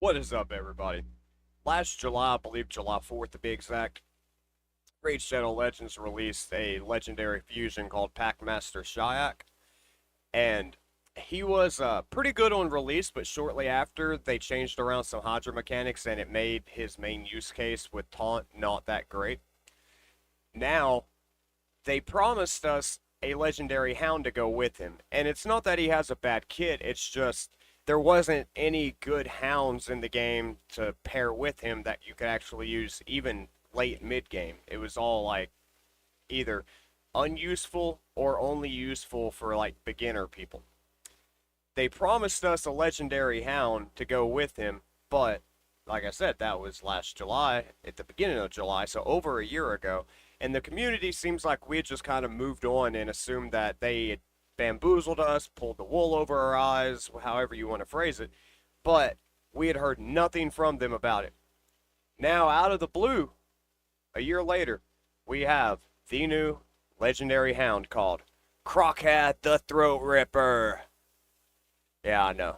What is up, everybody? Last July, I believe July 4th to be exact, Raid Shadow Legends released a legendary fusion called Packmaster Shyak, and he was pretty good on release, but shortly after, they changed around some Hydra mechanics, and it made his main use case with Taunt not that great. Now, they promised us a legendary Hound to go with him, and it's not that he has a bad kit, it's just there wasn't any good hounds in the game to pair with him that you could actually use even late mid game. It was all like either unuseful or only useful for like beginner people. They promised us a legendary hound to go with him, but like I said, that was last July, at the beginning of July, so over a year ago. And the community seems like we had just kind of moved on and assumed that they had bamboozled us, pulled the wool over our eyes, however you want to phrase it. But we had heard nothing from them about it. Now, out of the blue, a year later, we have the new legendary hound called Crockhat the Throat Ripper. Yeah, I know.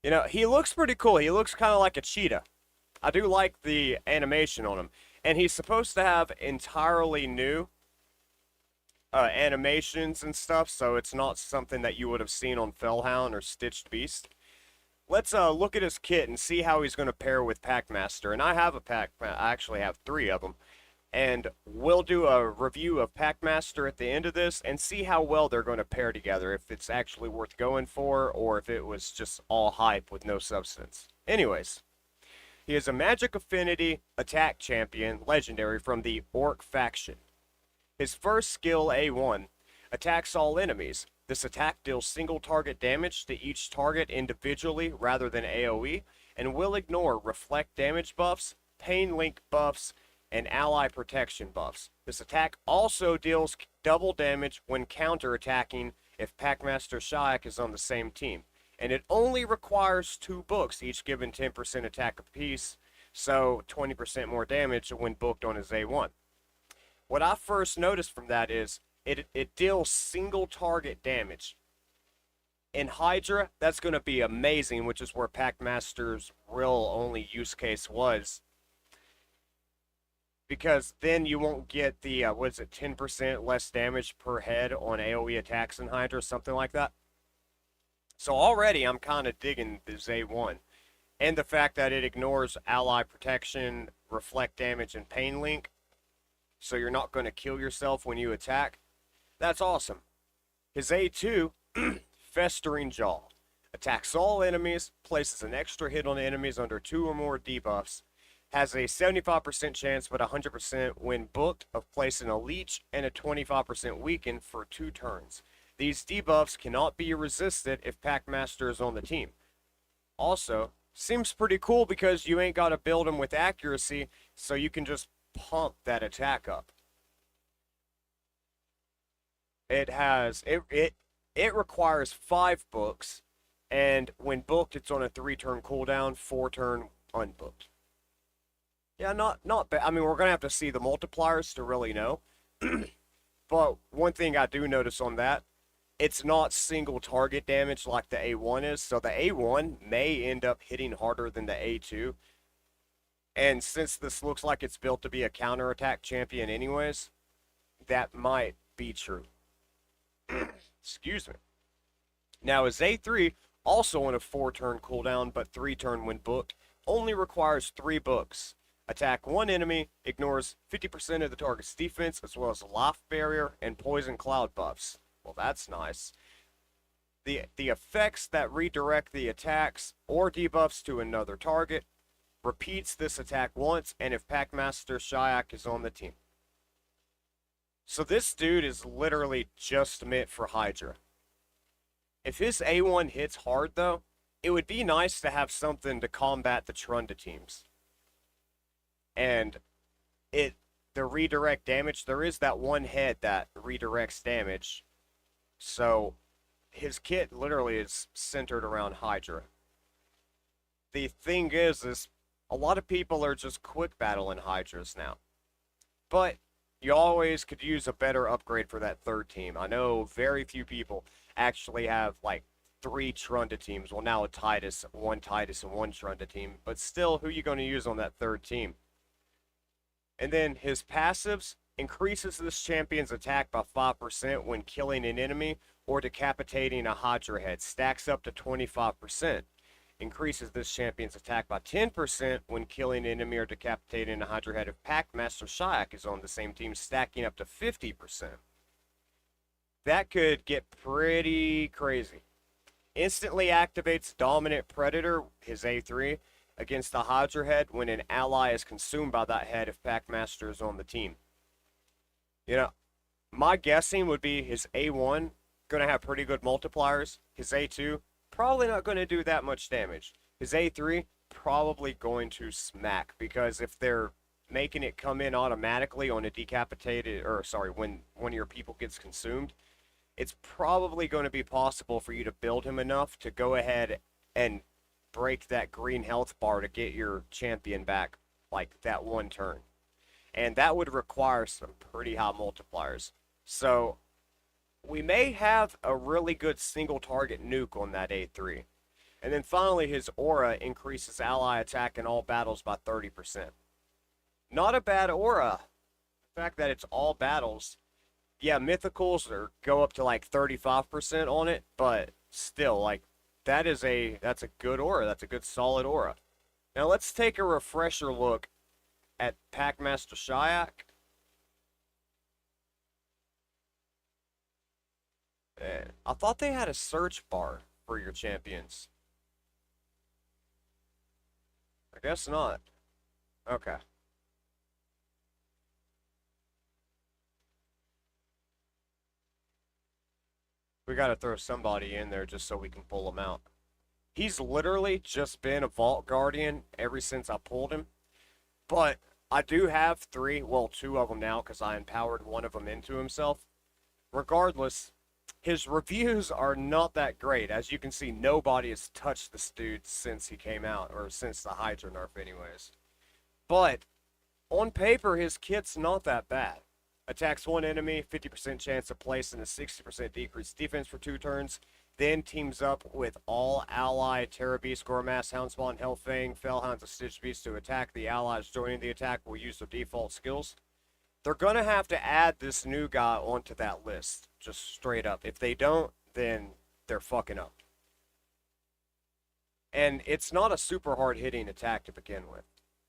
You know, he looks pretty cool. He looks kind of like a cheetah. I do like the animation on him. And he's supposed to have entirely new animations and stuff, so it's not something that you would have seen on Fellhound or Stitched Beast. Let's look at his kit and see how he's going to pair with Packmaster. And I have a I actually have 3 of them. And we'll do a review of Packmaster at the end of this and see how well they're going to pair together, if it's actually worth going for, or if it was just all hype with no substance. Anyways, he is a Magic Affinity attack champion, legendary from the Orc faction. His first skill, A1, attacks all enemies. This attack deals single target damage to each target individually rather than AoE, and will ignore reflect damage buffs, pain link buffs, and ally protection buffs. This attack also deals double damage when counter-attacking if Packmaster Shyak is on the same team. And it only requires 2 books, each given 10% attack apiece, so 20% more damage when booked on his A1. What I first noticed from that is it deals single target damage. In Hydra, that's going to be amazing, which is where Packmaster's real only use case was. Because then you won't get the, 10% less damage per head on AoE attacks in Hydra, something like that. So already I'm kind of digging this A1. And the fact that it ignores ally protection, reflect damage, and pain link. So you're not going to kill yourself when you attack. That's awesome. His A2, Festering Jaw. Attacks all enemies, places an extra hit on enemies under 2 or more debuffs. Has a 75% chance but 100% when booked of placing a leech and a 25% weaken for 2 turns. These debuffs cannot be resisted if Packmaster is on the team. Also, seems pretty cool because you ain't got to build him with accuracy, so you can just pump that attack up. It requires 5 books, and when booked, it's on a 3-turn cooldown, 4-turn unbooked. Yeah, not bad. I mean, we're gonna have to see the multipliers to really know. But one thing I do notice on that, it's not single target damage like the A1 is. So the A1 may end up hitting harder than the A2. And since this looks like it's built to be a counterattack champion anyways, that might be true. Excuse me. Now his A3, also on a 4-turn cooldown, but 3-turn when booked, only requires 3 books. Attack 1 enemy, ignores 50% of the target's defense, as well as life barrier and poison cloud buffs. Well, that's nice. The effects that redirect the attacks or debuffs to another target repeats this attack once, and if Packmaster Shyak is on the team. So this dude is literally just meant for Hydra. If his A1 hits hard, though, it would be nice to have something to combat the Trunda teams. And the redirect damage, there is that one head that redirects damage. So his kit literally is centered around Hydra. The thing is a lot of people are just quick battling Hydras now. But you always could use a better upgrade for that 3rd team. I know very few people actually have like 3 Trunda teams. Well, now a Titus, one Titus, and one Trunda team. But still, who are you going to use on that third team? And then his passives increases this champion's attack by 5% when killing an enemy or decapitating a Hydra head. Stacks up to 25%. Increases this champion's attack by 10% when killing an enemy or decapitating a Hydra head. If Packmaster Shyak is on the same team, stacking up to 50%. That could get pretty crazy. Instantly activates Dominant Predator, his A3, against the Hydra head when an ally is consumed by that head if Packmaster is on the team. You know, my guessing would be his A1 going to have pretty good multipliers. His A2 probably not going to do that much damage. His A3 probably going to smack, because if they're making it come in automatically on a decapitated, or sorry, when one of your people gets consumed, it's probably going to be possible for you to build him enough to go ahead and break that green health bar to get your champion back like that one turn. And that would require some pretty high multipliers. So we may have a really good single target nuke on that A3. And then finally, his aura increases ally attack in all battles by 30%. Not a bad aura. The fact that it's all battles. Yeah, mythicals go up to like 35% on it, but still, like, that's a good aura. That's a good solid aura. Now let's take a refresher look at Packmaster Shyak. I thought they had a search bar for your champions. I guess not. Okay. We gotta throw somebody in there just so we can pull him out. He's literally just been a Vault Guardian ever since I pulled him. But I do have 3, well, 2 of them now because I empowered one of them into himself. Regardless, his reviews are not that great. As you can see, nobody has touched this dude since he came out, or since the Hydra nerf anyways. But on paper, his kit's not that bad. Attacks one enemy, 50% chance of placing a 60% decreased defense for 2 turns. Then teams up with all ally Terra Beast, Goremass, Houndspawn, Hellfang, Fellhounds, and Stitch Beast to attack. The allies joining the attack will use their default skills. They're going to have to add this new guy onto that list, just straight up. If they don't, then they're fucking up. And it's not a super hard hitting attack to begin with.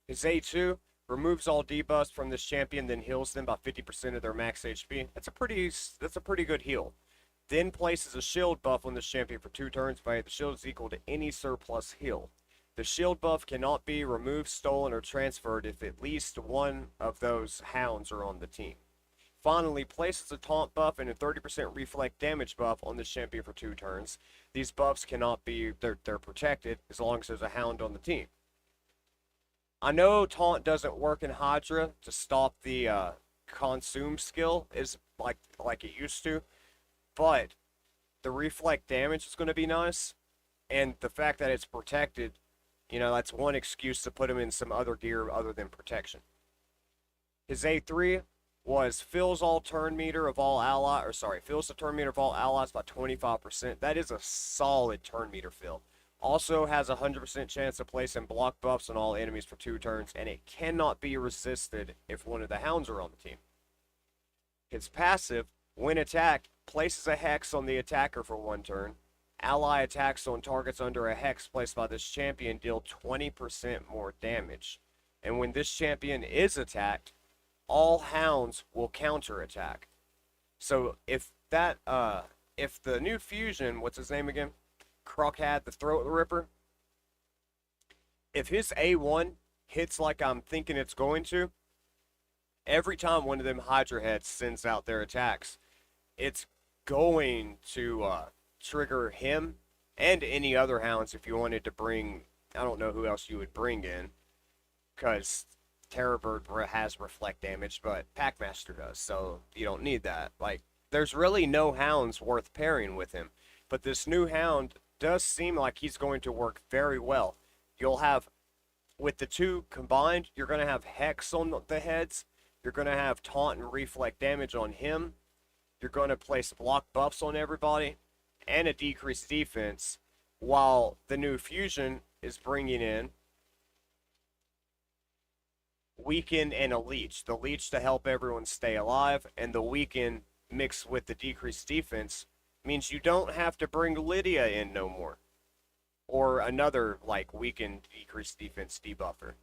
His A2 removes all debuffs from this champion, then heals them by 50% of their max HP. That's a pretty good heal. Then places a shield buff on this champion for 2 turns. Via the shield is equal to any surplus heal. The shield buff cannot be removed, stolen, or transferred if at least one of those hounds are on the team. Finally, places a taunt buff and a 30% reflect damage buff on this champion for 2 turns. These buffs cannot be, they're protected as long as there's a hound on the team. I know taunt doesn't work in Hydra to stop the consume skill is like it used to, but the reflect damage is going to be nice, and the fact that it's protected, you know, that's one excuse to put him in some other gear other than protection. His A3 was fills the turn meter of all allies by 25%. That is a solid turn meter fill. Also has a 100% chance of placing block buffs on all enemies for 2 turns, and it cannot be resisted if one of the hounds are on the team. His passive, when attacked, places a hex on the attacker for 1 turn. Ally attacks on targets under a hex placed by this champion deal 20% more damage. And when this champion is attacked, all hounds will counterattack. So if the new fusion, what's his name again? Crockhat, the Throat Ripper. If his A1 hits like I'm thinking it's going to, every time one of them Hydra heads sends out their attacks, it's going to trigger him and any other hounds if you wanted to bring, I don't know who else you would bring in, because Terrorbird has reflect damage, but Packmaster does, so you don't need that. Like, there's really no hounds worth pairing with him, but this new hound does seem like he's going to work very well. You'll have, with the 2 combined, you're going to have Hex on the heads, you're going to have Taunt and Reflect damage on him, you're going to place block buffs on everybody, and a decreased defense, while the new fusion is bringing in weaken and a leech. The leech to help everyone stay alive, and the weaken mixed with the decreased defense means you don't have to bring Lydia in no more. Or another like weakened decreased defense debuffer.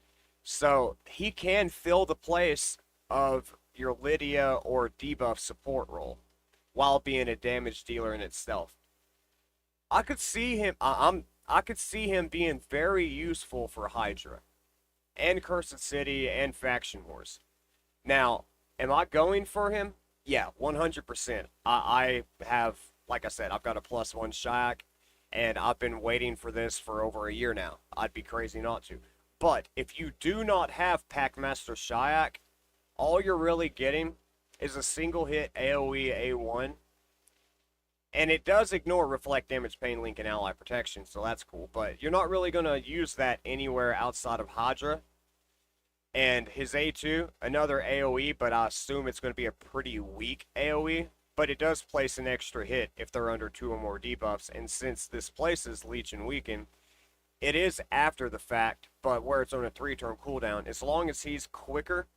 So he can fill the place of your Lydia or debuff support role while being a damage dealer in itself. I could see him I could see him being very useful for Hydra and Cursed City and Faction Wars. Now, am I going for him? Yeah, 100%. I have, like I said, I've got a +1 Shyak, and I've been waiting for this for over a year now. I'd be crazy not to. But if you do not have Packmaster Shyak, all you're really getting is a single hit AoE A1. And it does ignore Reflect Damage, Pain Link, and Ally Protection, so that's cool. But you're not really going to use that anywhere outside of Hydra. And his A2, another AoE, but I assume it's going to be a pretty weak AoE. But it does place an extra hit if they're under 2 or more debuffs. And since this places Leech and Weaken, it is after the fact, but where it's on a 3-turn cooldown. As long as he's quicker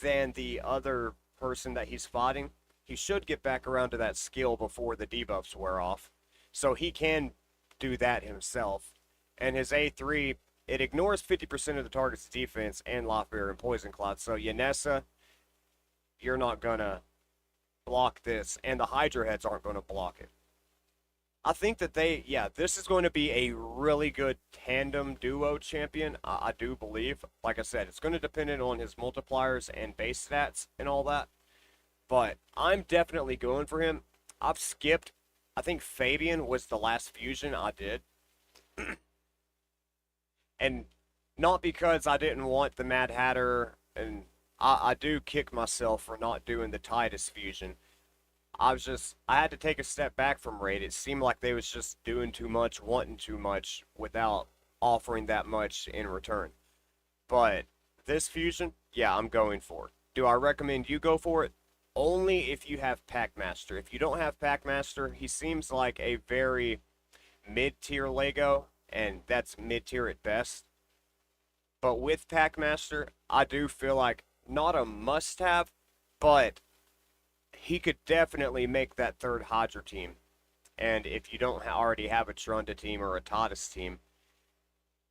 than the other person that he's fighting, he should get back around to that skill before the debuffs wear off. So he can do that himself. And his A3, it ignores 50% of the target's defense and Life Barrier and Poison Cloud. So Yanessa, you're not going to block this. And the Hydra heads aren't going to block it. I think that this is going to be a really good tandem duo champion. I do believe. Like I said, it's going to depend on his multipliers and base stats and all that. But I'm definitely going for him. I've skipped. I think Fabian was the last fusion I did. And not because I didn't want the Mad Hatter, and I do kick myself for not doing the Titus fusion. I had to take a step back from Raid. It seemed like they was just doing too much, wanting too much, without offering that much in return. But this fusion, yeah, I'm going for it. Do I recommend you go for it? Only if you have Packmaster. If you don't have Packmaster, he seems like a very mid-tier Lego, and that's mid-tier at best. But with Packmaster, I do feel like not a must-have, but he could definitely make that third Hydra team. And if you don't already have a Trunda team or a Titus team,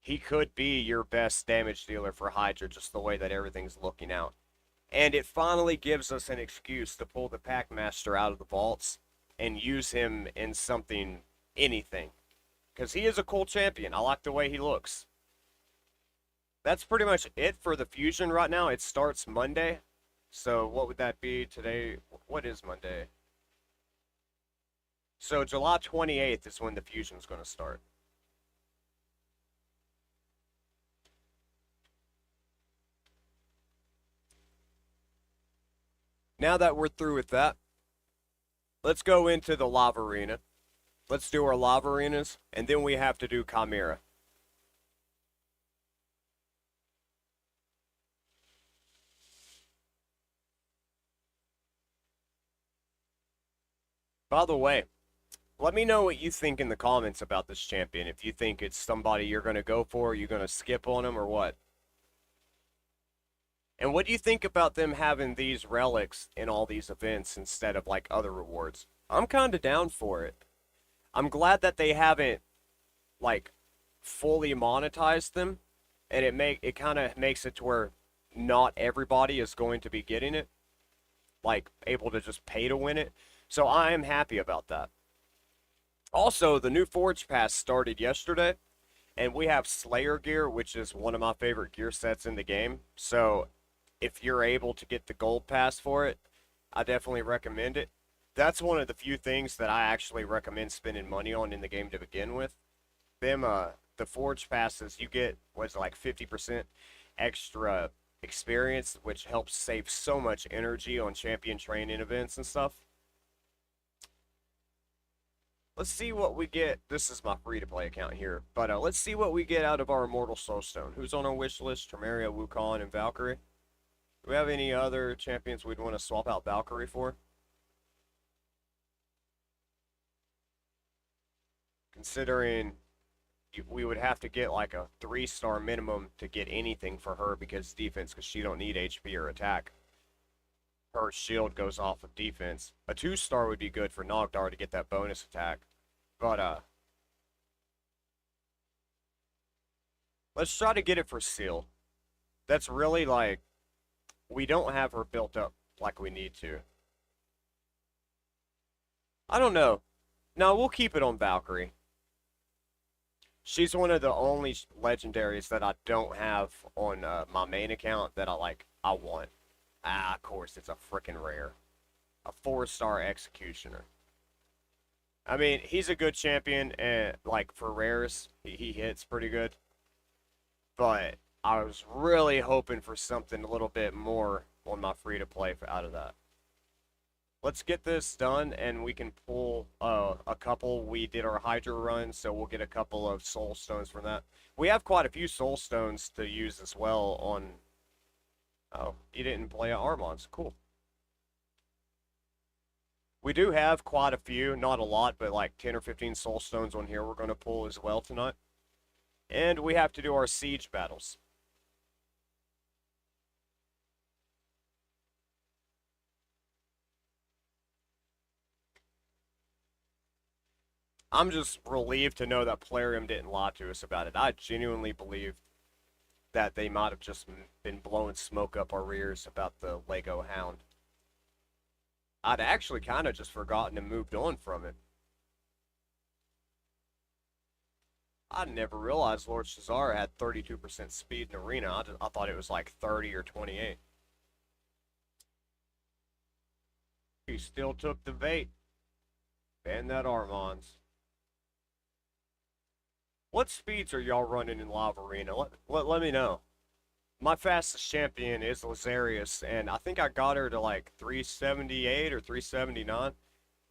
he could be your best damage dealer for Hydra, just the way that everything's looking out. And it finally gives us an excuse to pull the Packmaster out of the vaults and use him in something, anything. Because he is a cool champion. I like the way he looks. That's pretty much it for the fusion right now. It starts Monday. So what would that be today? What is Monday? So July 28th is when the fusion is going to start. Now that we're through with that, let's go into the live arena. Let's do our live arenas, and then we have to do Chimera. By the way, let me know what you think in the comments about this champion. If you think it's somebody you're going to go for, you're going to skip on him, or what. And what do you think about them having these relics in all these events instead of like other rewards? I'm kind of down for it. I'm glad that they haven't like fully monetized them, and it kind of makes it to where not everybody is going to be getting it, like able to just pay to win it. So I am happy about that. Also, the new Forge Pass started yesterday, and we have Slayer gear, which is one of my favorite gear sets in the game. So if you're able to get the gold pass for it, I definitely recommend it. That's one of the few things that I actually recommend spending money on in the game to begin with. The Forge passes, you get, what's it, like 50% extra experience, which helps save so much energy on champion training events and stuff. Let's see what we get. This is my free-to-play account here, but let's see what we get out of our Immortal Soulstone. Who's on our wish list? Tremeria, Wukong, and Valkyrie. Do we have any other champions we'd want to swap out Valkyrie for? considering we would have to get like a 3-star minimum to get anything for her because defense, because she don't need HP or attack. Her shield goes off of defense. A 2-star would be good for Nogdar to get that bonus attack. But let's try to get it for Seal. That's really like we don't have her built up like we need to. I don't know. No, we'll keep it on Valkyrie. She's one of the only legendaries that I don't have on my main account that I want. Ah, of course, it's a freaking rare. A 4-star executioner. I mean, he's a good champion, and like for rares, he hits pretty good. But I was really hoping for something a little bit more on my free to play out of that. Let's get this done, and we can pull a couple. We did our Hydra run, so we'll get a couple of soul stones from that. We have quite a few soul stones to use as well on. Oh, you didn't play Armons. Cool. We do have quite a few, not a lot, but like 10 or 15 soul stones on here we're going to pull as well tonight. And we have to do our siege battles. I'm just relieved to know that Plarium didn't lie to us about it. I genuinely believed that they might have just been blowing smoke up our rears about the Lego Hound. I'd actually kind of just forgotten and moved on from it. I never realized Lord Shazar had 32% speed in arena. I thought it was like 30 or 28. He still took the bait. Ban that Armons. What speeds are y'all running in Live Arena? Let me know. My fastest champion is Lazarius, and I think I got her to like 378 or 379.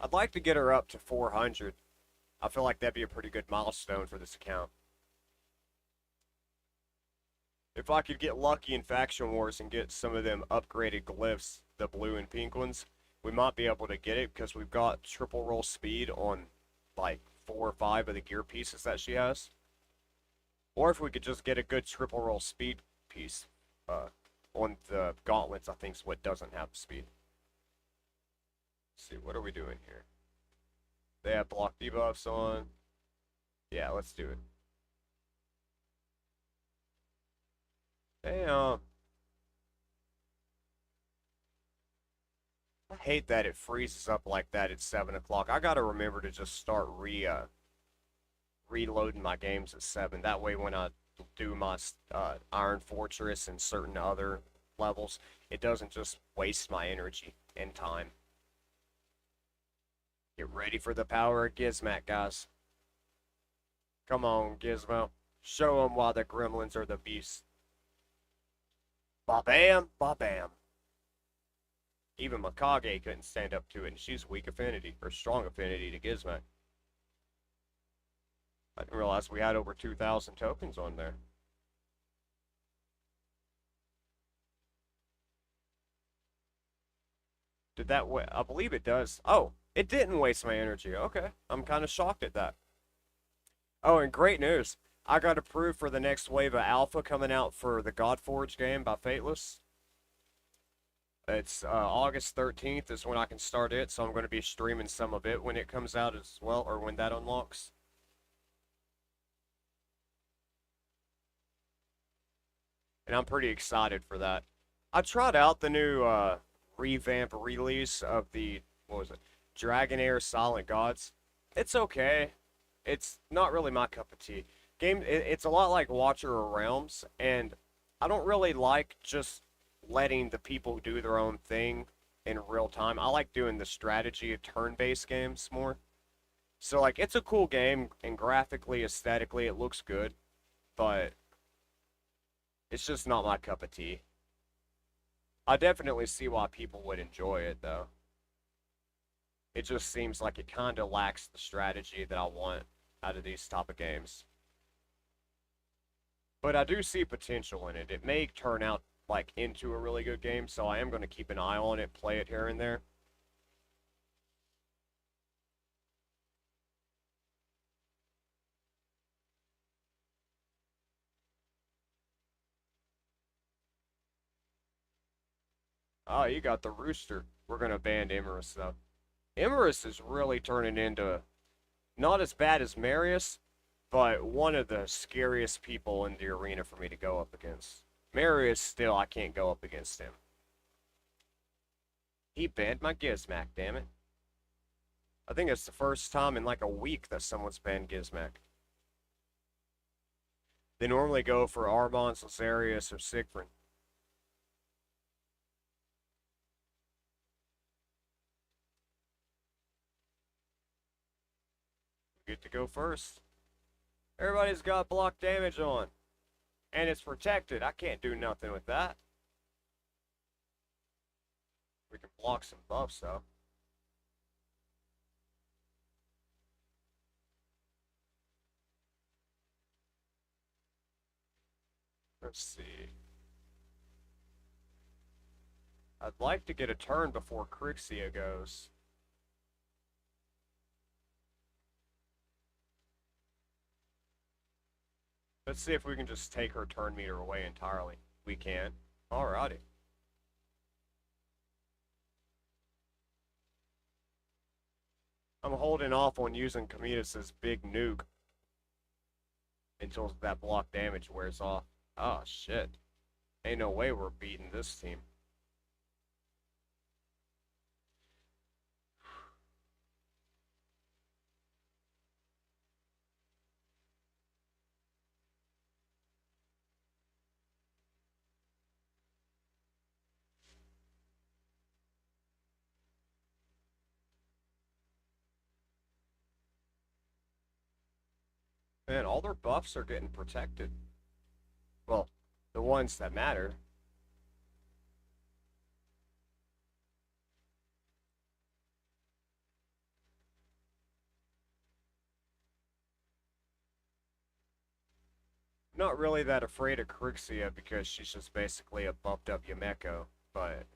I'd like to get her up to 400. I feel like that'd be a pretty good milestone for this account. If I could get lucky in Faction Wars and get some of them upgraded glyphs, the blue and pink ones, we might be able to get it because we've got triple roll speed on like 4 or 5 of the gear pieces that she has. Or if we could just get a good triple roll speed piece on the gauntlets, I think is what doesn't have speed. Let's see, what are we doing here? They have block debuffs on. Yeah, let's do it. Damn. I hate that it freezes up like that at 7 o'clock. I gotta remember to just start reloading my games at 7. That way when I do my Iron Fortress and certain other levels, it doesn't just waste my energy and time. Get ready for the power of Gizmak, guys. Come on, Gizmo. Show them why the gremlins are the beast. Ba-bam, ba-bam. Even Mikage couldn't stand up to it, and she's weak affinity, or strong affinity to Gizmak. I didn't realize we had over 2,000 tokens on there. Did that I believe it does. Oh, it didn't waste my energy. Okay, I'm kind of shocked at that. Oh, and great news. I got approved for the next wave of alpha coming out for the Godforge game by Fateless. It's August 13th is when I can start it, so I'm going to be streaming some of it when it comes out as well, or when that unlocks. And I'm pretty excited for that. I tried out the new revamp release of the, what was it, Dragonair Silent Gods. It's okay. It's not really my cup of tea. It's a lot like Watcher of Realms, and I don't really like just letting the people do their own thing in real time. I like doing the strategy of turn-based games more. So, like, it's a cool game, and graphically, aesthetically, it looks good, but it's just not my cup of tea. I definitely see why people would enjoy it, though. It just seems like it kind of lacks the strategy that I want out of these type of games. But I do see potential in it. It may turn out like into a really good game, so I am going to keep an eye on it, play it here and there. Oh, you got the Rooster. We're gonna ban Emerus though. Emerus is really turning into not as bad as Marius, but one of the scariest people in the arena for me to go up against. Marius still, I can't go up against him. He banned my Gizmac, damn it. I think it's the first time in like a week that someone's banned Gizmac. They normally go for Armons, Lazarius, or Siegfried. Get to go first. Everybody's got block damage on. And it's protected. I can't do nothing with that. We can block some buffs though. Let's see. I'd like to get a turn before Crixia goes. Let's see if we can just take her turn meter away entirely. We can. Alrighty. I'm holding off on using Cometus' big nuke until that block damage wears off. Oh, shit. Ain't no way we're beating this team. Man, all their buffs are getting protected. Well, the ones that matter. Not really that afraid of Crixia because she's just basically a bumped up Yumeko, but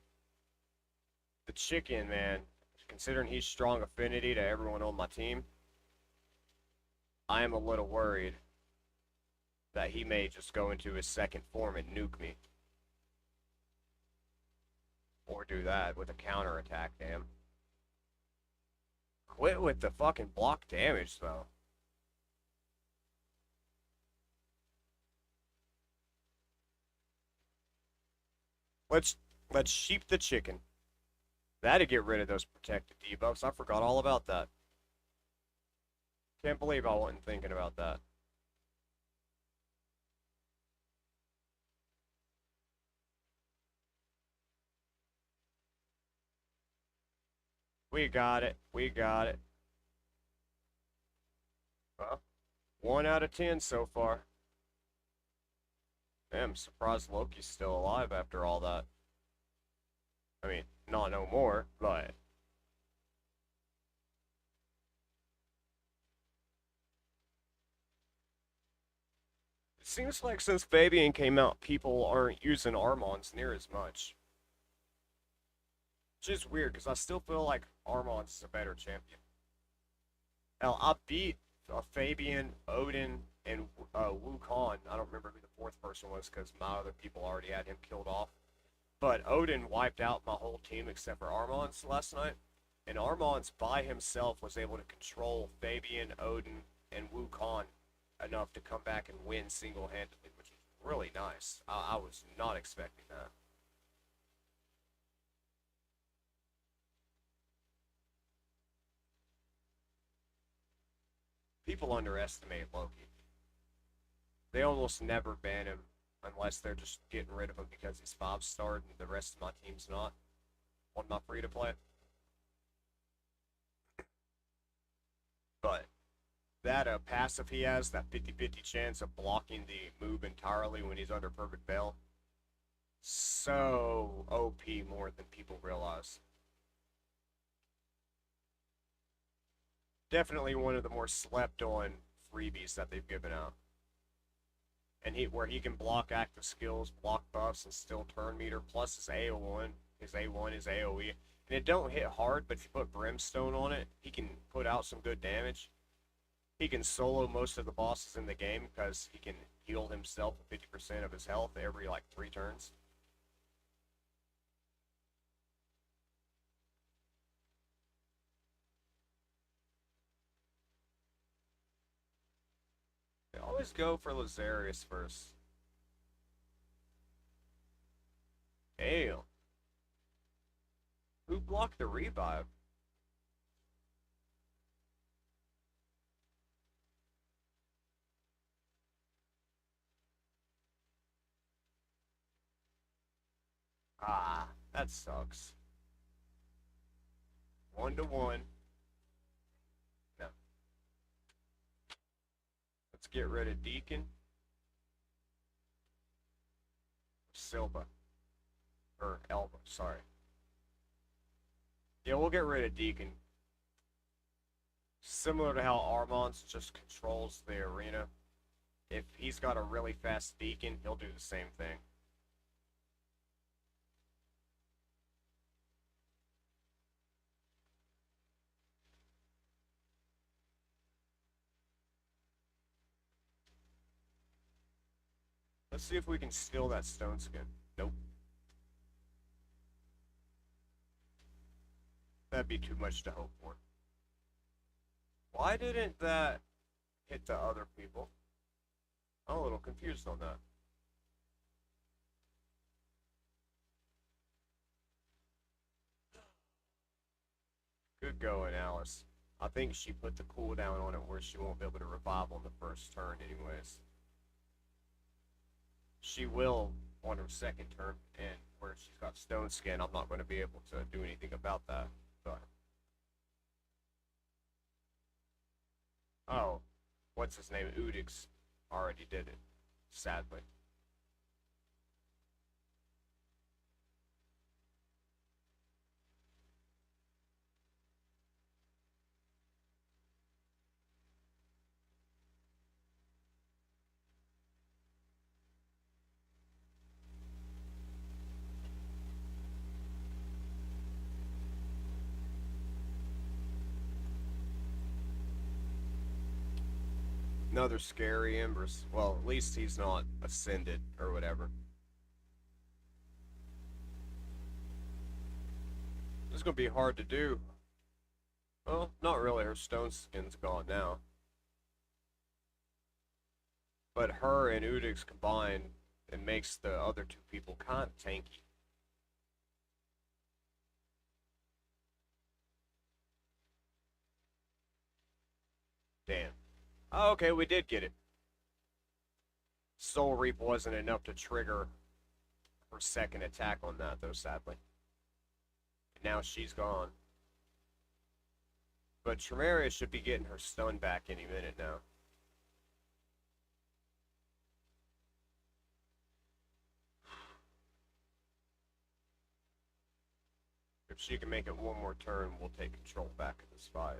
the chicken, man, considering he's strong affinity to everyone on my team, I am a little worried that he may just go into his second form and nuke me. Or do that with a counter attack, damn. Quit with the fucking block damage, though. Let's sheep the chicken. That'd get rid of those protected debuffs. I forgot all about that. Can't believe I wasn't thinking about that. We got it. We got it. Well, 1 out of 10 so far. I'm surprised Loki's still alive after all that. I mean, not no more, but it seems like since Fabian came out, people aren't using Armons near as much. Which is weird, because I still feel like Armons is a better champion. Now, I beat Fabian, Odin, and Wukong. I don't remember who the fourth person was, because my other people already had him killed off. But Odin wiped out my whole team except for Armons last night. And Armons by himself was able to control Fabian, Odin, and Wukong enough to come back and win single-handedly, which was really nice. I was not expecting that. People underestimate Loki. They almost never ban him unless they're just getting rid of him because he's 5-star and the rest of my team's not on my free-to-play. But that passive he has, that 50-50 chance of blocking the move entirely when he's under perfect veil, so OP more than people realize. Definitely one of the more slept on freebies that they've given out. And where he can block active skills, block buffs, and still turn meter, plus his AO1, his AoE. And it don't hit hard, but if you put Brimstone on it, he can put out some good damage. He can solo most of the bosses in the game because he can heal himself 50% of his health every like 3 turns. They always go for Lazarius first. Damn. Who blocked the revive? Ah, that sucks. 1-1. No. Let's get rid of Deacon. Silva. Or Elba, sorry. Yeah, we'll get rid of Deacon. Similar to how Armand's just controls the arena. If he's got a really fast Deacon, he'll do the same thing. Let's see if we can steal that stone skin. Nope. That'd be too much to hope for. Why didn't that hit the other people? I'm a little confused on that. Good going, Alice. I think she put the cooldown on it where she won't be able to revive on the first turn anyways. She will on her second turn, and where she's got stone skin, I'm not going to be able to do anything about that. But oh, what's his name? Udix already did it, sadly. Another scary Embers. Well, at least he's not ascended or whatever. This is going to be hard to do. Well, not really. Her stone skin's gone now. But her and Udix combined, it makes the other two people kind of tanky. Damn. Oh, okay, we did get it. Soul Reap wasn't enough to trigger her second attack on that, though, sadly. Now she's gone. But Tremaria should be getting her stun back any minute now. If she can make it one more turn, we'll take control back of this fight.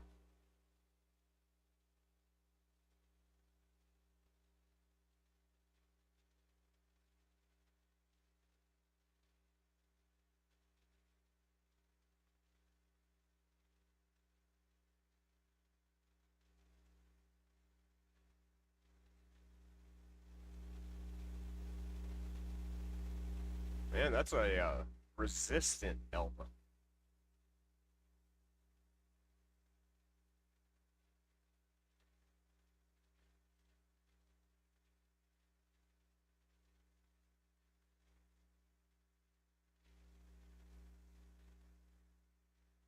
Man, that's a resistant Elba.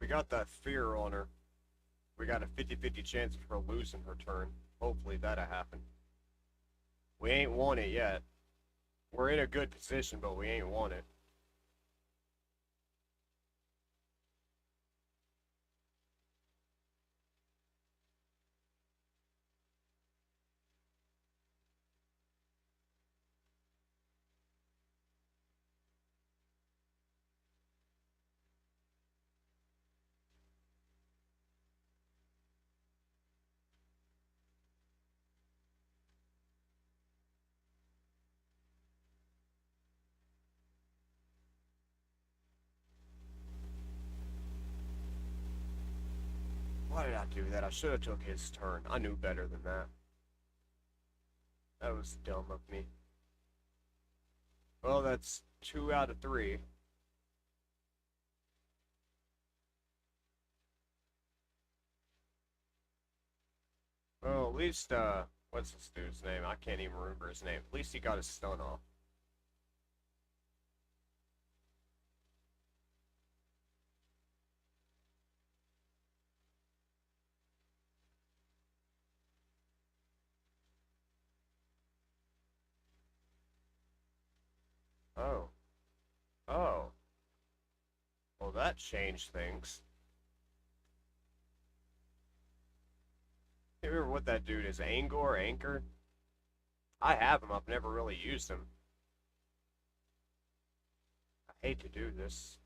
We got that fear on her. We got a 50-50 chance of her losing her turn. Hopefully that'll happen. We ain't won it yet. We're in a good position, but we ain't won it. Why did I do that? I should have took his turn. I knew better than that. That was dumb of me. Well, that's 2 out of 3. Well, at least, What's this dude's name? I can't even remember his name. At least he got his stun off. Oh. Oh. Well, that changed things. You remember what that dude is? Angor? Anchor? I have him. I've never really used him. I hate to do this.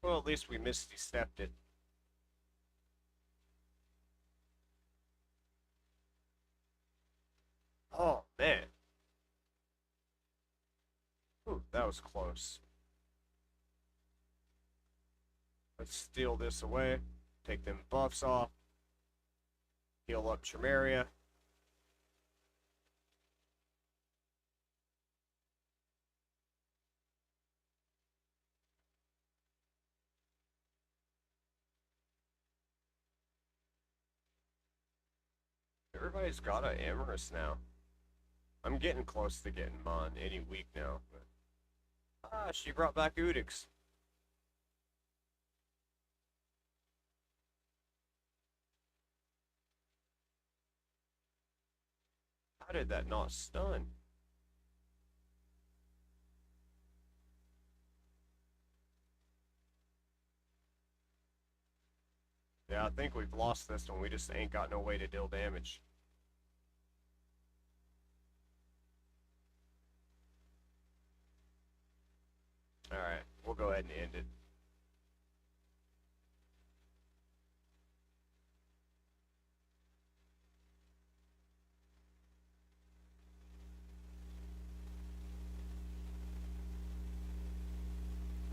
Well, at least we misty stepped it. Oh, man. Ooh, that was close. Let's steal this away. Take them buffs off. Heal up Tramaria. Everybody's got an Amorous now. I'm getting close to getting Mon any week now. But... Ah, she brought back Udix. How did that not stun? Yeah, I think we've lost this one. We just ain't got no way to deal damage. Alright, we'll go ahead and end it.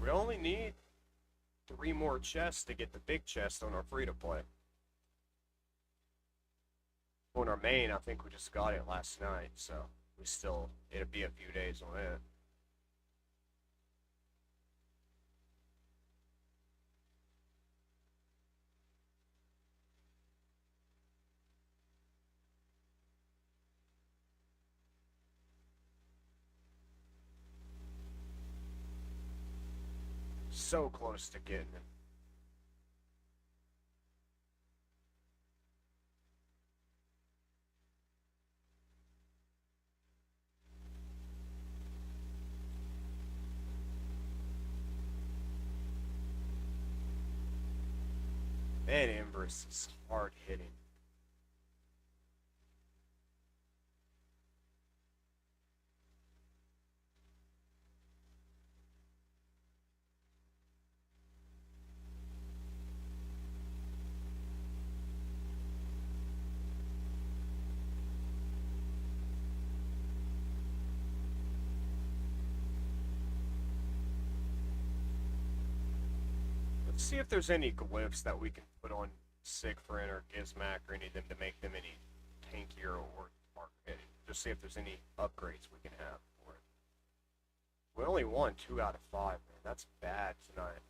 We only need 3 more chests to get the big chest on our free-to-play. On our main, I think we just got it last night, so we still, it'll be a few days on it. So close to getting it. Man, Empress is hard hitting. Let's see if there's any glyphs that we can put on Sigfrin or Gizmak or any of them to make them any tankier or hard hitting. Just see if there's any upgrades we can have for it. We only won 2 out of 5, man. That's bad tonight.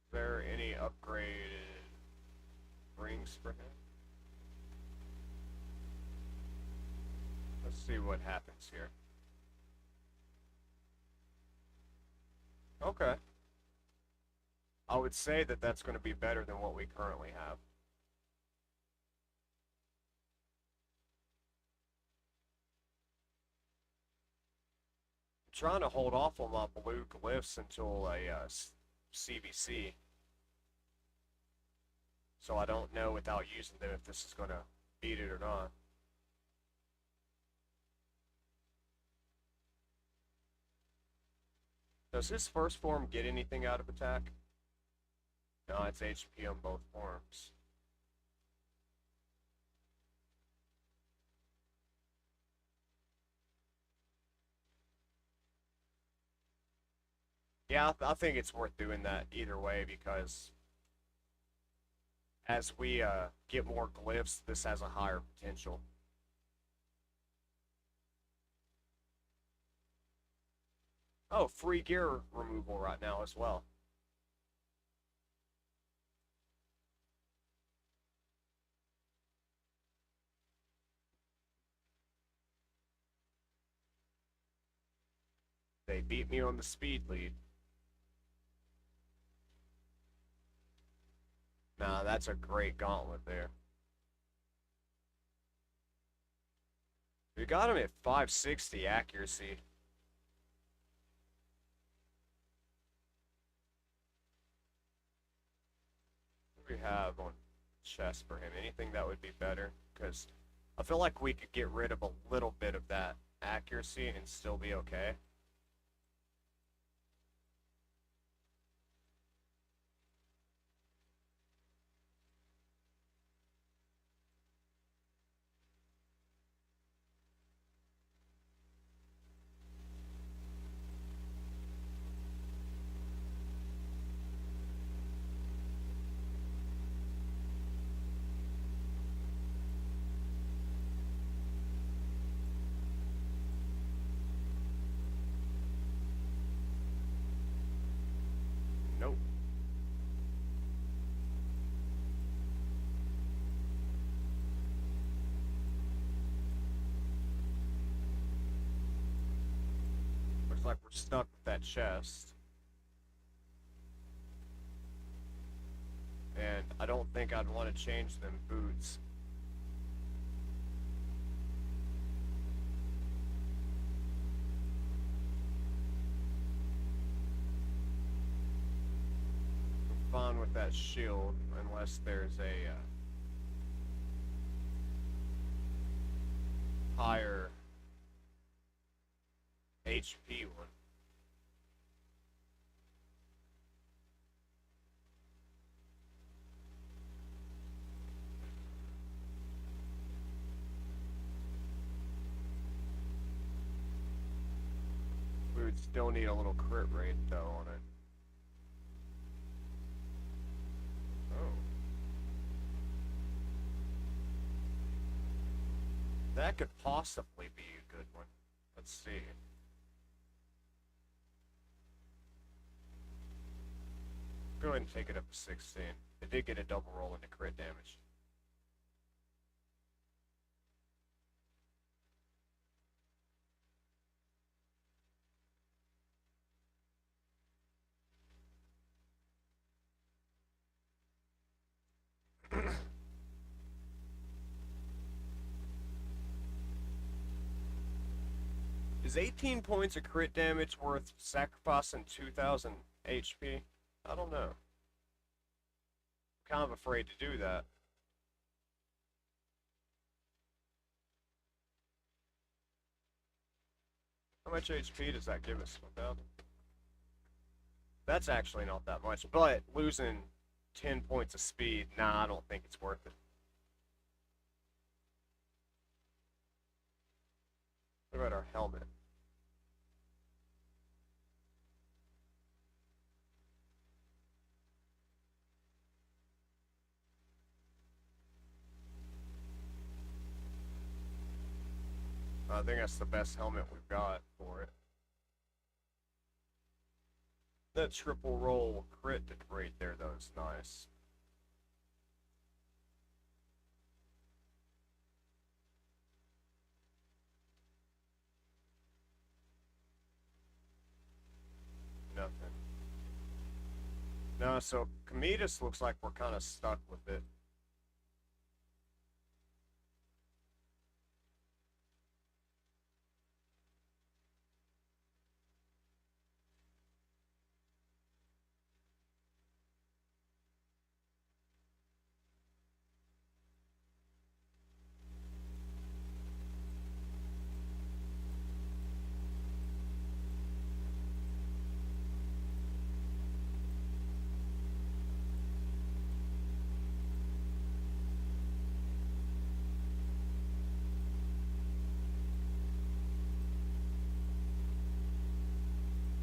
Is there any upgraded rings for him? Let's see what happens here. Okay. I would say that that's going to be better than what we currently have. I'm trying to hold off on my blue glyphs until a CBC. So I don't know without using them if this is going to beat it or not. Does his first form get anything out of attack? No, it's HP on both forms. Yeah, I think it's worth doing that either way because as we get more glyphs, this has a higher potential. Oh, free gear removal right now as well. They beat me on the speed lead. Nah, that's a great gauntlet there. We got him at 560 accuracy. What do we have on chest for him? Anything that would be better? Because I feel like we could get rid of a little bit of that accuracy and still be okay. Nope. Looks like we're stuck with that chest. And I don't think I'd want to change them boots. I'm fine with that shield unless there's a higher HP one. We would still need a little crit rate though on it. Oh. That could possibly be a good one. Let's see. Go ahead and take it up to 16. It did get a double roll into crit damage. Is 18 points of crit damage worth sacrificing 2,000 HP? I don't know. I'm kind of afraid to do that. How much HP does that give us? 1,000? That's actually not that much, but losing 10 points of speed, nah, I don't think it's worth it. What about our helmet? I think that's the best helmet we've got for it. That triple roll crit rate there, though, is nice. Nothing. No, so Cometus looks like we're kind of stuck with it.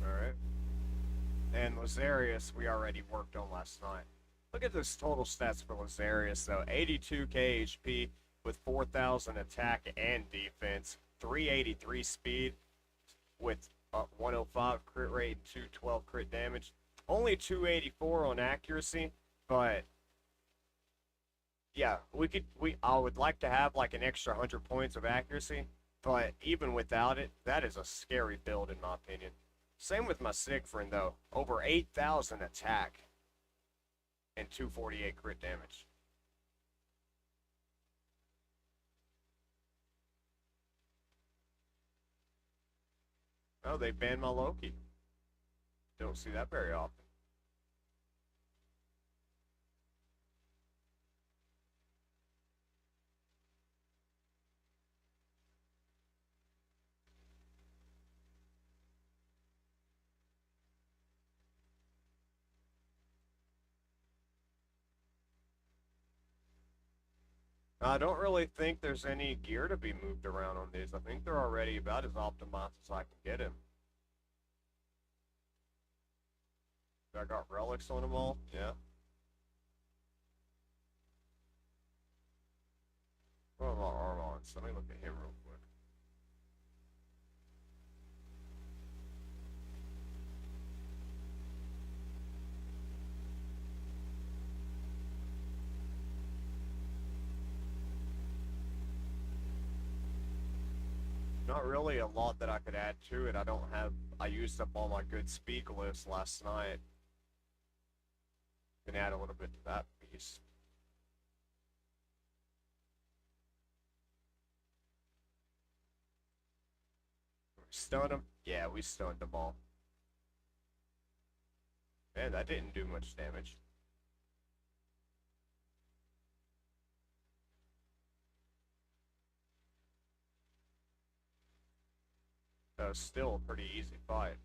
Alright. And Lazarius we already worked on last night. Look at this total stats for Lazarius, though. 82k HP with 4,000 attack and defense, 383 speed with 105 crit rate and 212 crit damage. Only 284 on accuracy, but yeah, I would like to have like an extra 100 points of accuracy, but even without it, that is a scary build in my opinion. Same with my Siegfried though, over 8,000 attack and 248 crit damage. Oh, they banned my Loki. Don't see that very often. I don't really think there's any gear to be moved around on these. I think they're already about as optimized as I can get him. I got relics on them all. Yeah. What about Armon? So let me look at him real quick. Not really a lot that I could add to it. I used up all my good speed glyphs last night. Can add a little bit to that piece. Stun them? Yeah, we stunned them all. Man, that didn't do much damage. That was still a pretty easy fight.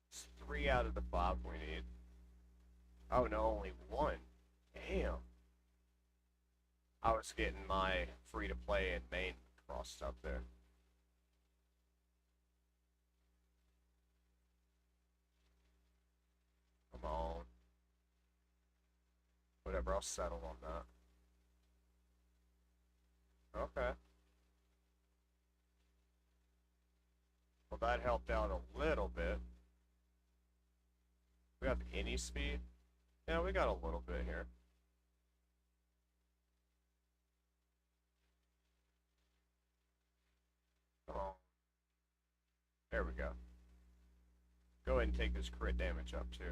It's 3 out of the 5 we need. Oh no, only 1. Damn. I was getting my free to play and main crossed up there. Come on. Whatever, I'll settle on that. Okay. Well, that helped out a little bit. We have any speed? Yeah, we got a little bit here. Oh. There we go. Go ahead and take this crit damage up too.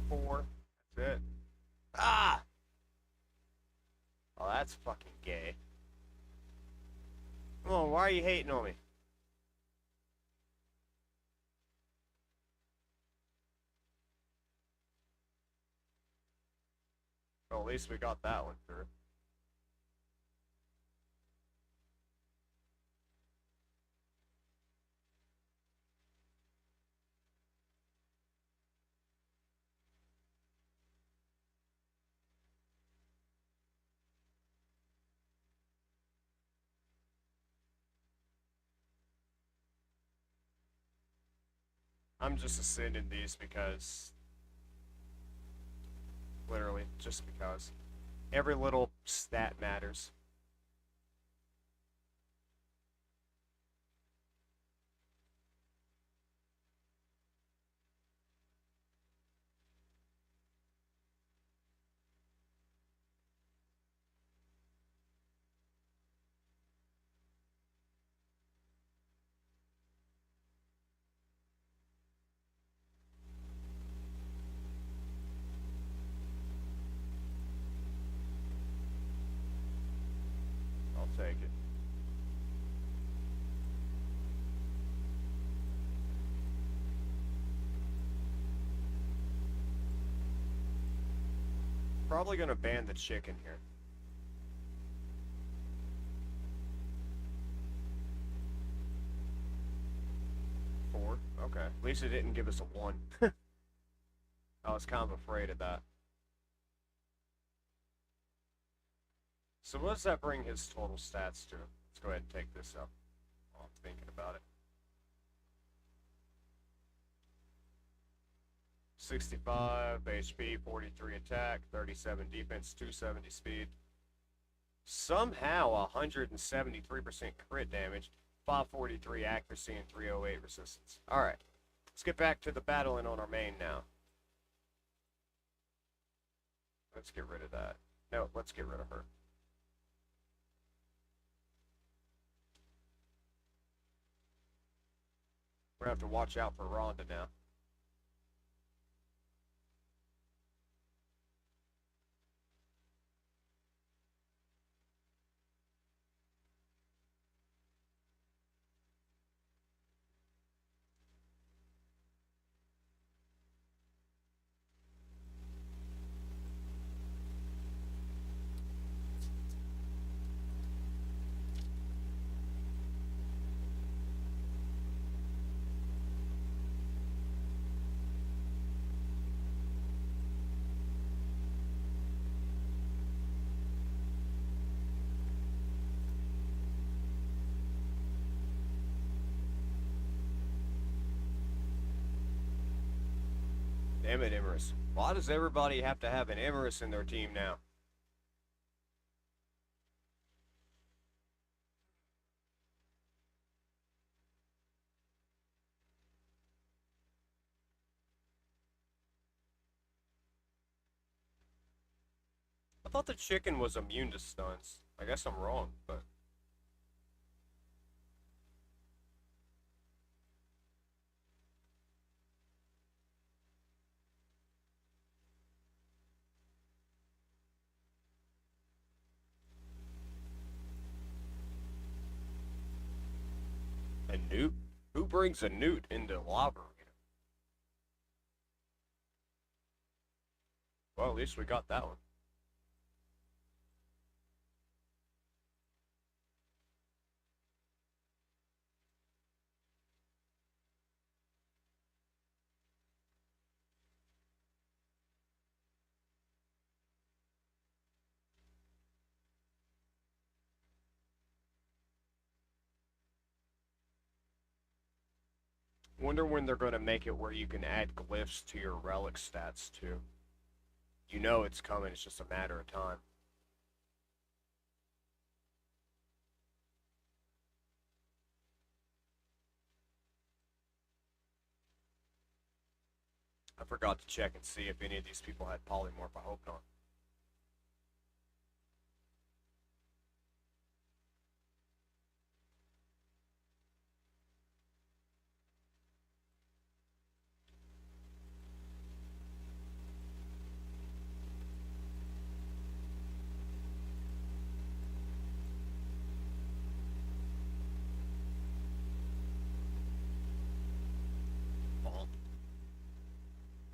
Four. That's it. Ah! Oh, that's fucking gay. Come on, why are you hating on me? Well, at least we got that one through. I'm just ascending these because, literally, just because. Every little stat matters. I'll take it. probably gonna ban the chicken here. Four. Okay. At least it didn't give us a one. I was kind of afraid of that. So what does that bring his total stats to? Let's go ahead and take this up while I'm thinking about it. 65 HP, 43 attack, 37 defense, 270 speed. Somehow 173% crit damage, 543 accuracy, and 308 resistance. Alright, let's get back to the battling on our main now. Let's get rid of that. No, let's get rid of her. We're gonna have to watch out for Rhonda now. Damn it, Emrys. Why does everybody have to have an Emrys in their team now? I thought the chicken was immune to stuns. I guess I'm wrong, but... A newt? Who brings a newt into lava? Well, at least we got that one. Wonder when they're going to make it where you can add glyphs to your relic stats, too. You know it's coming, it's just a matter of time. I forgot to check and see if any of these people had polymorph. I hope not.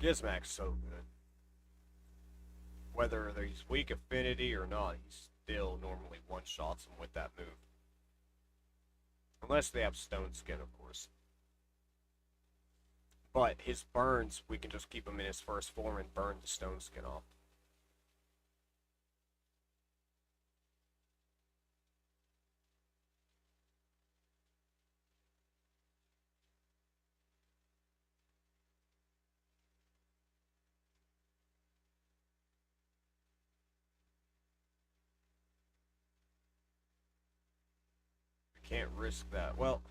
Gizmak's so good. Whether he's weak affinity or not, he still normally one-shots them with that move. Unless they have stone skin, of course. But his burns, we can just keep him in his first form and burn the stone skin off. Can't risk that. Well,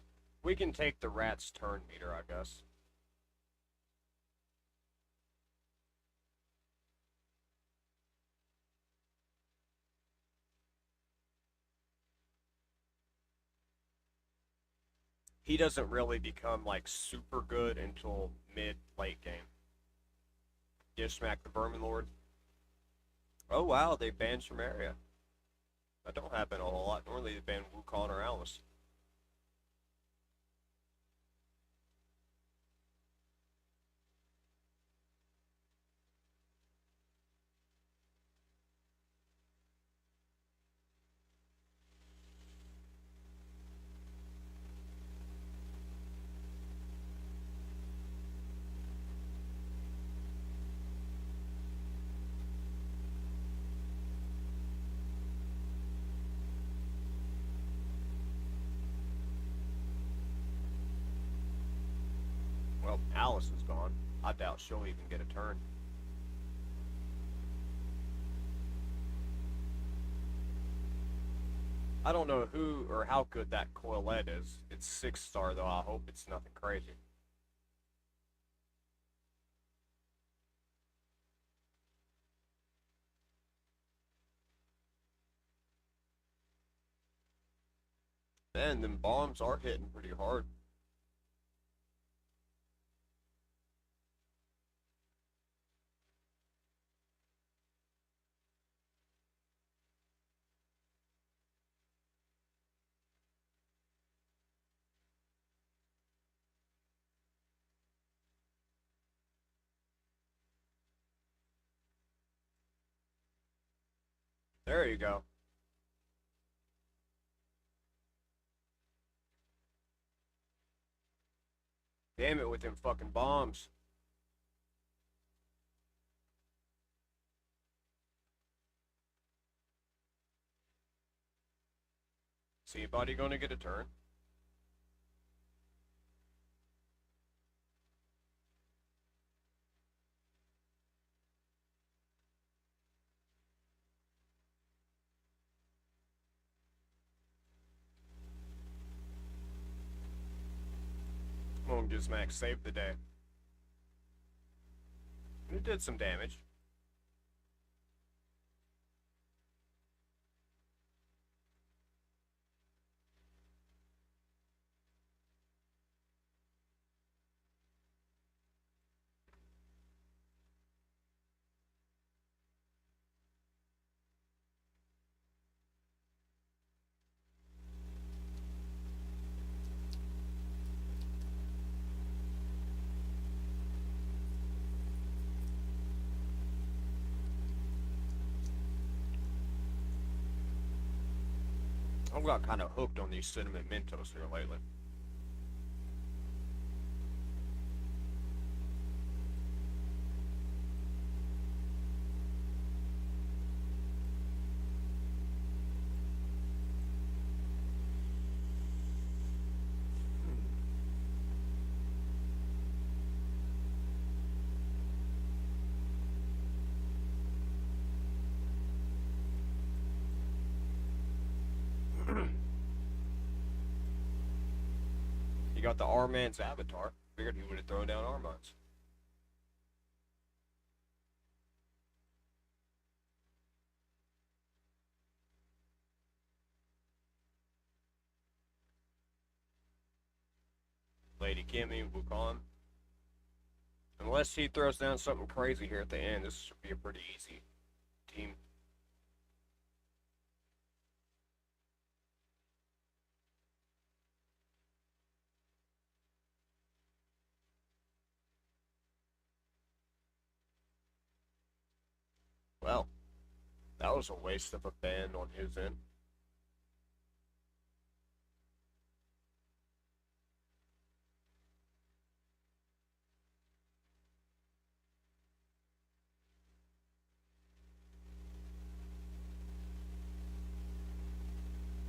we can take the rat's turn meter, I guess. He doesn't really become, like, super good until mid-late game. Gishmak the Vermin Lord. Oh, wow, they banned Shamaria. That don't happen a whole lot. Normally they ban Wukong or Alice. Well, Alice is gone. I doubt she'll even get a turn. I don't know who or how good that Coilette is. It's 6-star though. I hope it's nothing crazy. Man, them bombs are hitting pretty hard. There you go. Damn it with them fucking bombs. Is anybody gonna get a turn? Come on, Gizmax, save the day. It did some damage. I've got kind of hooked on these cinnamon Mentos here lately. You got the R-Man's avatar. Figured he would have thrown down R-Mines. Lady Kimmy, Wukong. Unless he throws down something crazy here at the end, this should be a pretty easy team. Well, that was a waste of a ban on his end.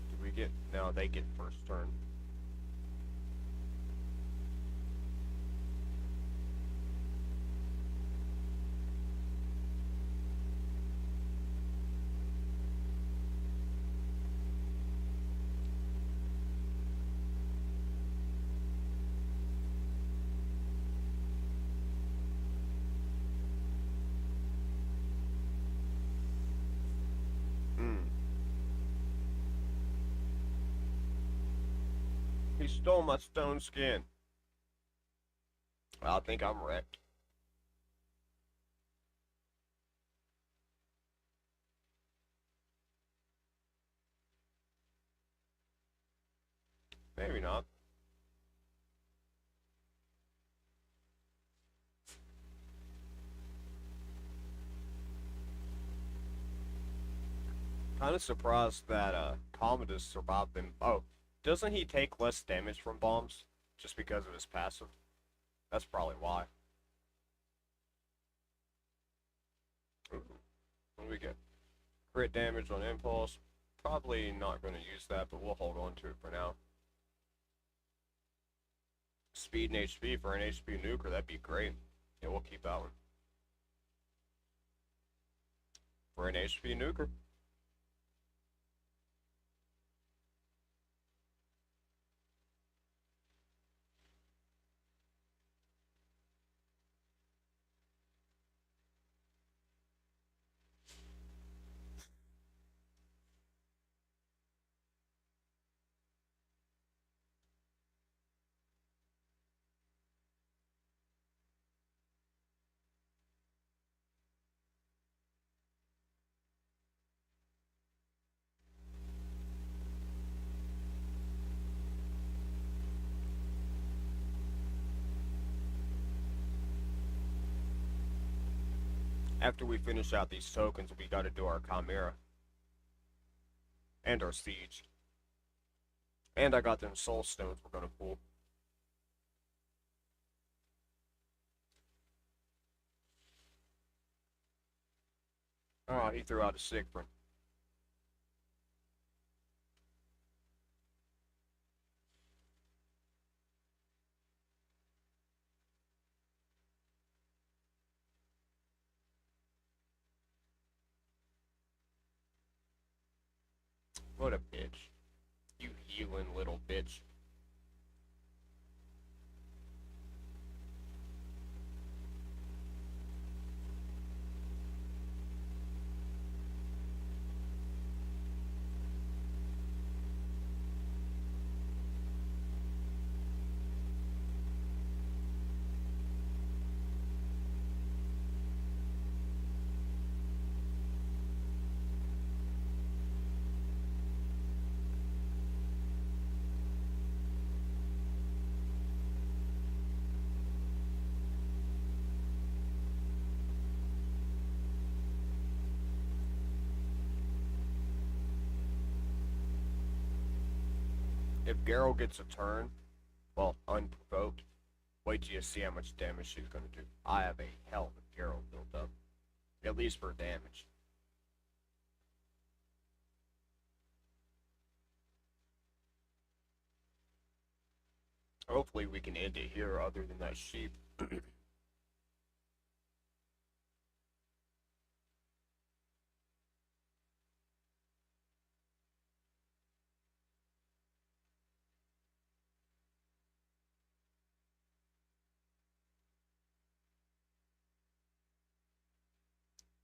Did we get... No, they get first turn. Hmm. He stole my stone skin. I think I'm wrecked. Maybe not. Kind of surprised that Commodus survived them. Oh, doesn't he take less damage from bombs just because of his passive? That's probably why. Ooh, what do we get? Crit damage on impulse. Probably not going to use that, but we'll hold on to it for now. speed and HP for an HP nuker, that'd be great. Yeah, we'll keep that one. For an HP nuker. After we finish out these tokens, we gotta do our Chimera. And our Siege. And I got them Soul Stones we're gonna pull. Oh, he threw out a Sigfrin. What a bitch. You healing little bitch. If Garrow gets a turn, well, unprovoked, wait till you see how much damage she's gonna do. I have a hell of a Garrow built up. At least for damage. Hopefully we can end it here other than that sheep.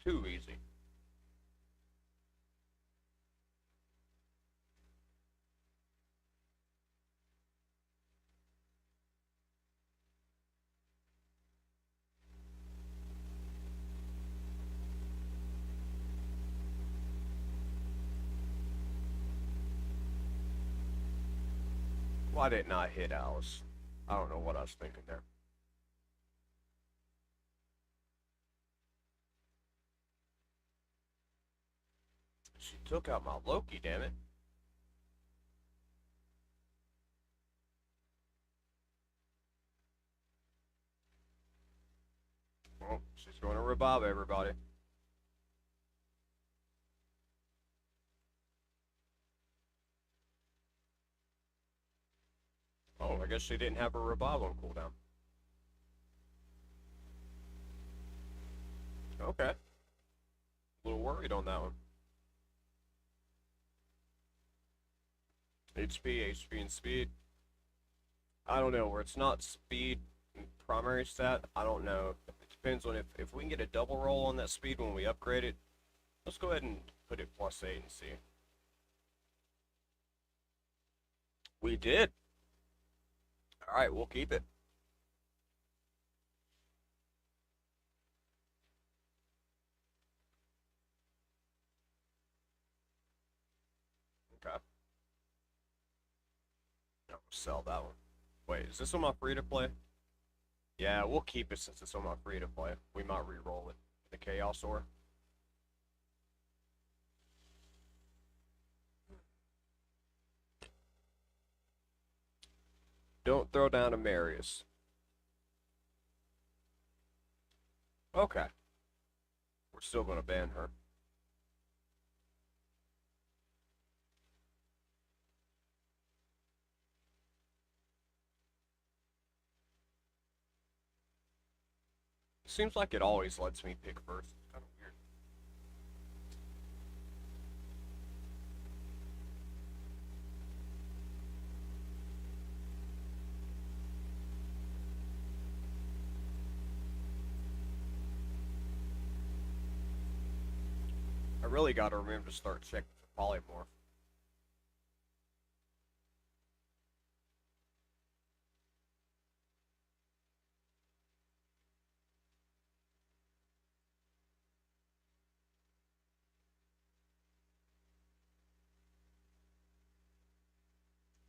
Too easy. Why didn't I hit Alice? I don't know what I was thinking there. She took out my Loki, damn it. Well, she's going to revive everybody. Oh, I guess she didn't have her revive on cooldown. Okay. A little worried on that one. HP, and speed. I don't know, where it's not speed primary stat, I don't know. It depends on if we can get a double roll on that speed when we upgrade it. Let's go ahead and put it +8 and see. We did. Alright, we'll keep it. Okay. I'll sell that one. Wait, is this on my free to play? Yeah, we'll keep it since it's on my free to play. We might re-roll it. The Chaos Ore. Don't throw down a Marius. Okay. We're still gonna ban her. Seems like it always lets me pick first. It's kind of weird. I really got to remember to start checking for polymorph.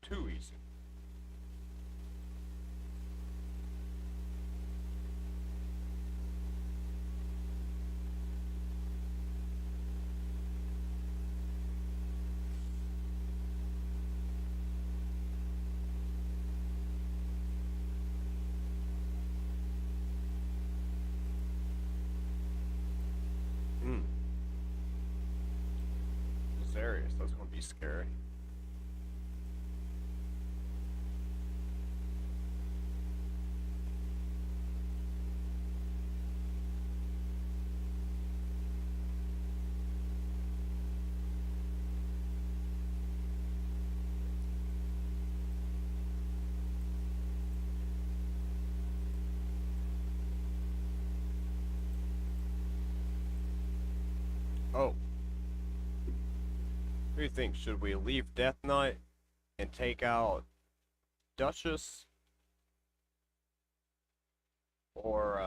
Too easy. Hmm. Serious. That's gonna be scary. Oh. What do you think? Should we leave Death Knight and take out Duchess? Or,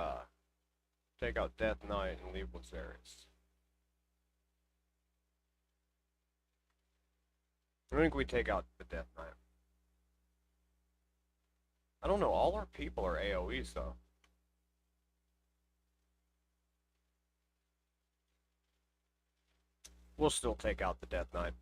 take out Death Knight and leave Lazarus? I think we take out the Death Knight. I don't know, all our people are AoEs though. We'll still take out the Death Knight.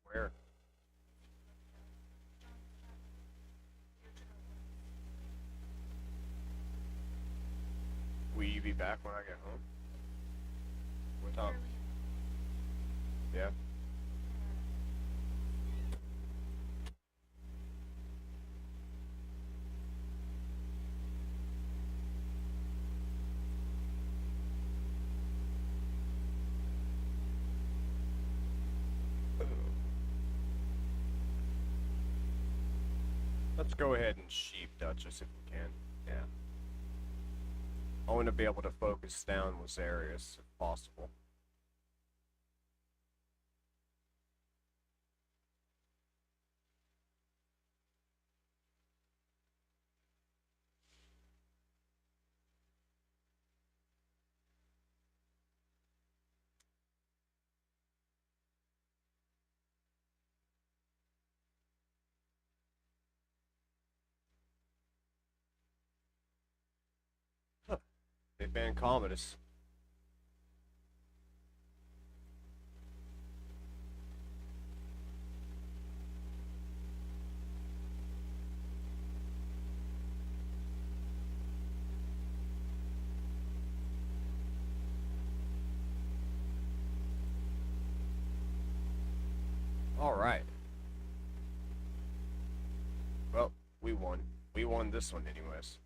Where? Will you be back when I get home? What time? Yeah. Let's go ahead and sheep Duchess if we can. Yeah. I want to be able to focus down Lazarus if possible. Huh. They banned Commodus. Alright. Well, we won. We won this one anyways.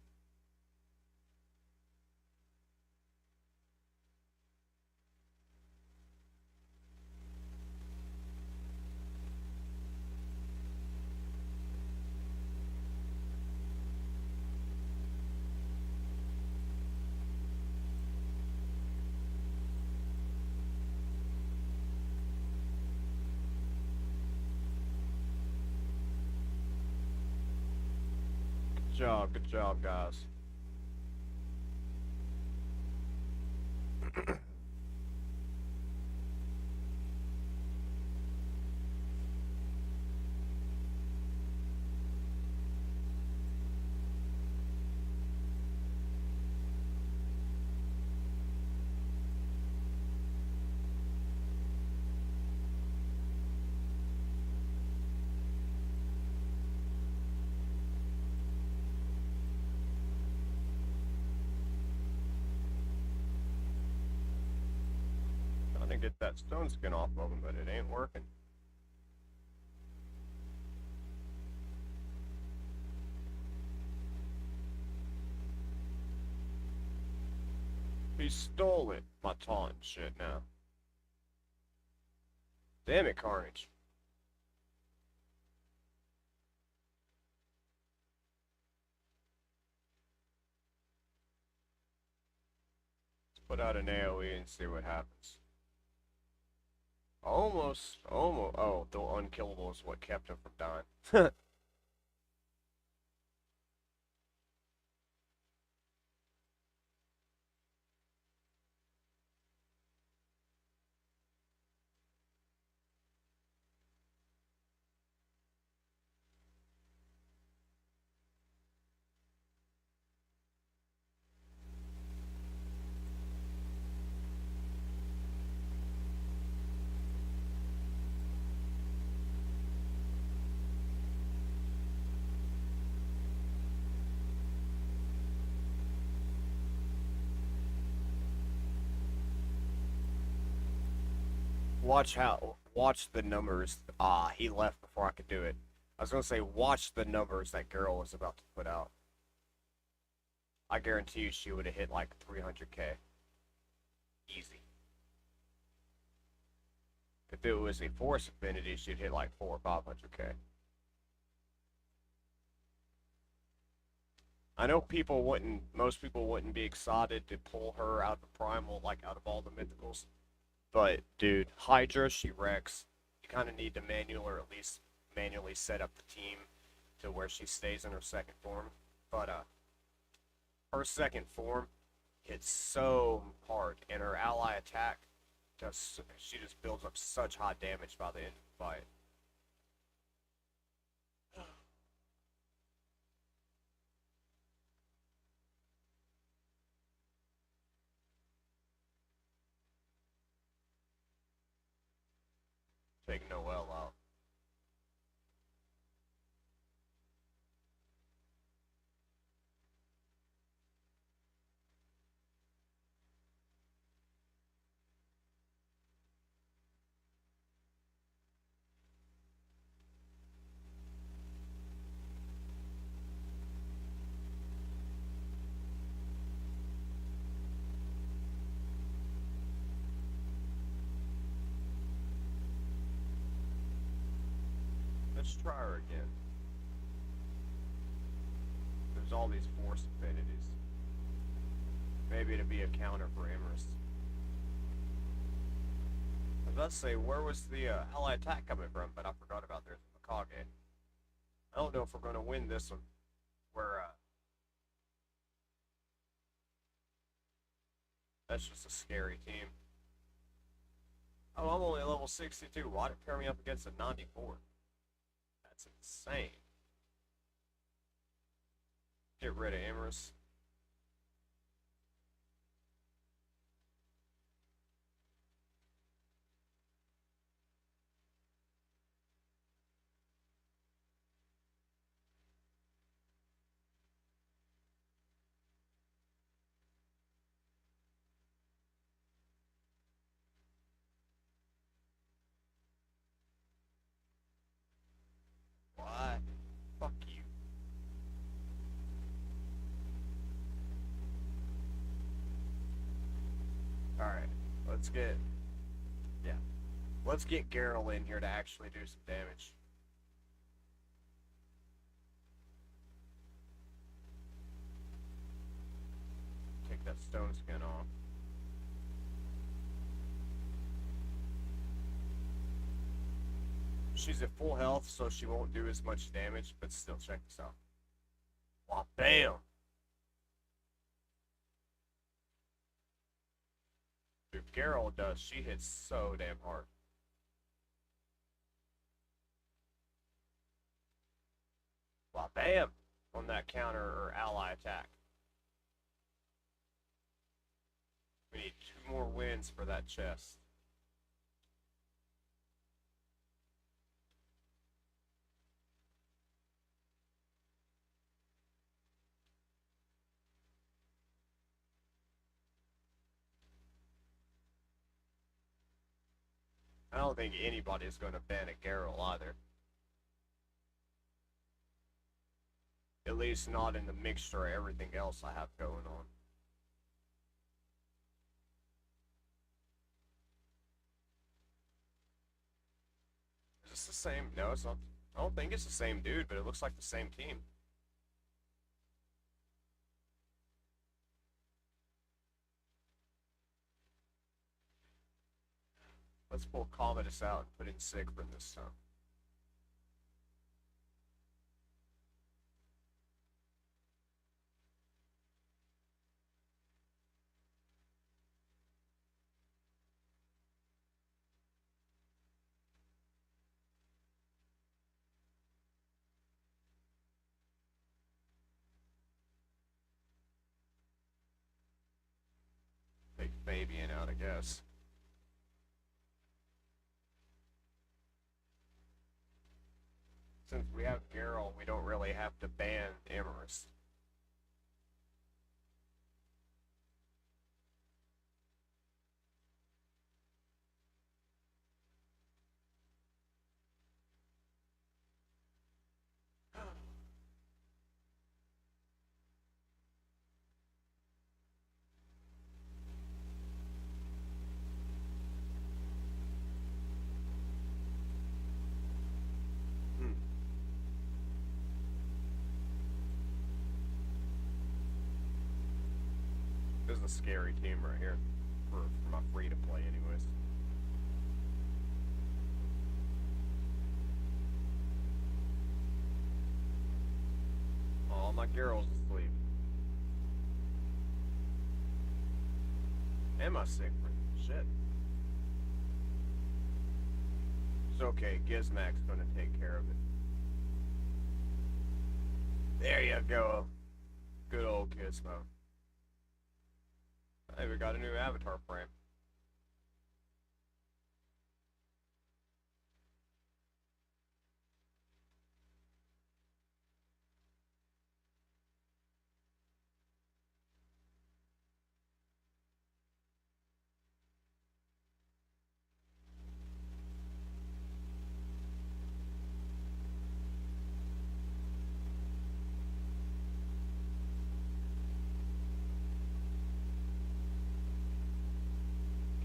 Good job, guys. get that stone skin off of him, but it ain't working. He stole it. My taunt shit now. Damn it, Carnage. Let's put out an AoE and see what happens. Almost. Oh, the unkillable is what kept him from dying. Watch the numbers. Ah, he left before I could do it. I was gonna say, watch the numbers that girl was about to put out. I guarantee you she would have hit like 300k. Easy. If it was a force affinity, she'd hit like 400 or 500k. I know most people wouldn't be excited to pull her out of the primal, like out of all the mythicals. But dude, Hydra, she wrecks. You kind of need to at least manually set up the team to where she stays in her second form. But her second form hits so hard, and her ally attack she just builds up such high damage by the end of the fight. Take Noelle out. Let's try her again. There's all these force affinities. Maybe it'd be a counter for Emrys. I was about to say, where was the ally attack coming from? But I forgot about there's Mikage. I don't know if we're going to win this one. That's just a scary team. Oh, I'm only level 62. Why'd it pair me up against a 94? That's insane. Get rid of Emrys. Why? Fuck you. Alright, let's get... Yeah. Let's get Geralt in here to actually do some damage. Take that stone skin off. She's at full health, so she won't do as much damage, but still, check this out. Wow, bam! Dude, Geralt does. She hits so damn hard. Wow, bam! On that counter or ally attack. We need 2 more wins for that chest. don't think anybody's going to ban a Geralt either. At least not in the mixture of everything else I have going on. Is this the same? No, it's not. I don't think it's the same dude, but it looks like the same team. Let's pull Commodus out and put in Siegfried this time. Take Fabian out, I guess. Since we have Geralt, we don't really have to ban Emerus. Hmm. This is a scary team right here. For my free-to-play anyways. Oh, my Geralt's asleep. And my Siegfried. Shit. It's okay, Gizmak's gonna take care of it. There you go. Good old Gizmo. Hey, we got a new avatar frame.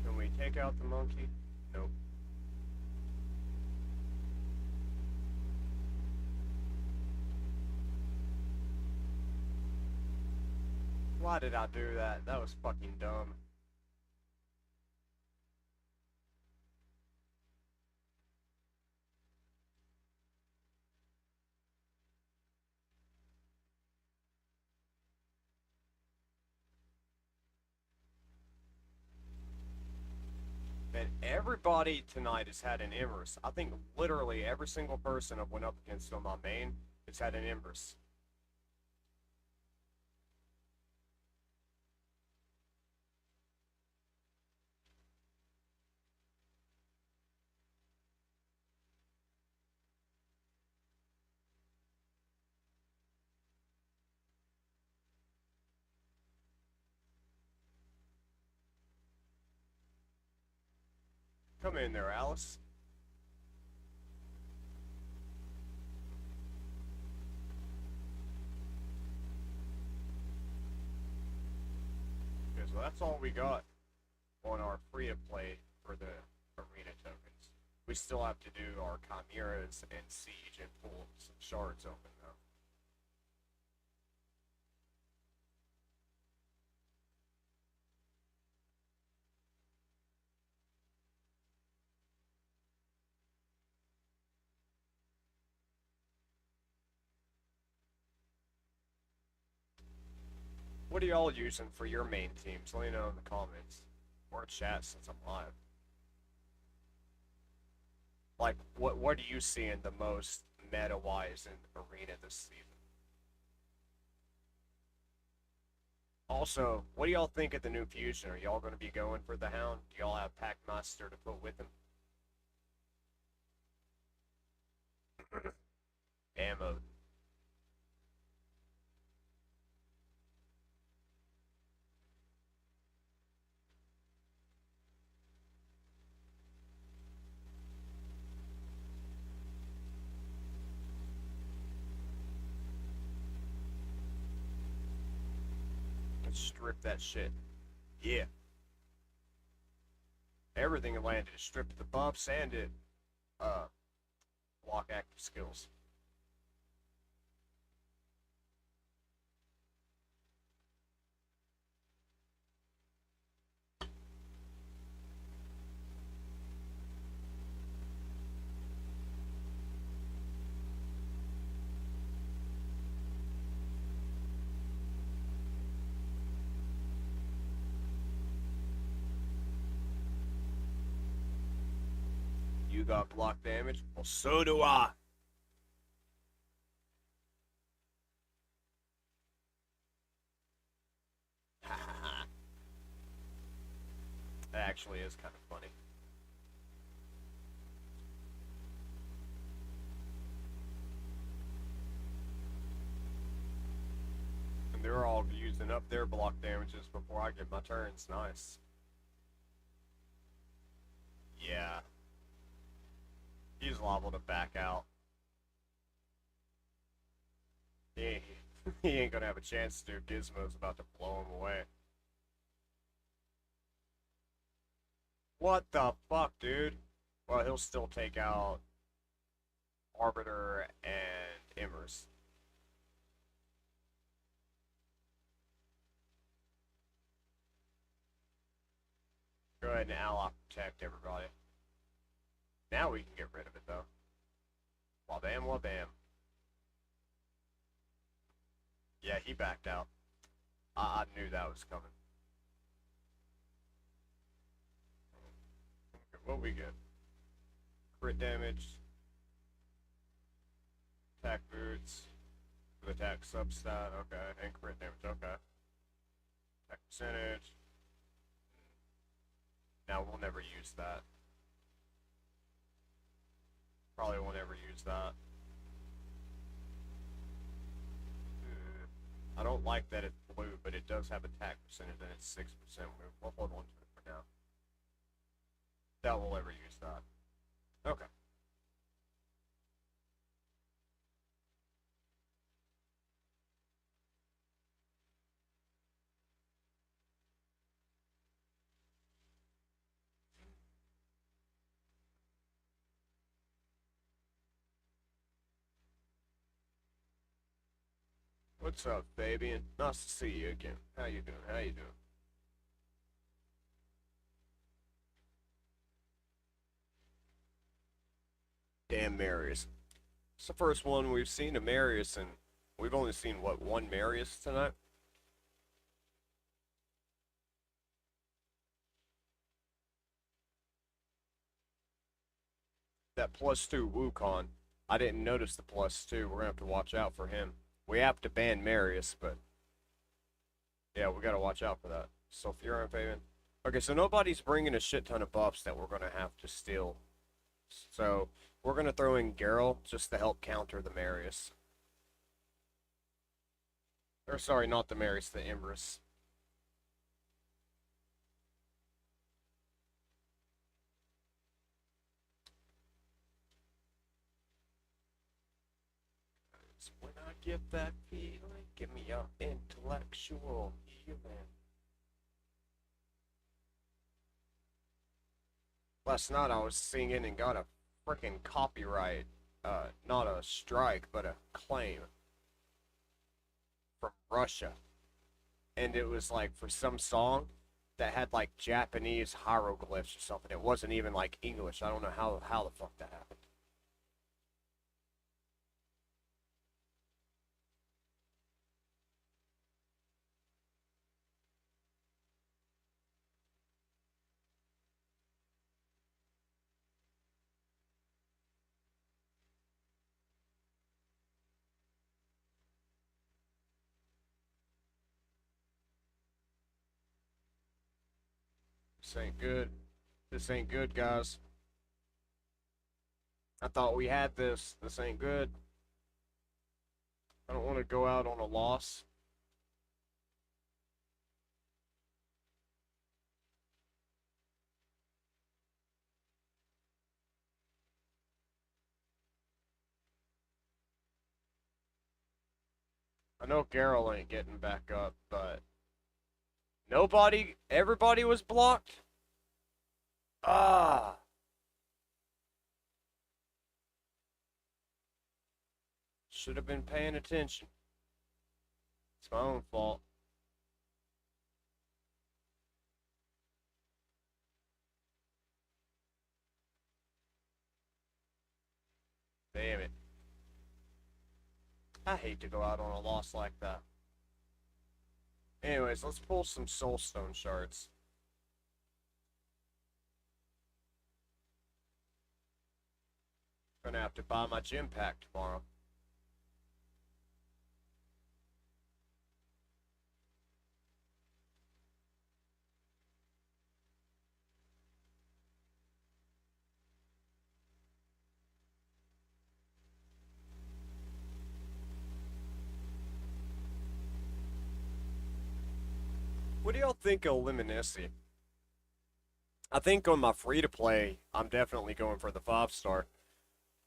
Can we take out the monkey? Nope. Why did I do that? That was fucking dumb. And everybody tonight has had an Empress. I think literally every single person I've went up against on my main has had an Empress. Come in there, Alice. Okay, so that's all we got on our free-to-play for the arena tokens. We still have to do our chimeras and siege and pull some shards open though. What are y'all using for your main teams? Let me know in the comments or chat since I'm live. Like, what are you seeing the most meta-wise in arena this season? Also, what do y'all think of the new fusion? Are y'all going to be going for the Hound? Do y'all have Packmaster to put with him? Ammo. and strip that shit. Yeah. Everything it landed. It stripped the buffs and it block active skills. You got block damage? Well, so do I. That actually is kind of funny. And they're all using up their block damages before I get my turns. Nice. Yeah. He's liable to back out. He, he ain't gonna have a chance to. Gizmo's about to blow him away. What the fuck, dude? Well, he'll still take out Arbiter and Embers. Go ahead and ally protect everybody. Now we can get rid of it, though. Wabam, wabam. Yeah, he backed out. I knew that was coming. What we get? Crit damage. Attack boots. Attack substat, okay. And crit damage, okay. Attack percentage. Now we'll never use that. Probably won't ever use that. I don't like that it's blue, but it does have attack percentage and it's 6%. We'll hold on to it for now. Doubt we'll ever use that. Okay. What's up, Fabian? Nice to see you again. How you doing? How you doing? Damn Marius. It's the first one we've seen of Marius, and we've only seen, what, one Marius tonight? That +2 Wukong. I didn't notice the +2. We're gonna have to watch out for him. We have to ban Marius, but yeah, we gotta watch out for that. Sulfuron Fabian. Okay, so nobody's bringing a shit ton of buffs that we're gonna have to steal. So we're gonna throw in Geralt just to help counter the Marius. Or sorry, not the Marius, the Empress. When I get that feeling, give me your intellectual healing. Last night I was singing and got a freaking copyright, not a strike, but a claim from Russia. And it was like for some song that had like Japanese hieroglyphs or something. It wasn't even like English. I don't know how the fuck that happened. This ain't good. This ain't good, guys. I thought we had this. This ain't good. I don't want to go out on a loss. I know Geralt ain't getting back up, but Nobody, everybody was blocked? Ah, should have been paying attention. It's my own fault. Damn it. I hate to go out on a loss like that. Anyways, let's pull some soulstone shards. Gonna have to buy my gym pack tomorrow. What do y'all think of Luminescy? I think on my free to play, I'm definitely going for the 5-star.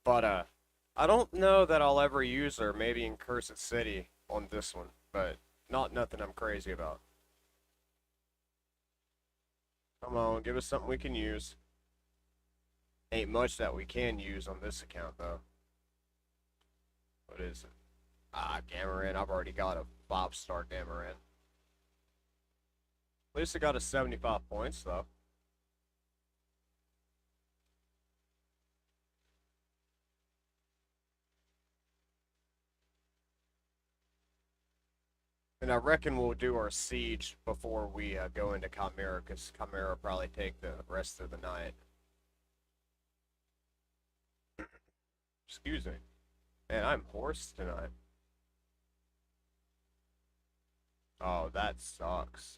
But I don't know that I'll ever use her, maybe in Cursed City on this one, but not nothing I'm crazy about. Come on, give us something we can use. Ain't much that we can use on this account though. What is it? Ah, Gamaran. I've already got a 5-star Gamaran. At least I got a 75 points though. And I reckon we'll do our siege before we go into Chimera, because Chimera will probably take the rest of the night. Excuse me. Man, I'm hoarse tonight. Oh, that sucks.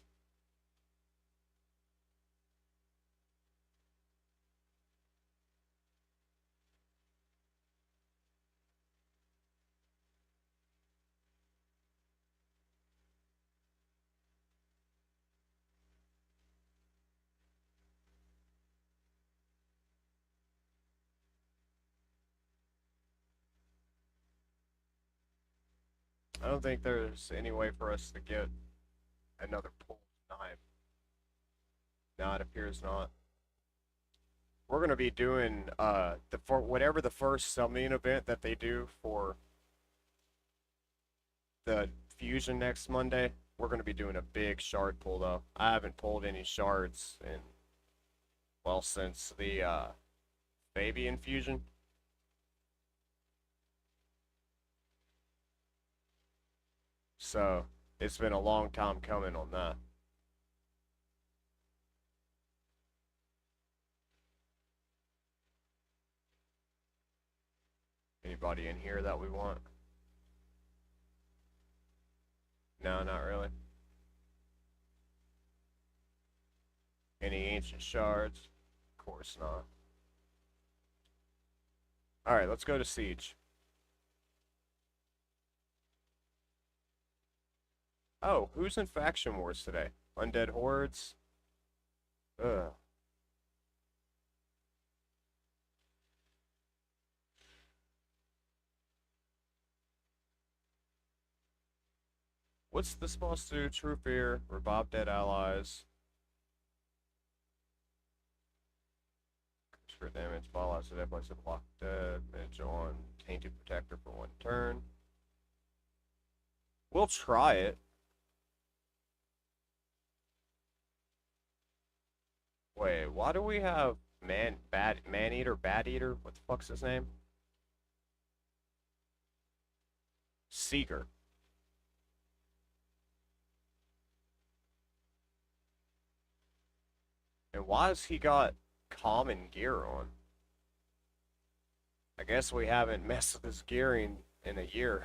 I don't think there's any way for us to get another pull tonight. No, it appears not. We're gonna be doing the for whatever the first summoning event that they do for the fusion next Monday. We're gonna be doing a big shard pull though. I haven't pulled any shards in well since the Fabian fusion. So it's been a long time coming on that. Anybody in here that we want? No, not really. Any ancient shards? Of course not. Alright, let's go to Siege. Oh, who's in Faction Wars today? Undead Hordes? Ugh. What's this supposed to do? True Fear, revive dead allies. For damage, ball allows the dead place to block damage on Tainted Protector for 1 turn. We'll try it. Wait, why do we have Man-Eater, Bat-Eater? What the fuck's his name? Seeker. And why has he got common gear on? I guess we haven't messed with his gearing in a year.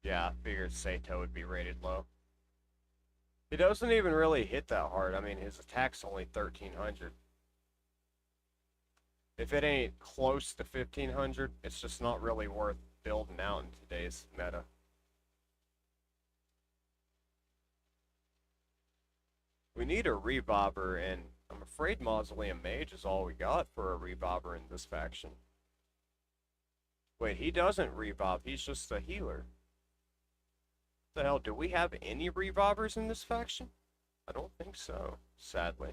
Yeah, I figured Sato would be rated low. He doesn't even really hit that hard. I mean, his attack's only 1300. If it ain't close to 1500, it's just not really worth building out in today's meta. We need a Rebobber, and I'm afraid Mausoleum Mage is all we got for a Rebobber in this faction. Wait, he doesn't Rebob, he's just a healer. What the hell, do we have any Rebobbers in this faction? I don't think so, sadly.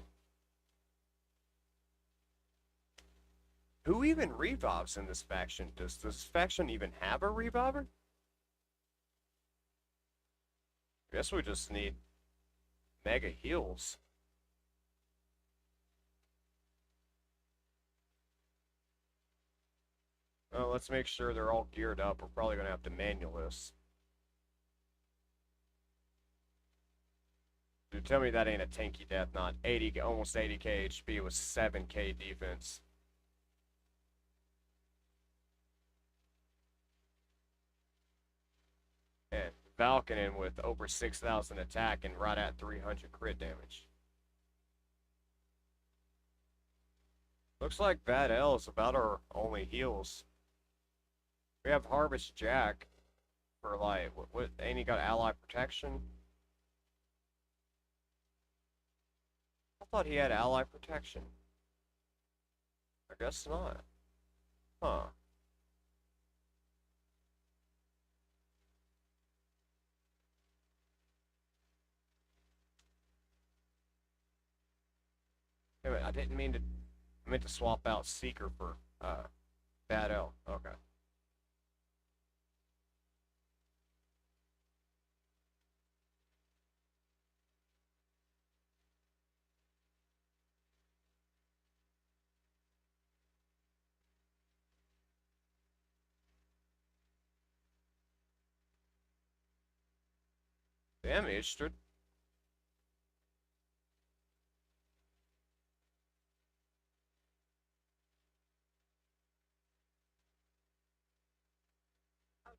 Who even Rebobs in this faction? Does this faction even have a Rebobber? I guess we just need mega heals. Well, let's make sure they're all geared up. We're probably going to have to manual this. Dude, tell me that ain't a tanky death knot. 80, almost 80k HP with 7k defense. And Valkynin with over 6,000 attack and right at 300 crit damage. Looks like Bad L is about our only heals. We have Harvest Jack for like, ain't he got ally protection? I thought he had ally protection. I guess not. Huh. Wait, I didn't mean to. I meant to swap out Seeker for Bad L. Okay. Damn, Istrid.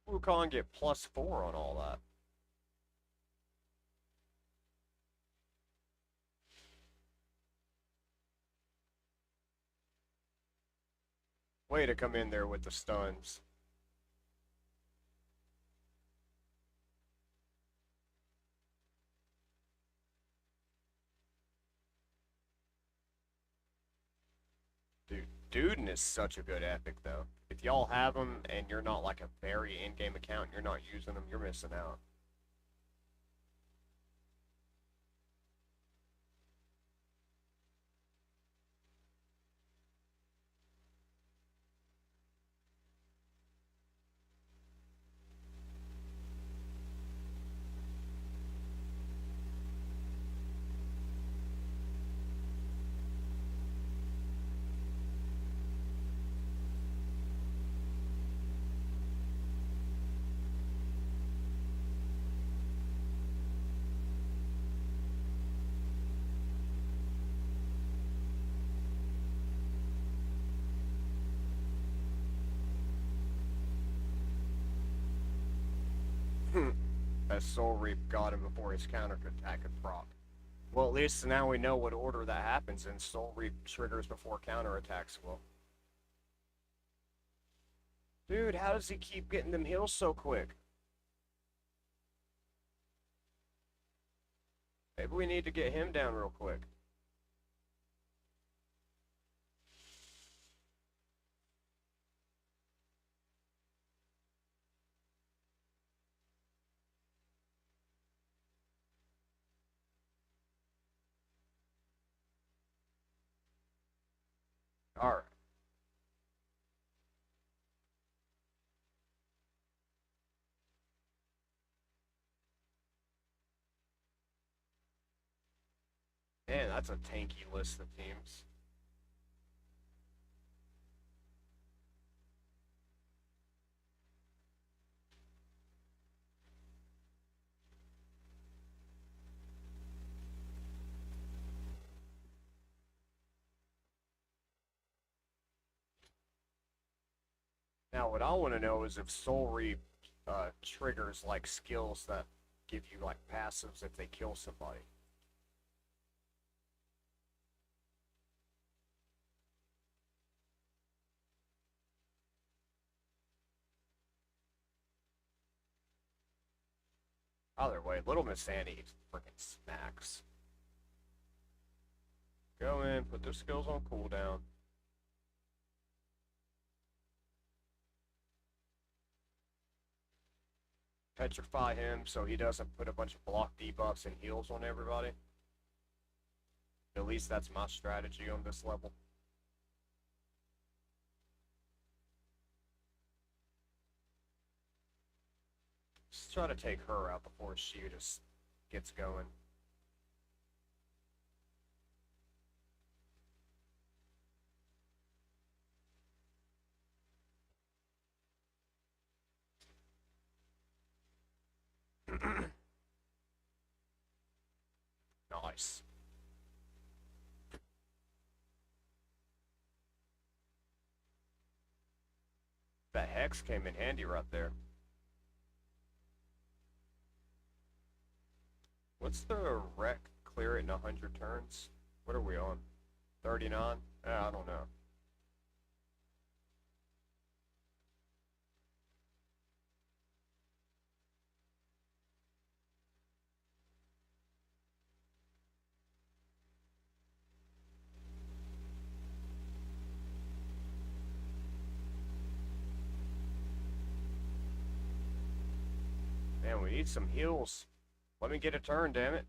Wukong get +4 on all that. Way to come in there with the stuns. Dude, Duden is such a good epic, though. If y'all have him and you're not like a very in-game account and you're not using them, you're missing out. That Soul Reap got him before his counter attack could proc. Well, at least now we know what order that happens in. Soul Reap triggers before counter attacks will. Dude, how does he keep getting them heals so quick? Maybe we need to get him down real quick. Alright. Man, that's a tanky list of teams. Now, what I want to know is if Soul Reap triggers like skills that give you like passives if they kill somebody. Either way, Little Miss Annie freaking smacks. Go in, put their skills on cooldown. Petrify him so he doesn't put a bunch of block debuffs and heals on everybody. At least that's my strategy on this level. Just try to take her out before she just gets going. Nice. That Hex came in handy right there. What's the wreck clear it in 100 turns? What are we on? 39? I don't know. Man, we need some heals. Let me get a turn, damn it.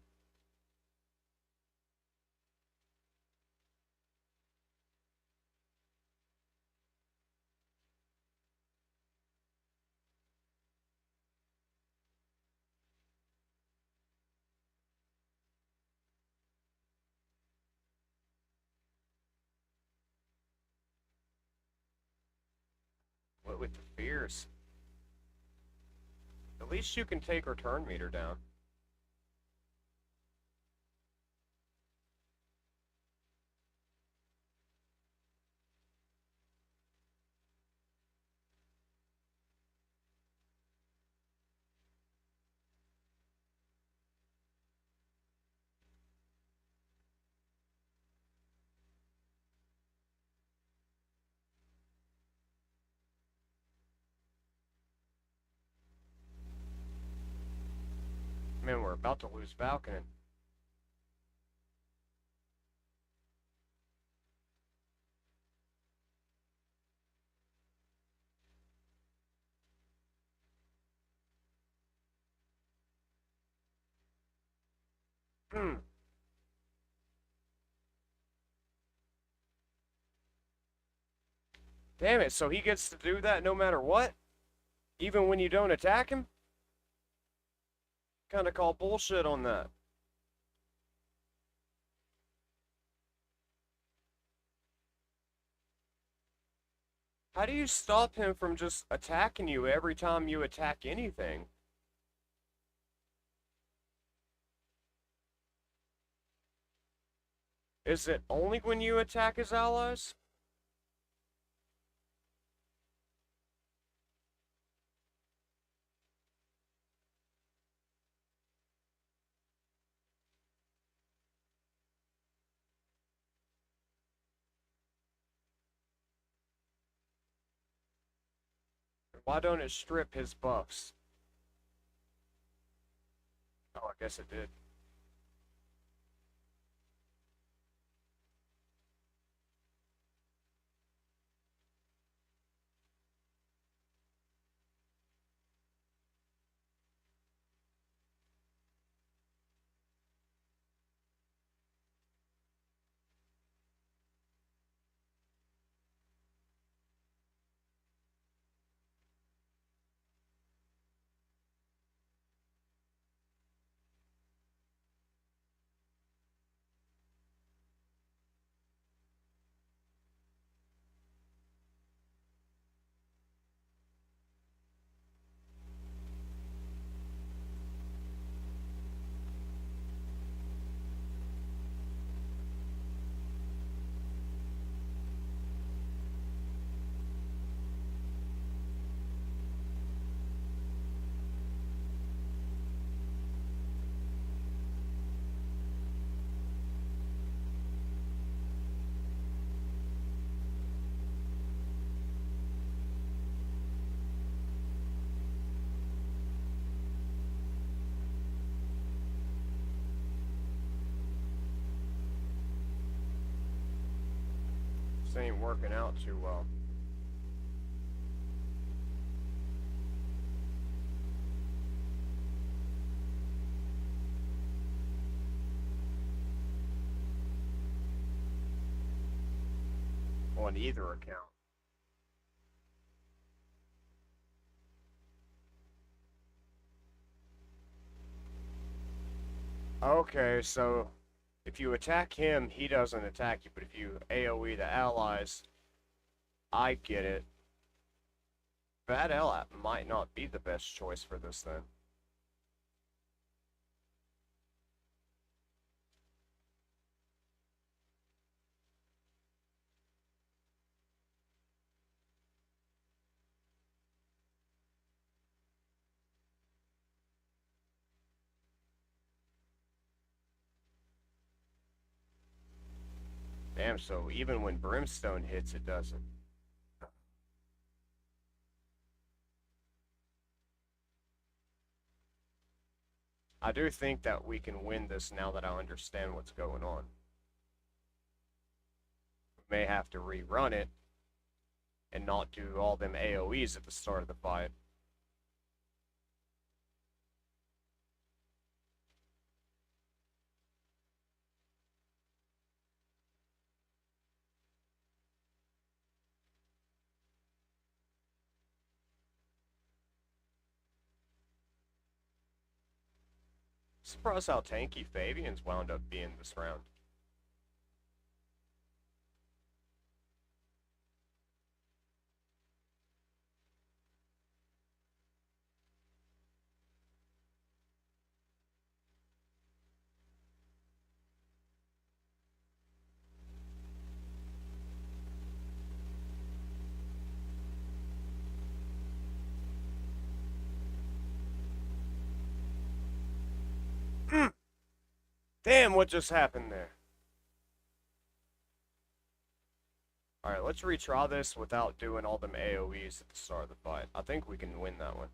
What with the fears? At least you can take her turn meter down. Man, we're about to lose Valken. Damn it, so he gets to do that no matter what? Even when you don't attack him? Kinda call bullshit on that. How do you stop him from just attacking you every time you attack anything? Is it only when you attack his allies? Why don't it strip his buffs? Oh, I guess it did. This ain't working out too well. On either account. Okay, so if you attack him, he doesn't attack you, but if you AoE the allies, I get it. Bad ally might not be the best choice for this then. Damn, so even when Brimstone hits, it doesn't. I do think that we can win this now that I understand what's going on. We may have to rerun it and not do all them AoEs at the start of the fight. Surprised how tanky Fabian's wound up being this round. Damn, what just happened there? Alright, let's retry this without doing all them AoEs at the start of the fight. I think we can win that one.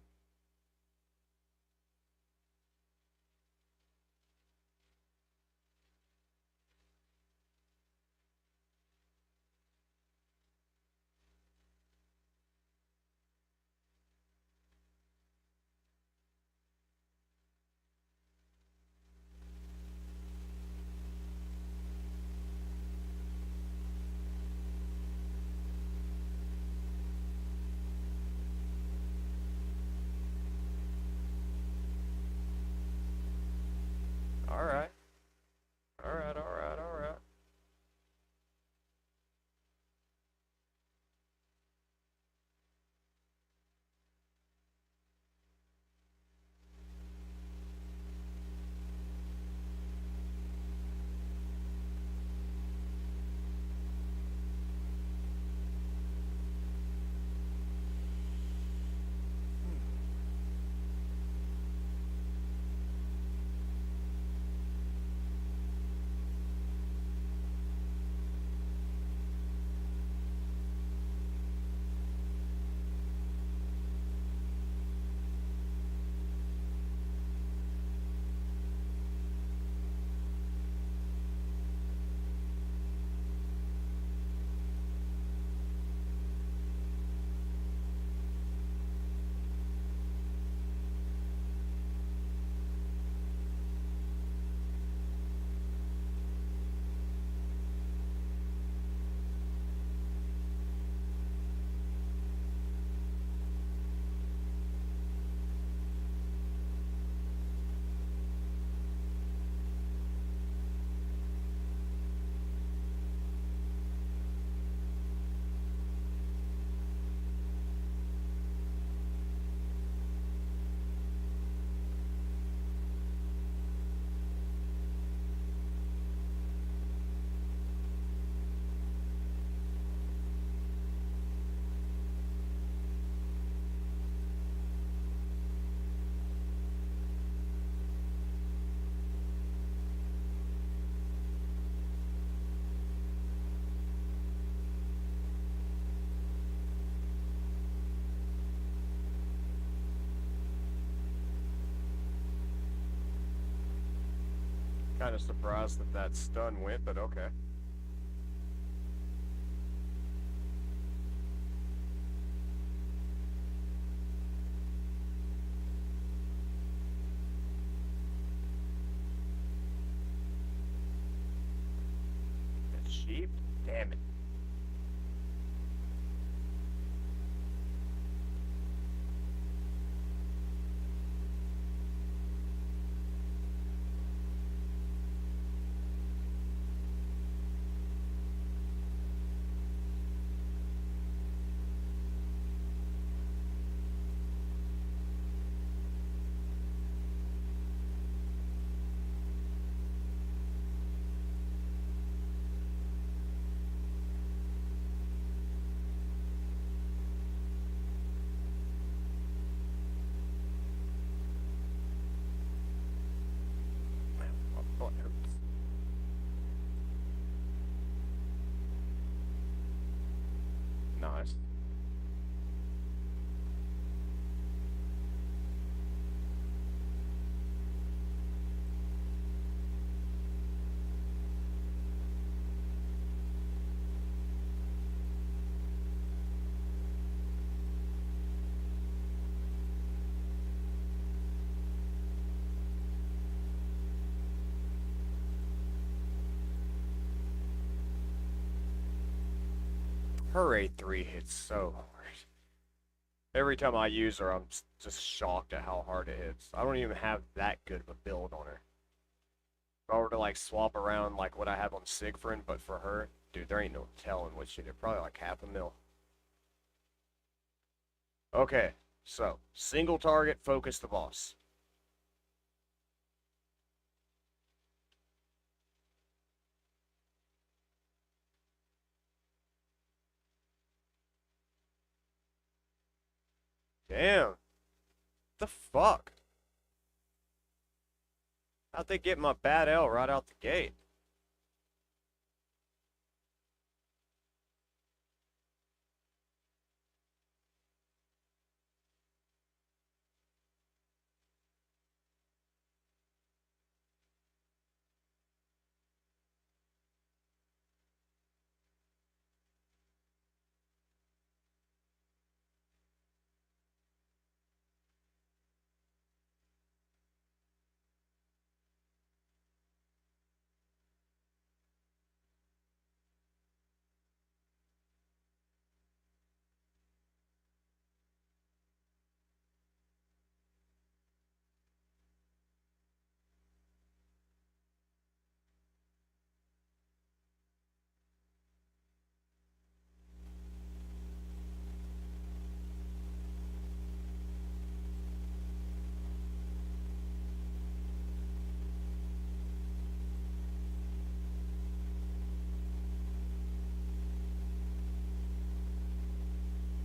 Alright. Alright, alright, alright. Kind of surprised that that stun went, but okay. sheep? Damn it. My butt hurts. Nice. Her A3 hits so hard. Every time I use her, I'm just shocked at how hard it hits. I don't even have that good of a build on her. If I were to like swap around like what I have on Siegfried, but for her, dude, there ain't no telling what she did. Probably like half a mil. Okay, so single target, focus the boss. Damn, the fuck? How'd they get my bad L right out the gate?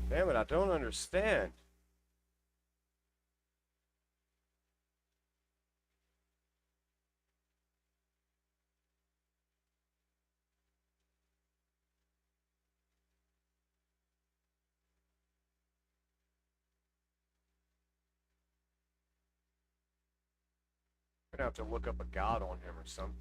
Damn it, I don't understand. I'm gonna have to look up a god on him or something.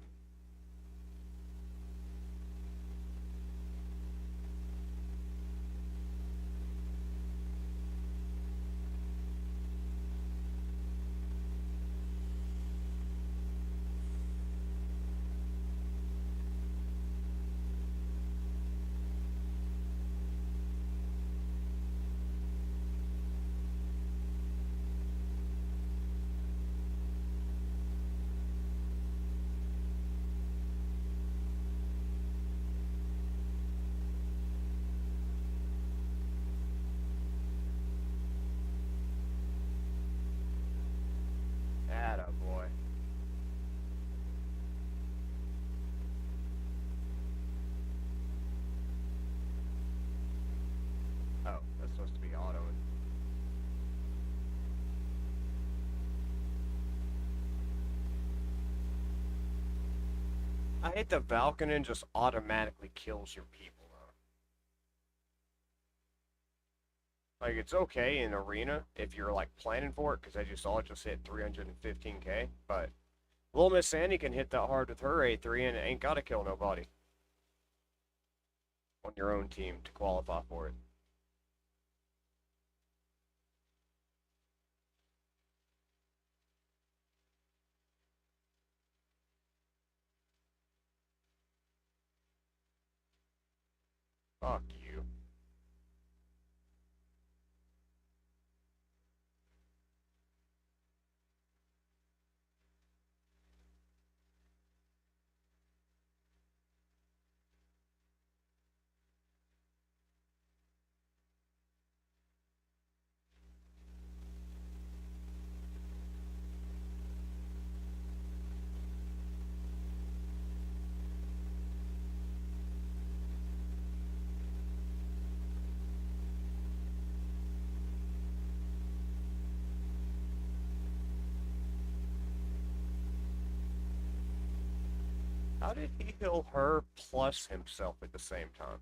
Atta boy. Oh, that's supposed to be autoing. I hate the Valkyrin just automatically kills your people though. Like it's okay in arena if you're like planning for it, because as you saw, it just hit 315k. But Little Miss Sandy can hit that hard with her A3 and it ain't gotta kill nobody on your own team to qualify for it. Fuck you. How did he heal her plus himself at the same time?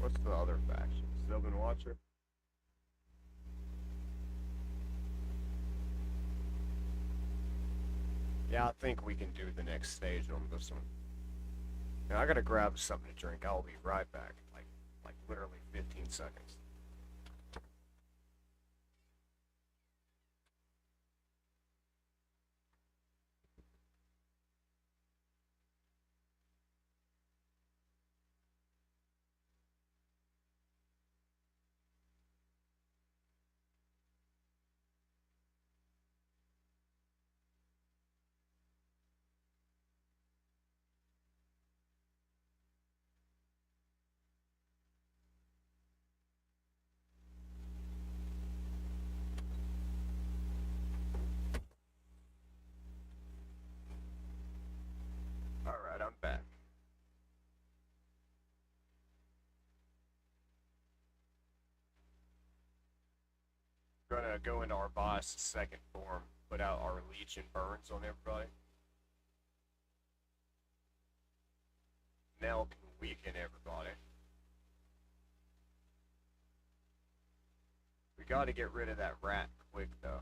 What's the other faction? Sylvan Watcher? Yeah, I think we can do the next stage on this one. Now I gotta grab something to drink. I'll be right back. Like literally 15 seconds. Alright, I'm back. Gonna go into our boss second form, put out our Legion burns on everybody. Now can weaken everybody. We gotta get rid of that rat quick though.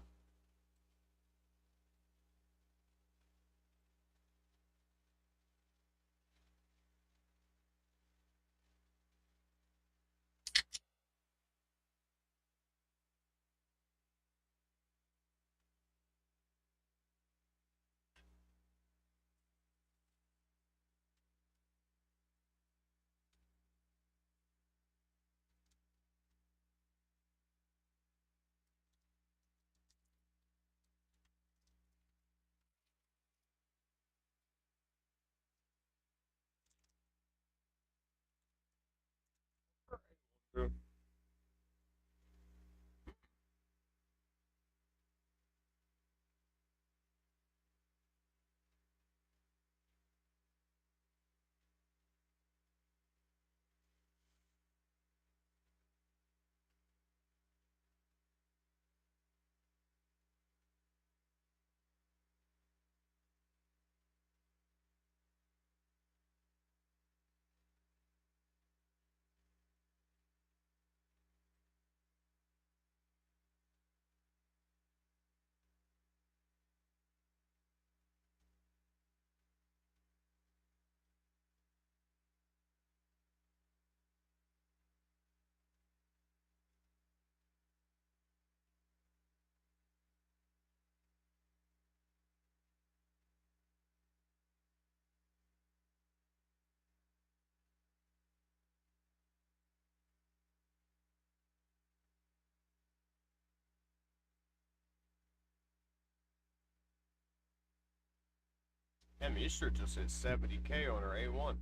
I mean, you sure just hit 70k on her A1.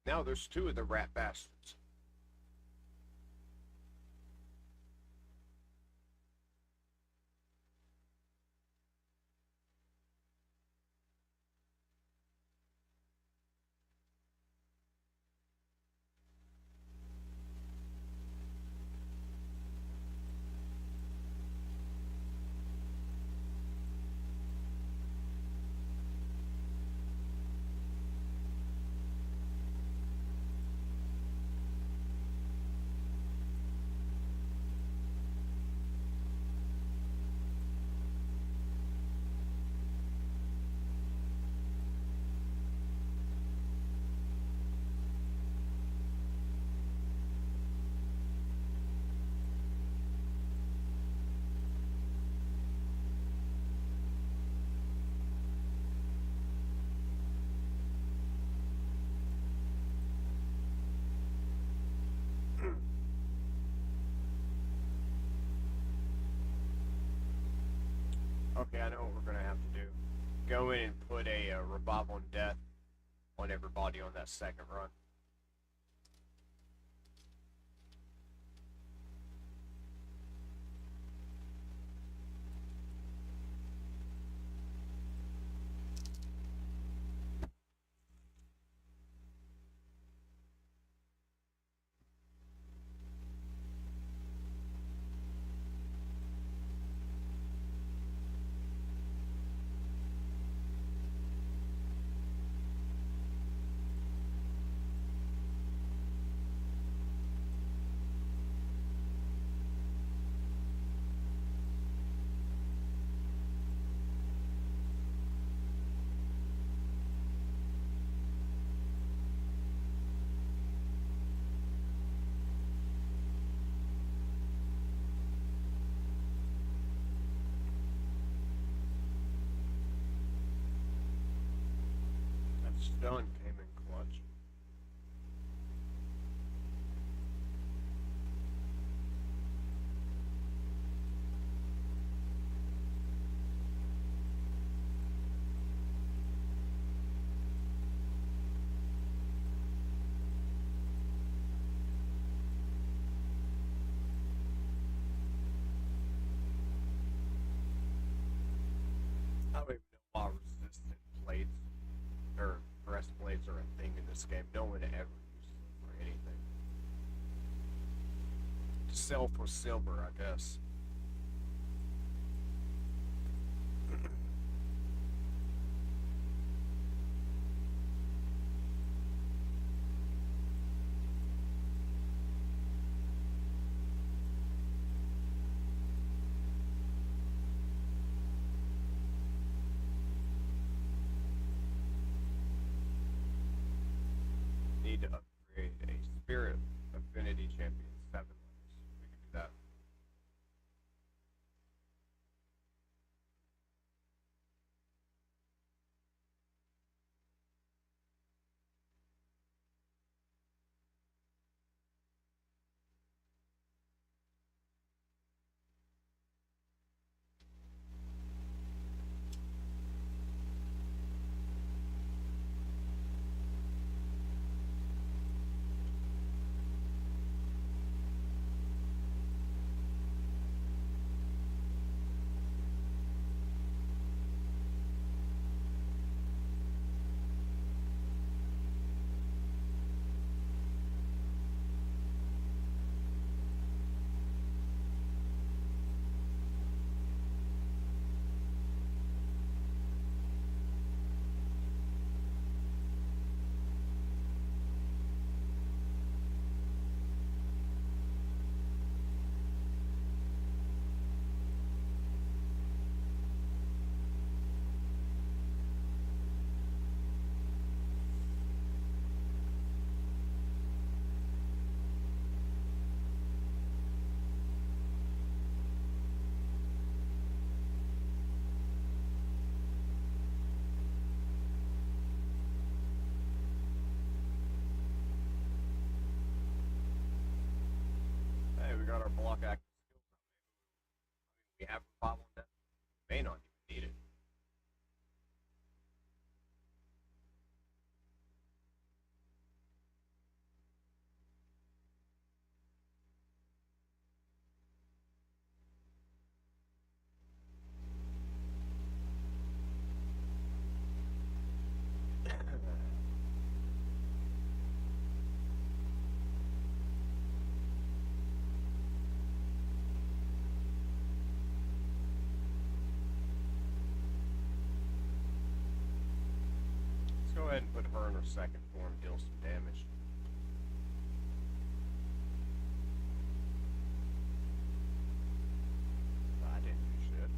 Now there's two of the rat bastards. Okay, I know what we're gonna have to do. Go in and put a revive on death on everybody on that second run. That stun came in clutch. I don't even know why resistant plates or breastplates are a thing in this game. No one ever uses them for anything. To sell for silver, I guess. Need to upgrade a Spirit Affinity Champion 7 levels. We can do that. Hey, we got our block active skills. We have revival on that. May not. ahead and put her in her second form, deal some damage. I didn't do shit.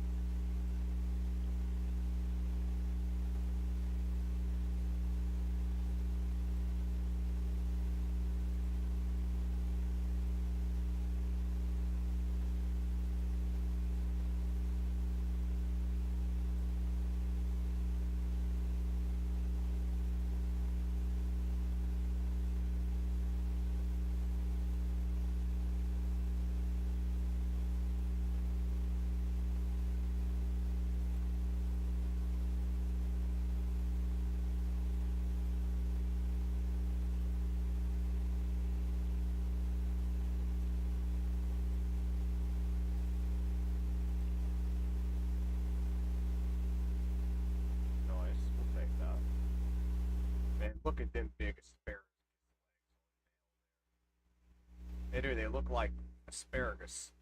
Nice, we'll take that. Man, look at them big asparagus. They do, they look like asparagus.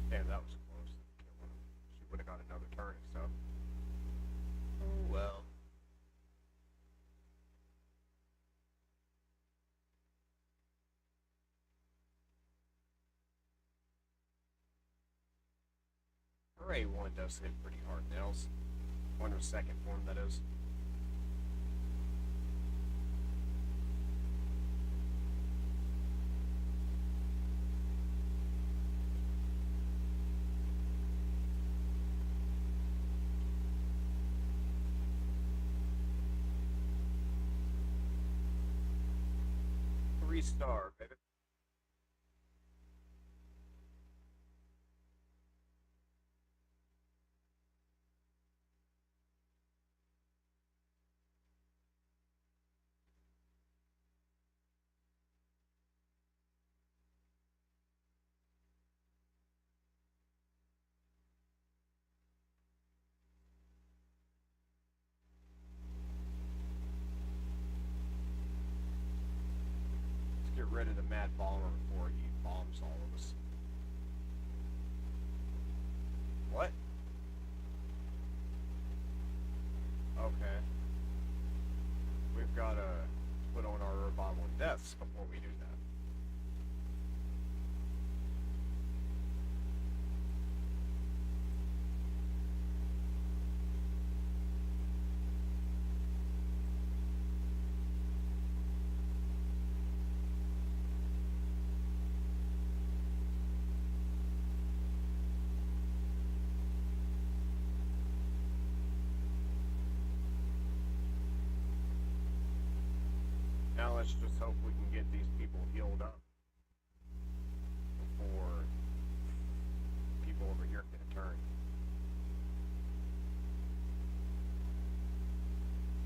Damn, that was close. She would have got another turn and stuff. Oh well. Her A1 does hit pretty hard nails. On her second form, that is. Three-star, baby. Let's get rid of the Mad Bomber before he bombs all of us. What? Okay. We've got to put on our revival and deaths before we do that. Now let's just hope we can get these people healed up before people over here get a turn.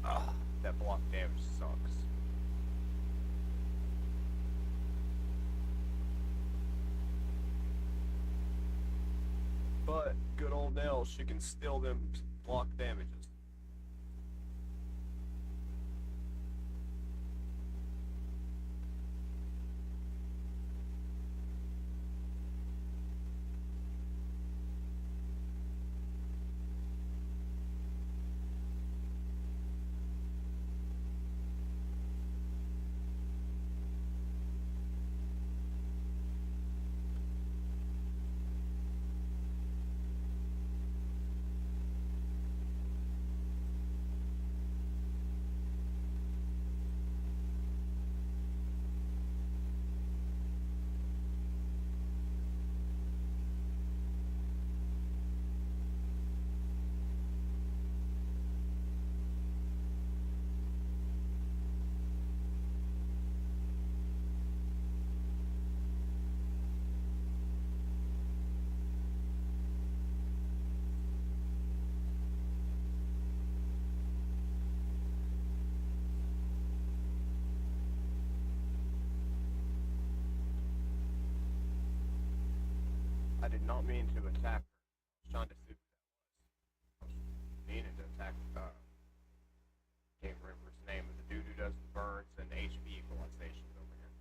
Ah, that block damage sucks. But good old Nell, she can steal them block damages. I did not mean to attack her. I was trying to see who that was. I was meaning to attack, can't remember his name, but the dude who does the burns and HP equalizations over here.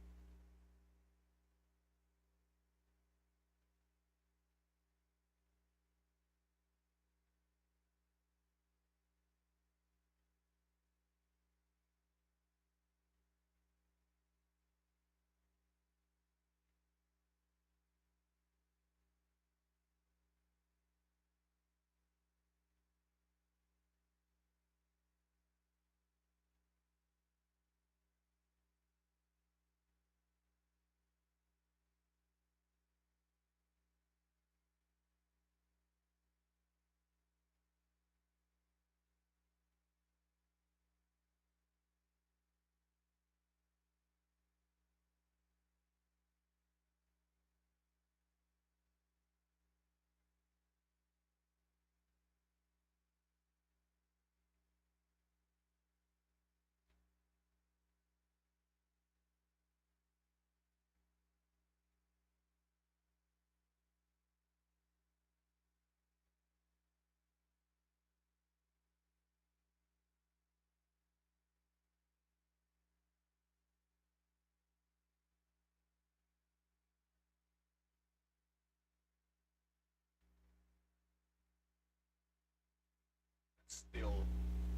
Still,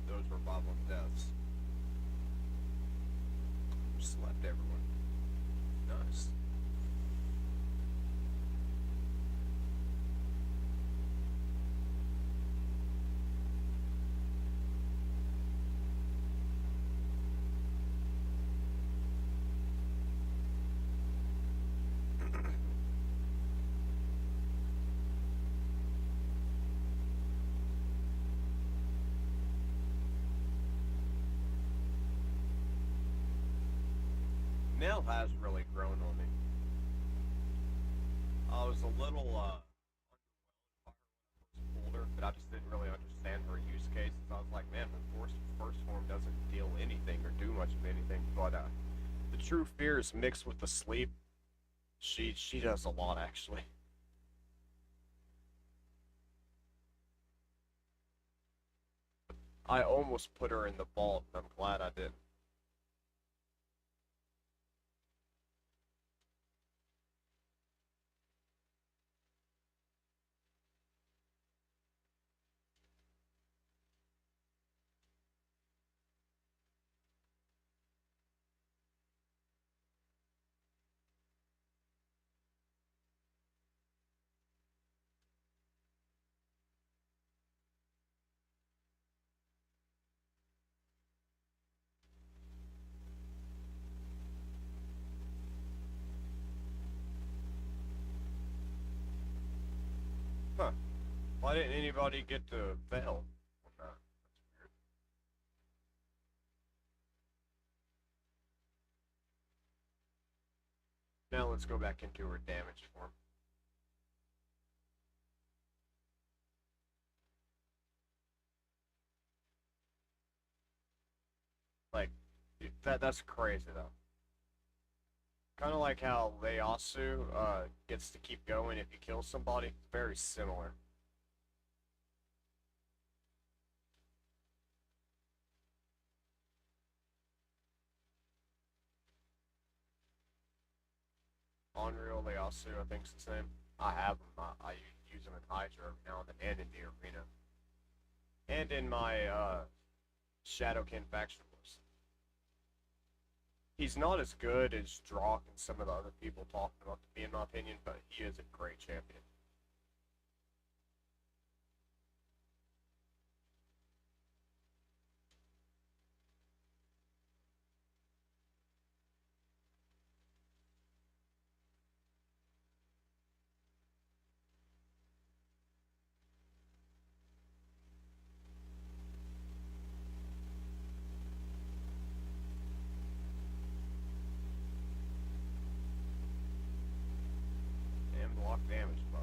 those were problem deaths. Slept everyone. Nice. Nail has really grown on me. I was a little underwhelmed by her when I first pulled her, but I just didn't really understand her use cases. I was like, man, the first form doesn't deal anything or do much of anything. But the true fears mixed with the sleep, she does a lot actually. I almost put her in the vault, and I'm glad I did. Huh? Why didn't anybody get to fail on that? That's weird. Now let's go back into her damage form. Like that's crazy though. Kind of like how Leasu gets to keep going if you kill somebody. Very similar. Unreal Leasu, I think's his name. I have him. I use him in Hydra every now and then, and in the arena, and in my Shadowkin faction wars. He's not as good as Drawk and some of the other people talking about to be, in my opinion, but he is a great champion. And block damage buff.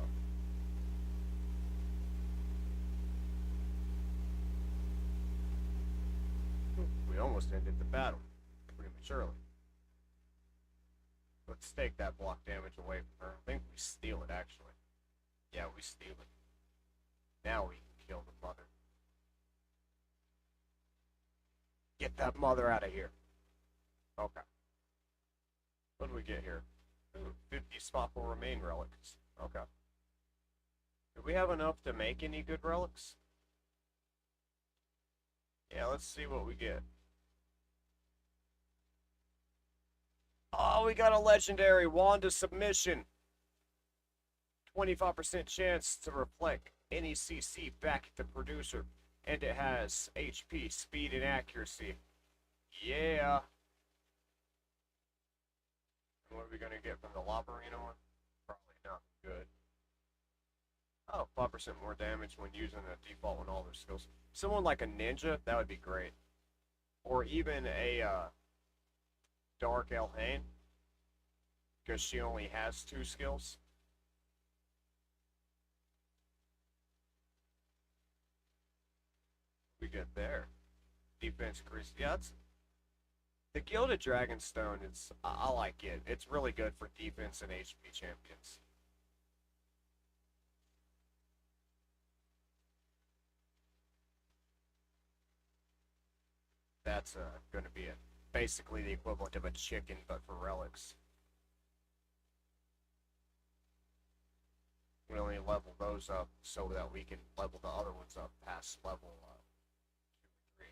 We almost ended the battle prematurely. Let's take that block damage away from her. I think we steal it, actually. Yeah, we steal it. Now we can kill the mother. Get that mother out of here. Okay. What do we get here? Ooh, 50 spot will remain relics. Okay. Do we have enough to make any good relics? Yeah, let's see what we get. Oh, we got a legendary wand of submission. 25% chance to reflect any CC back at the producer. And it has HP, speed, and accuracy. Yeah. And what are we going to get from the Lava Arena one? Probably not good. Oh, 5% more damage when using a default on all their skills. Someone like a ninja, that would be great. Or even a Dark Elhain, because she only has 2 skills. We get there. Defense increase. Yeah, it's the Gilded Dragonstone. I like it. It's really good for defense and HP champions. That's going to be basically the equivalent of a chicken, but for relics. We only level those up so that we can level the other ones up past level 2 or 3.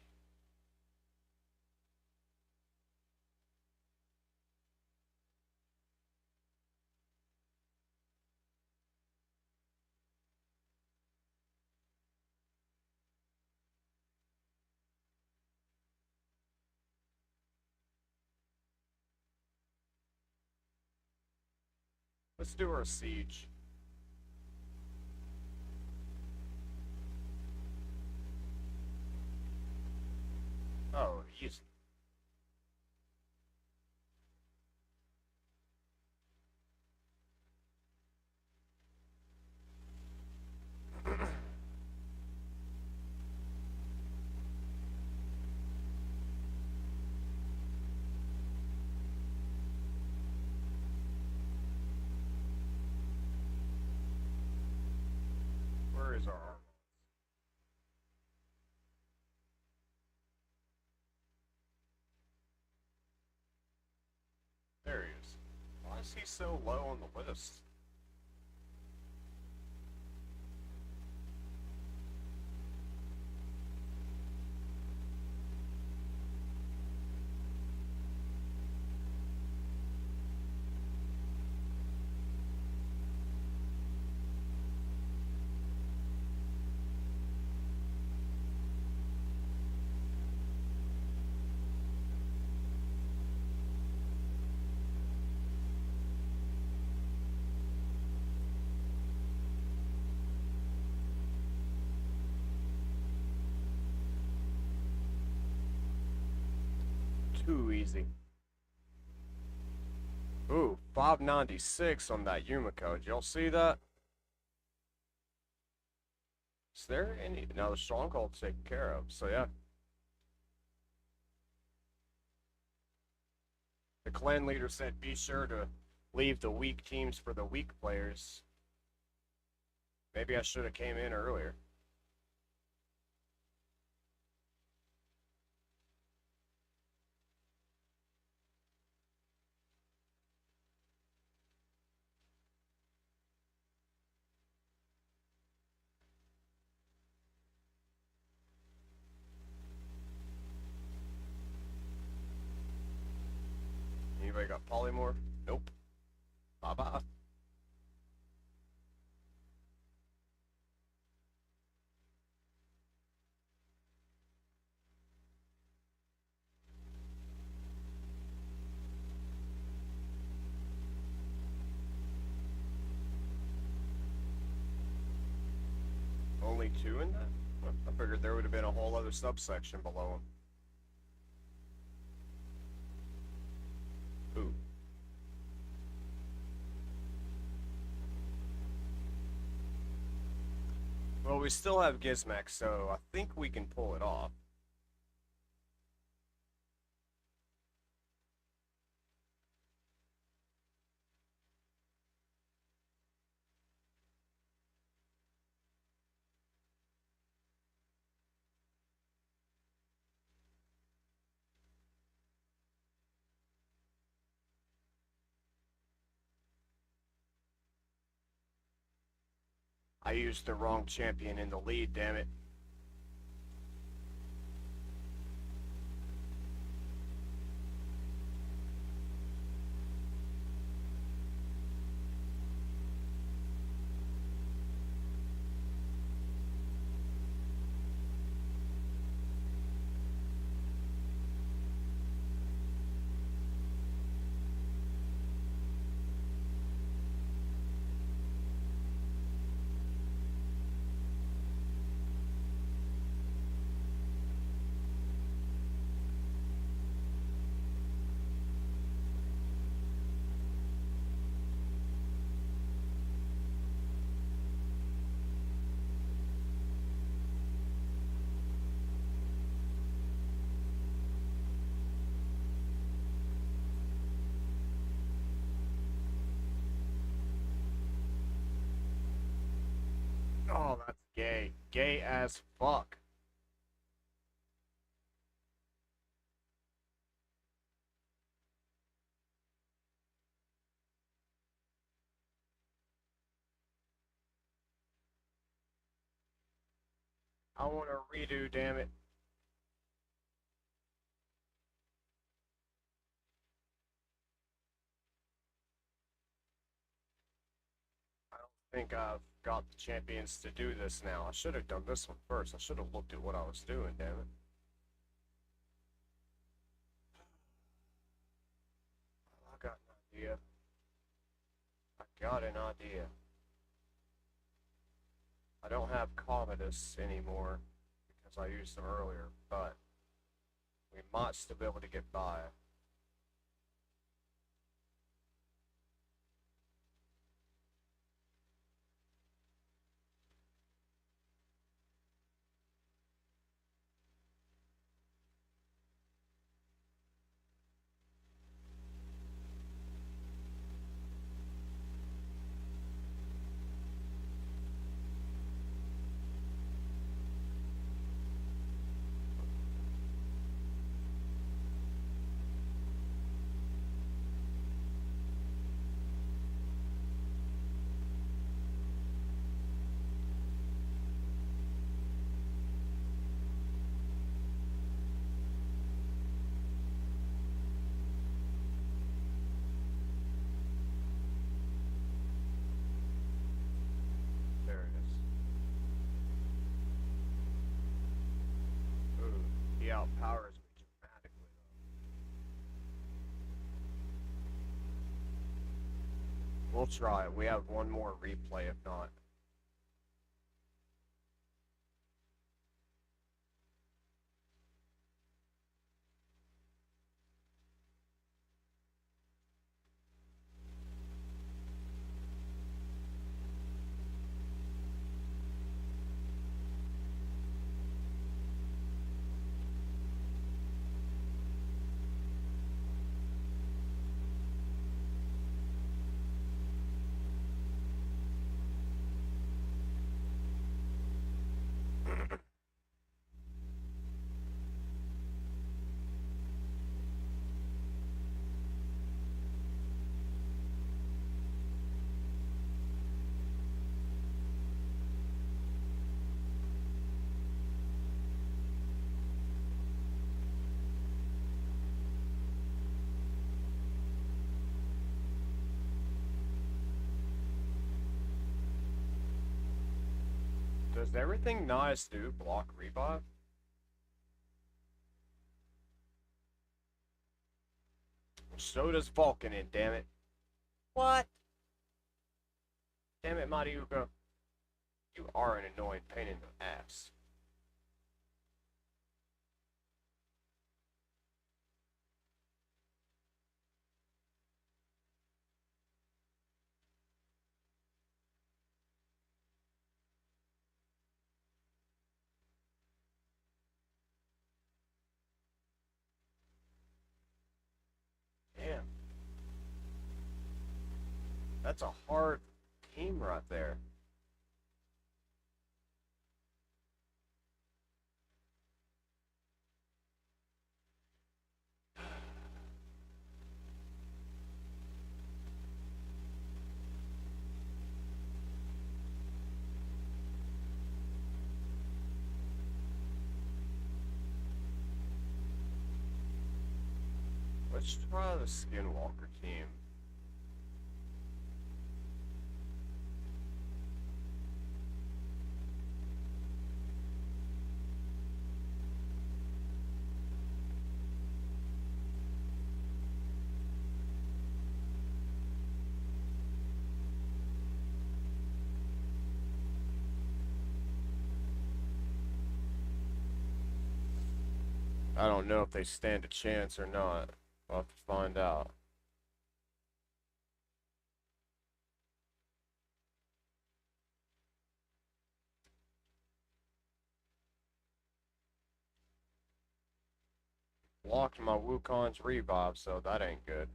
Let's do our siege. Oh, easy. Where is our armor? There he is. Why is he so low on the list? Too easy. Ooh, 596 on that Yumiko. Did y'all see that? Is there any? Now the stronghold's taken care of, so yeah. The clan leader said be sure to leave the weak teams for the weak players. Maybe I should have came in earlier. Anybody got polymorph? Nope. Bye-bye. Only 2 in that? I figured there would have been a whole other subsection below him. Ooh. Well, we still have Gizmek, so I think we can pull it off. I used the wrong champion in the lead, damn it. Oh, that's gay. Gay as fuck. I want a redo, damn it. I don't think I've got the champions to do this now. I should have done this one first. I should have looked at what I was doing, damn it. I got an idea. I got an idea. I don't have Commodus anymore because I used them earlier, but we might still be able to get by. There it is. Ooh, he outpowers me dramatically, though. We'll try it. We have one more replay if not. Does everything nice do block revive? So does Vulcanin, damn it. What? Damn it, Mariuka. You are an annoying pain in the ass. Damn. That's a hard team right there. Let's try the Skinwalker team. I don't know if they stand a chance or not. We'll have to find out. Blocked my Wukong's revive, so that ain't good.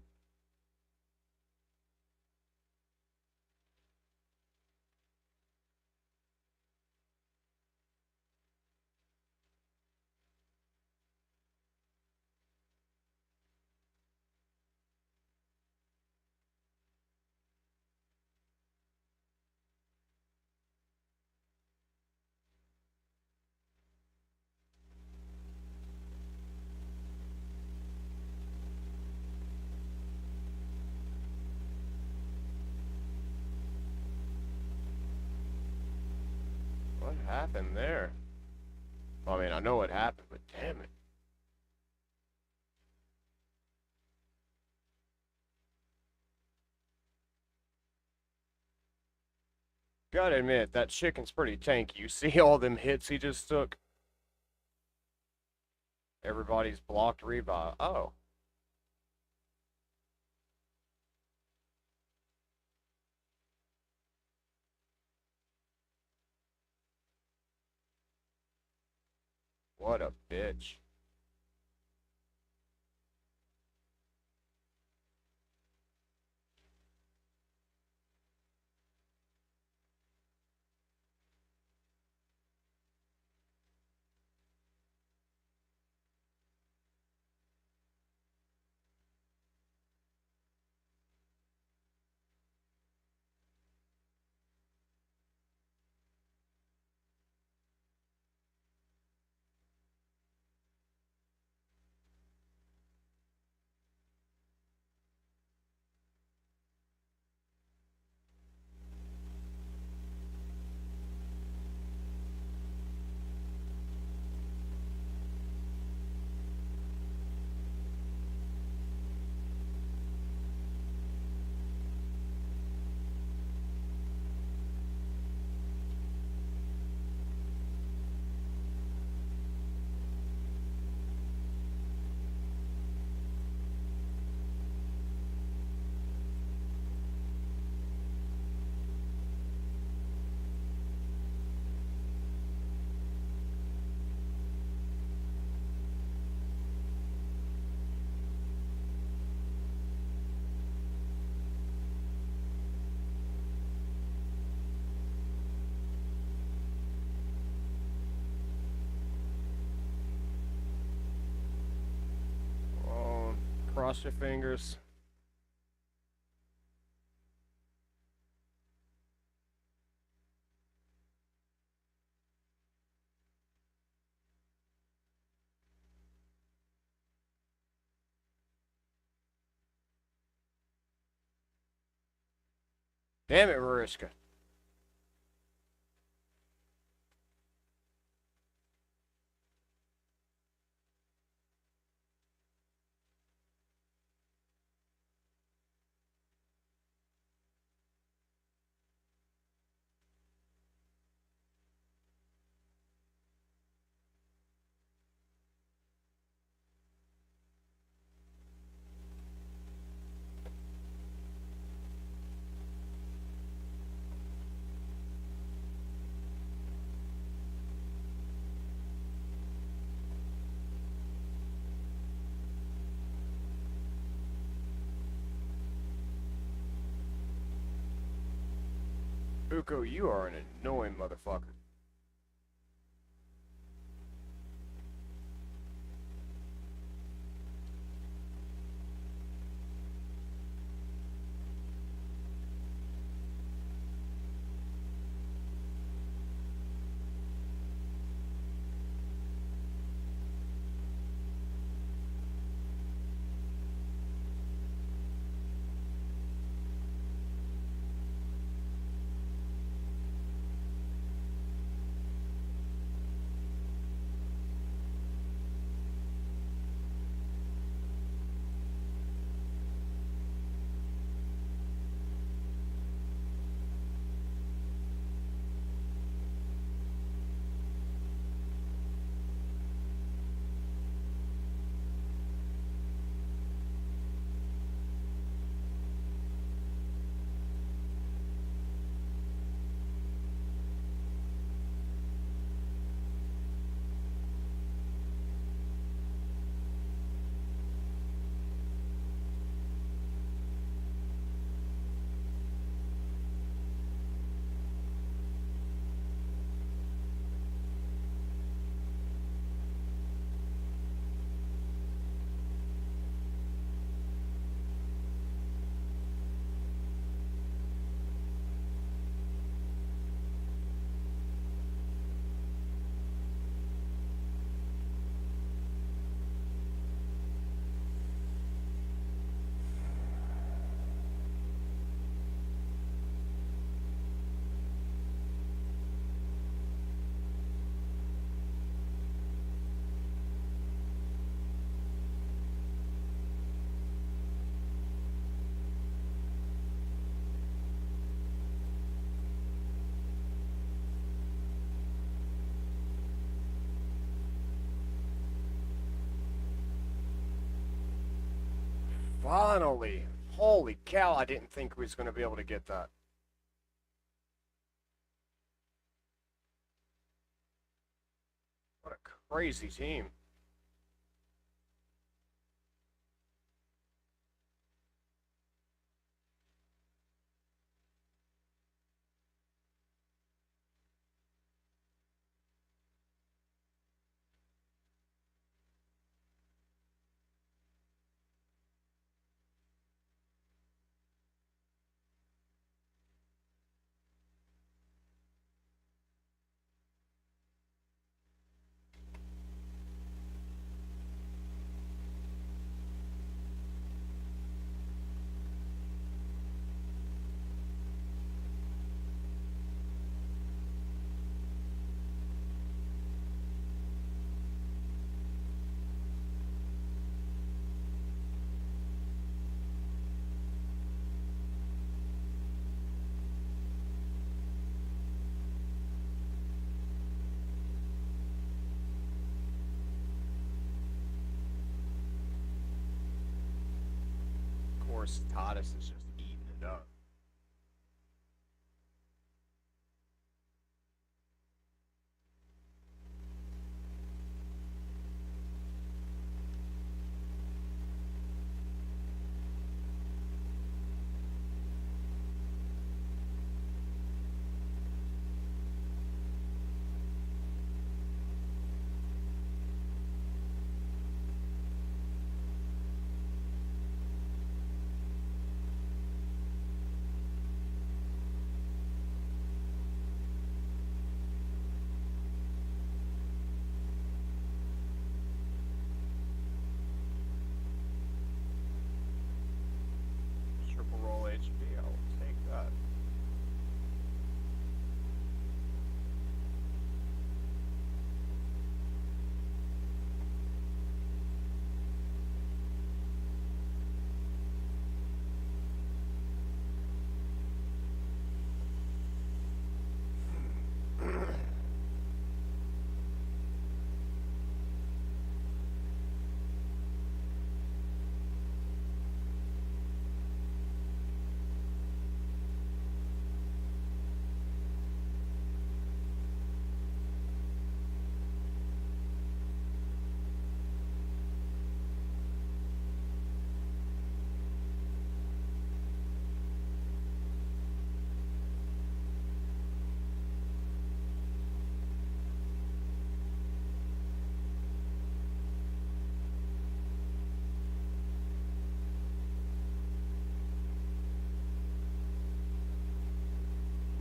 What happened there? I mean, I know what happened, but damn it. Gotta admit, that chicken's pretty tanky. You see all them hits he just took? Everybody's blocked revive. Oh. What a bitch. Oh, cross your fingers. Damn it, Mariska. Uko, you are an annoying motherfucker. Finally! Holy cow, I didn't think we was going to be able to get that. What a crazy team. Of course, Titus is just eating it up. Triple roll HP, I'll take that.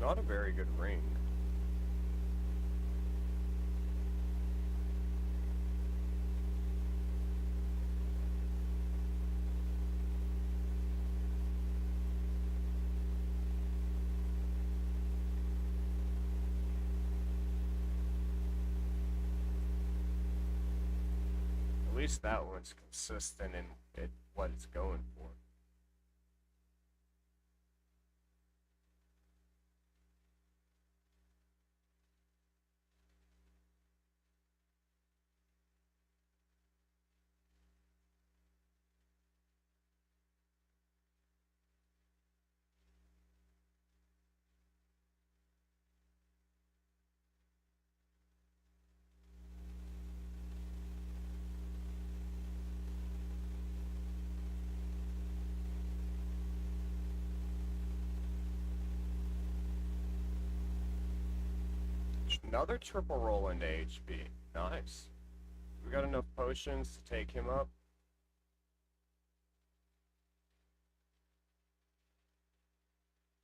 Not a very good ring. At least that one's consistent in what it's going for. Another triple roll into HP. Nice. We got enough potions to take him up.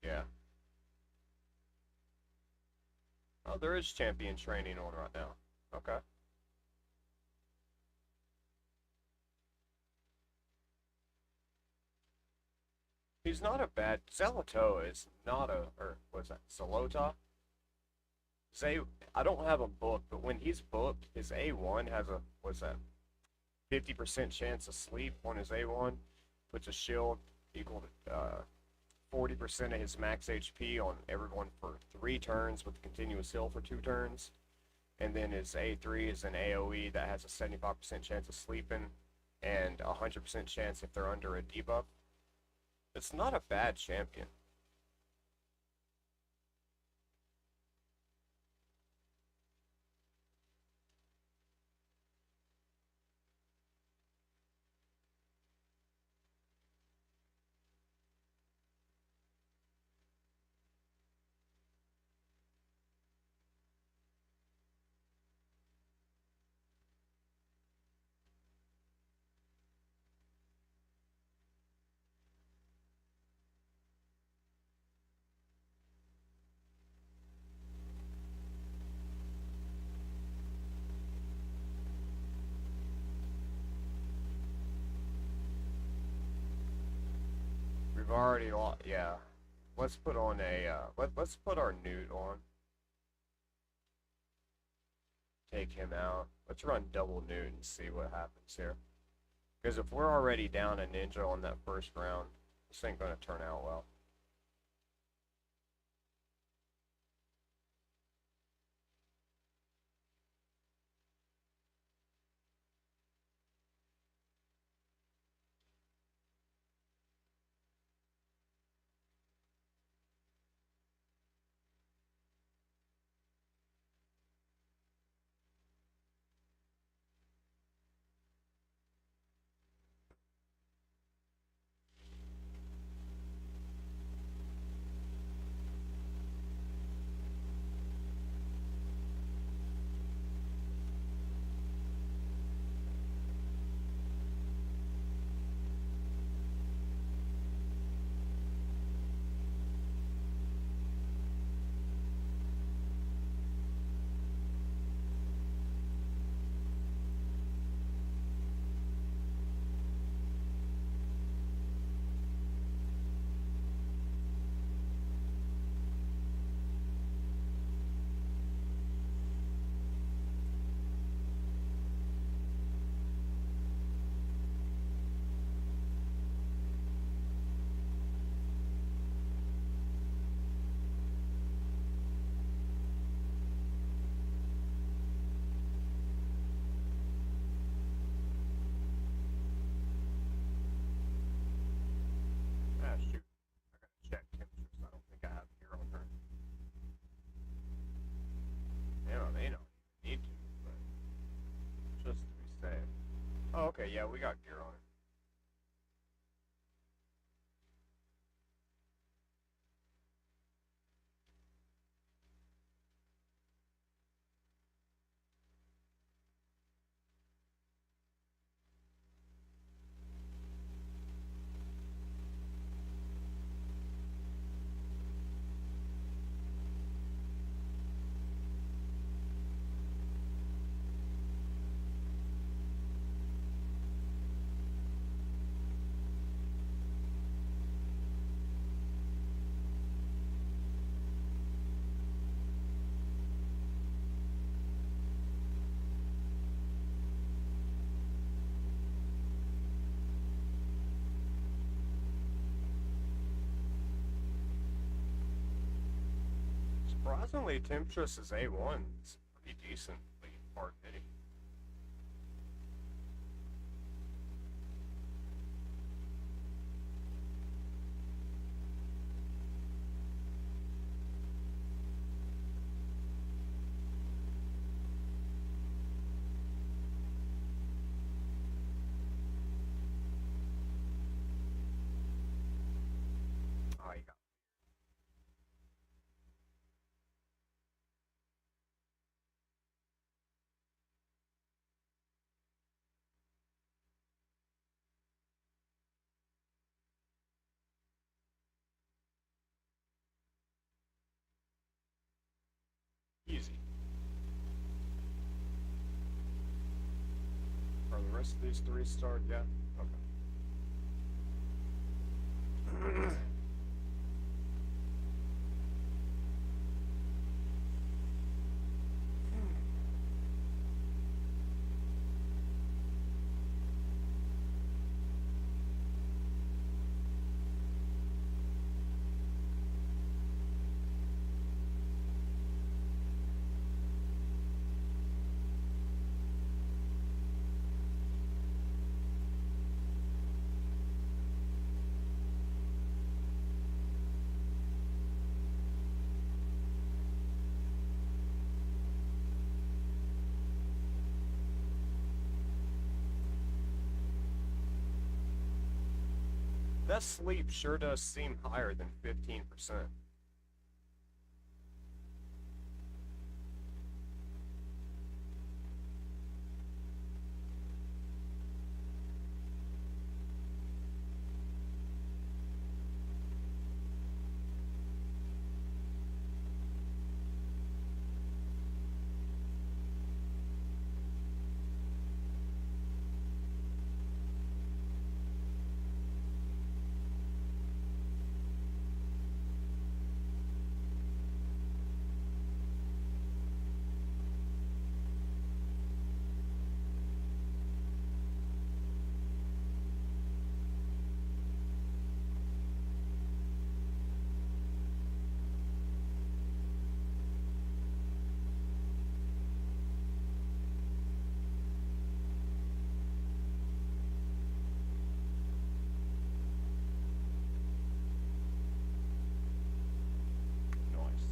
Yeah. Oh, there is champion training on right now. Okay. He's not a bad. Zelato is not a. Or what's that? Zelota? Say, I don't have him booked, but when he's booked, his A1 has a. What's that? 50% chance of sleep on his A1. Puts a shield equal to 40% of his max HP on everyone for 3 turns with continuous heal for 2 turns. And then his A3 is an AoE that has a 75% chance of sleeping and 100% chance if they're under a debuff. It's not a bad champion. We've already lost. Yeah. Let's put on a. Let's put our Newt on. Take him out. Let's run double Newt and see what happens here. Because if we're already down a ninja on that first round, this ain't gonna turn out well. Ah, shoot. I gotta check temperatures. I don't think I have gear on her. They don't even need to, but just to be safe. Oh, okay, yeah, we got gear on it. Surprisingly, Temptress is A1. It's pretty decently hard hitting. Oh, you got easy. Are the rest of these three starred yet? Okay. that sleep sure does seem higher than 15%. Nice.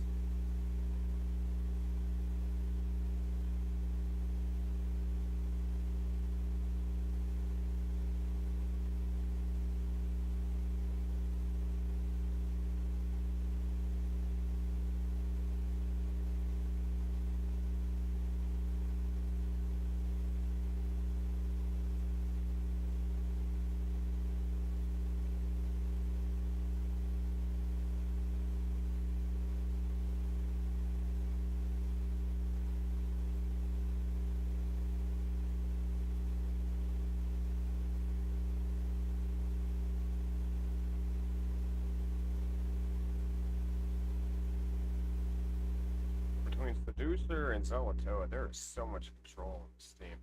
Between Seducer and Zelatoa, there is so much control in this team.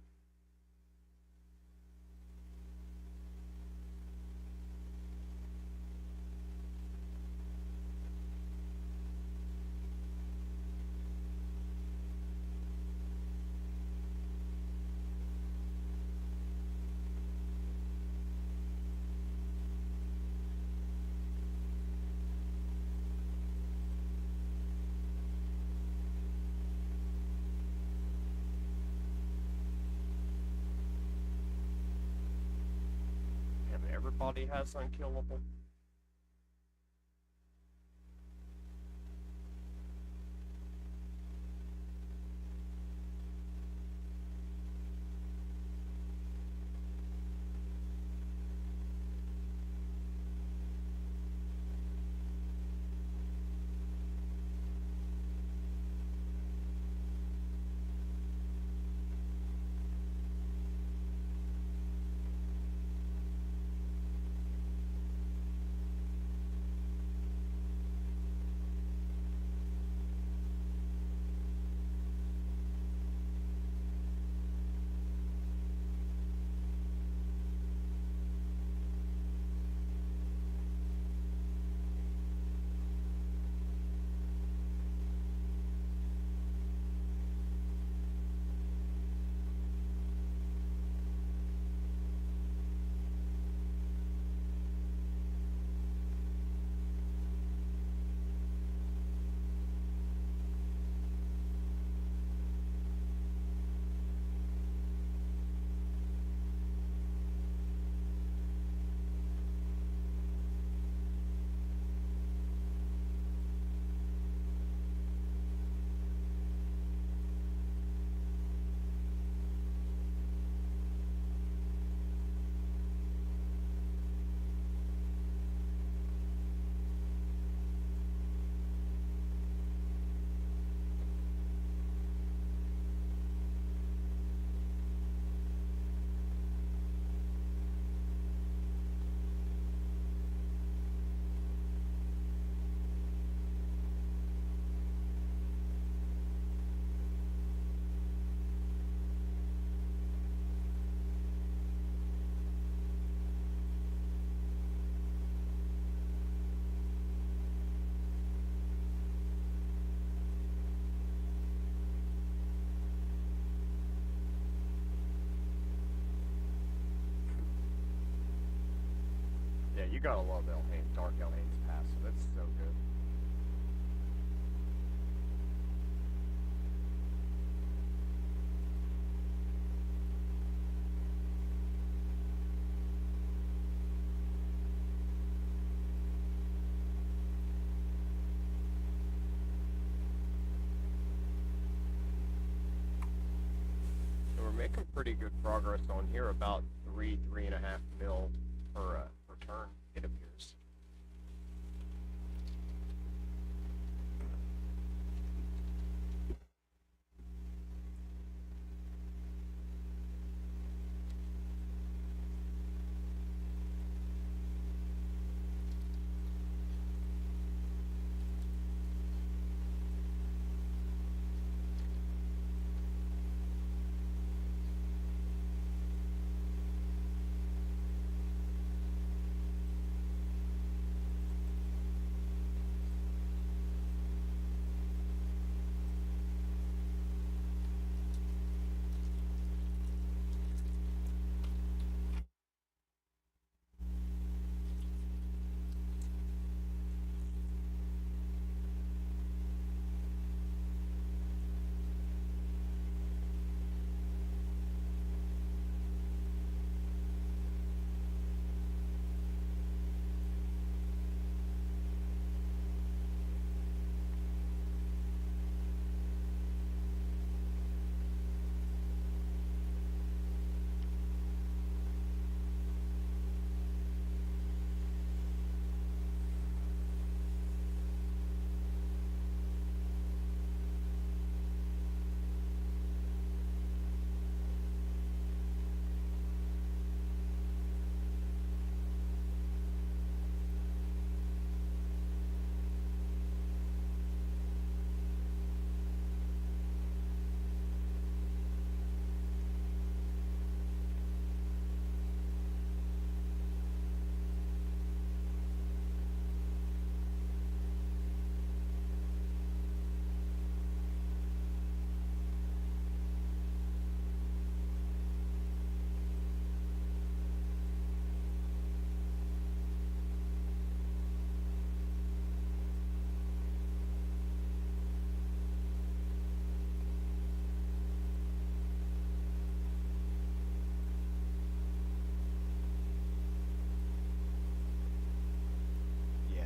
Damn, everybody has unkillable. Yeah, you gotta love Elhain, Dark Elhain's passive. It's so good. making pretty good progress on here, about 3.5 mil per turn, it appears.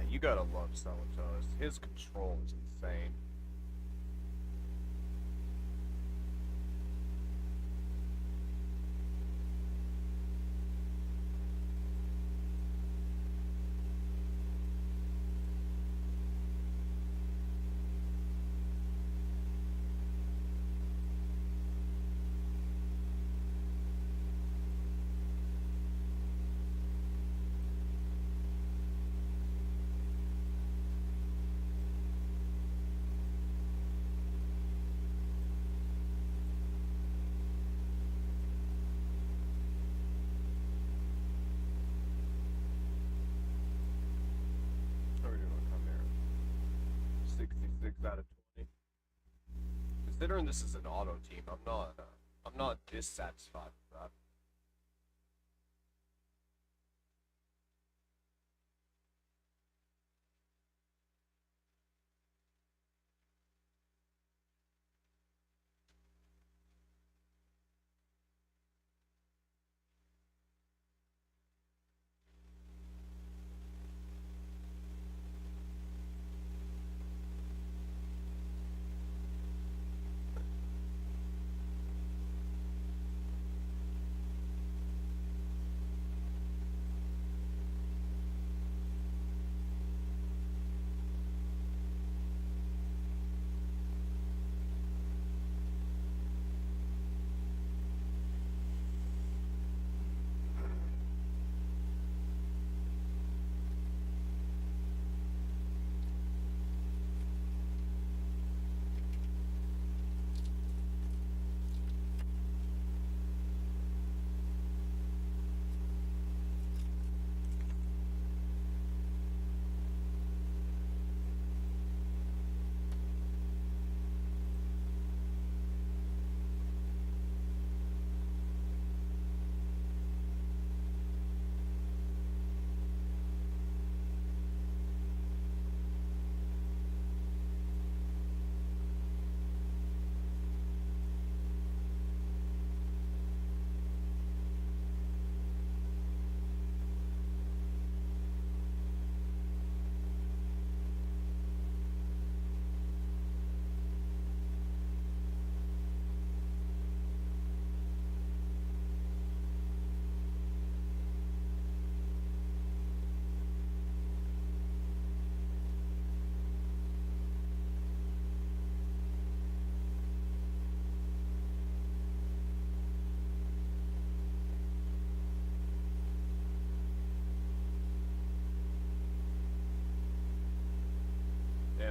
You gotta love Celotos. His control is insane. How are we doing on Chimera? 66 out of 20. Considering this is an auto team, I'm not dissatisfied with that.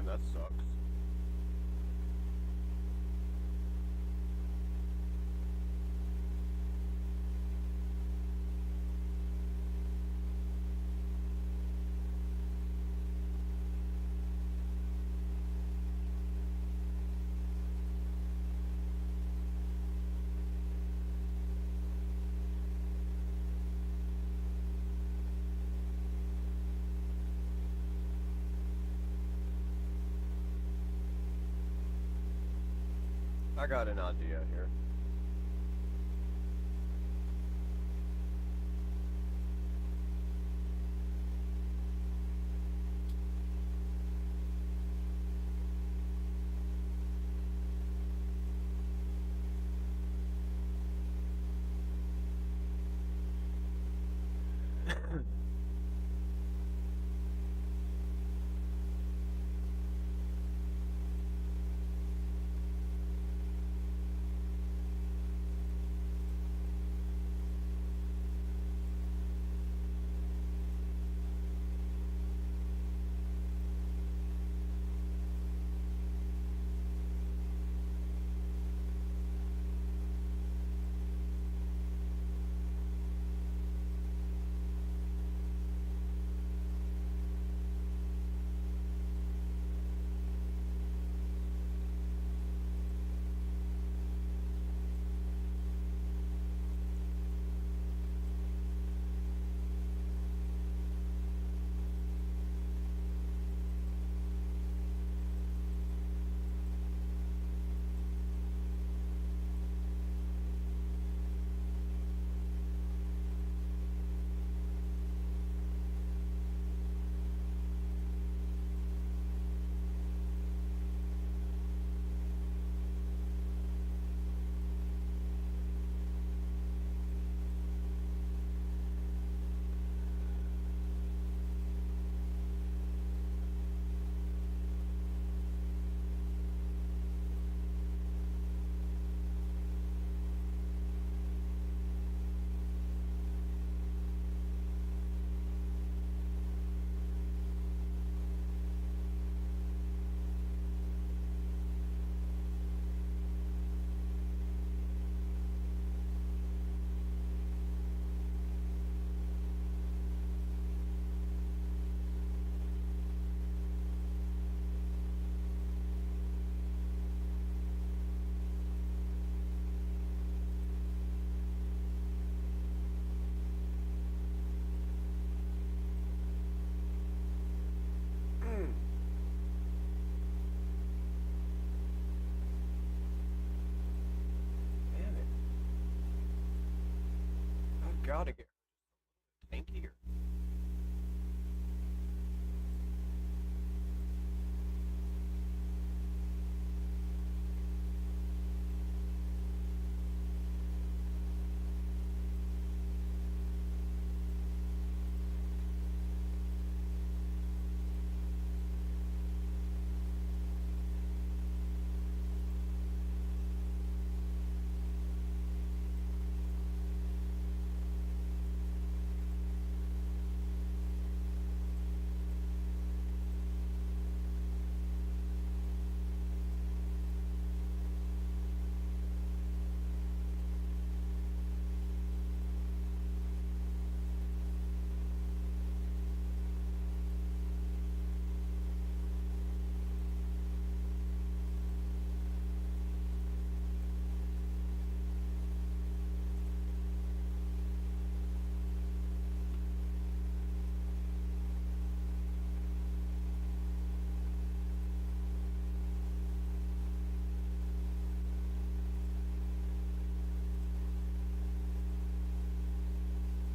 Damn, that sucks. I got an idea here. Damn it. I've gotta get tankier.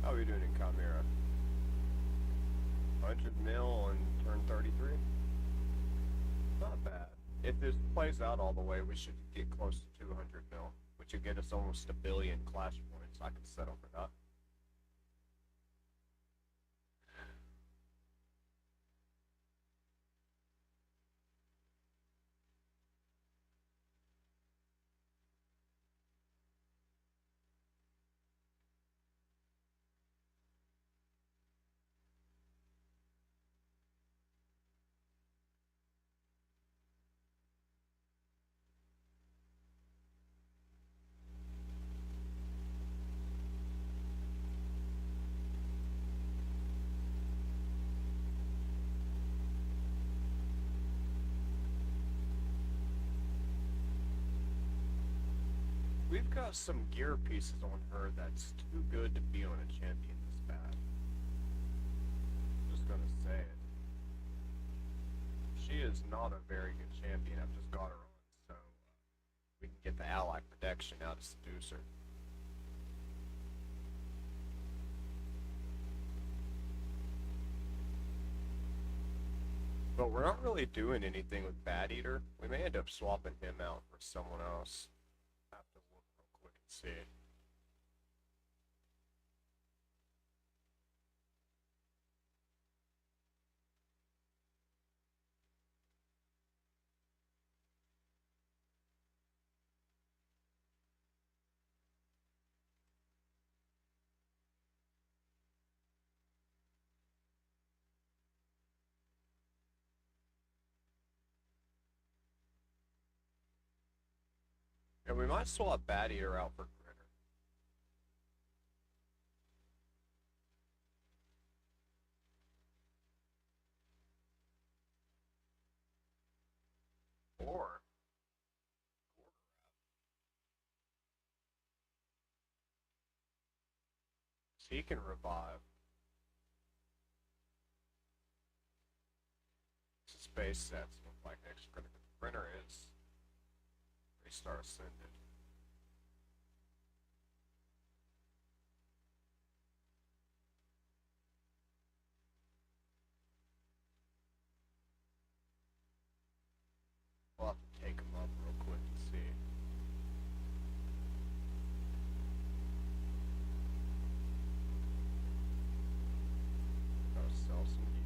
How are you doing in Chimera? 100 mil on turn 33? Not bad. If this plays out all the way, we should get close to 200 mil, which would get us almost a billion clash points. I could settle for that. We've got some gear pieces on her that's too good to be on a champion this bad. Just gonna say it. She is not a very good champion. I've just got her on, so we can get the ally protection out to seduce her. But we're not really doing anything with Bat Eater. We may end up swapping him out for someone else. Have to look real quick and see. Yeah, we might swap Bat Eater out for Grinner. Or he can revive. Space sets look like next Grinner is Restart Ascended. We'll have to take him up real quick and see. Gotta sell some gear.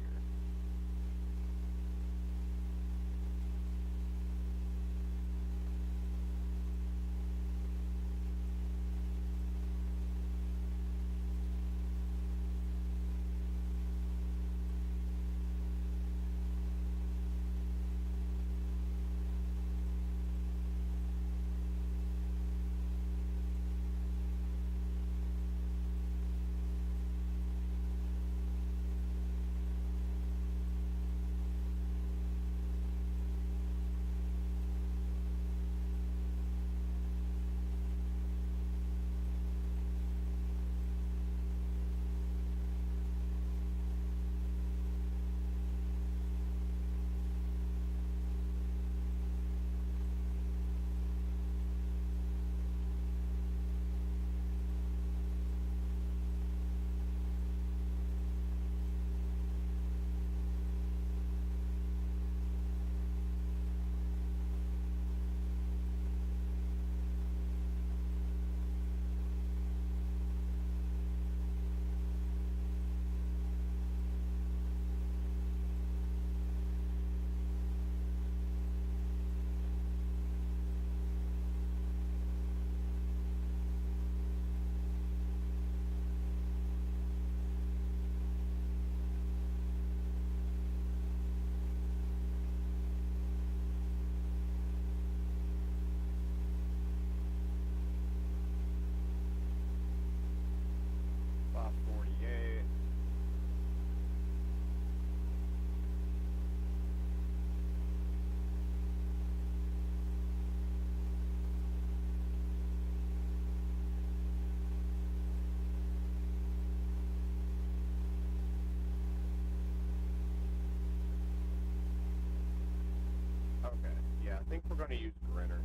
Okay, yeah, I think we're gonna use Grinner.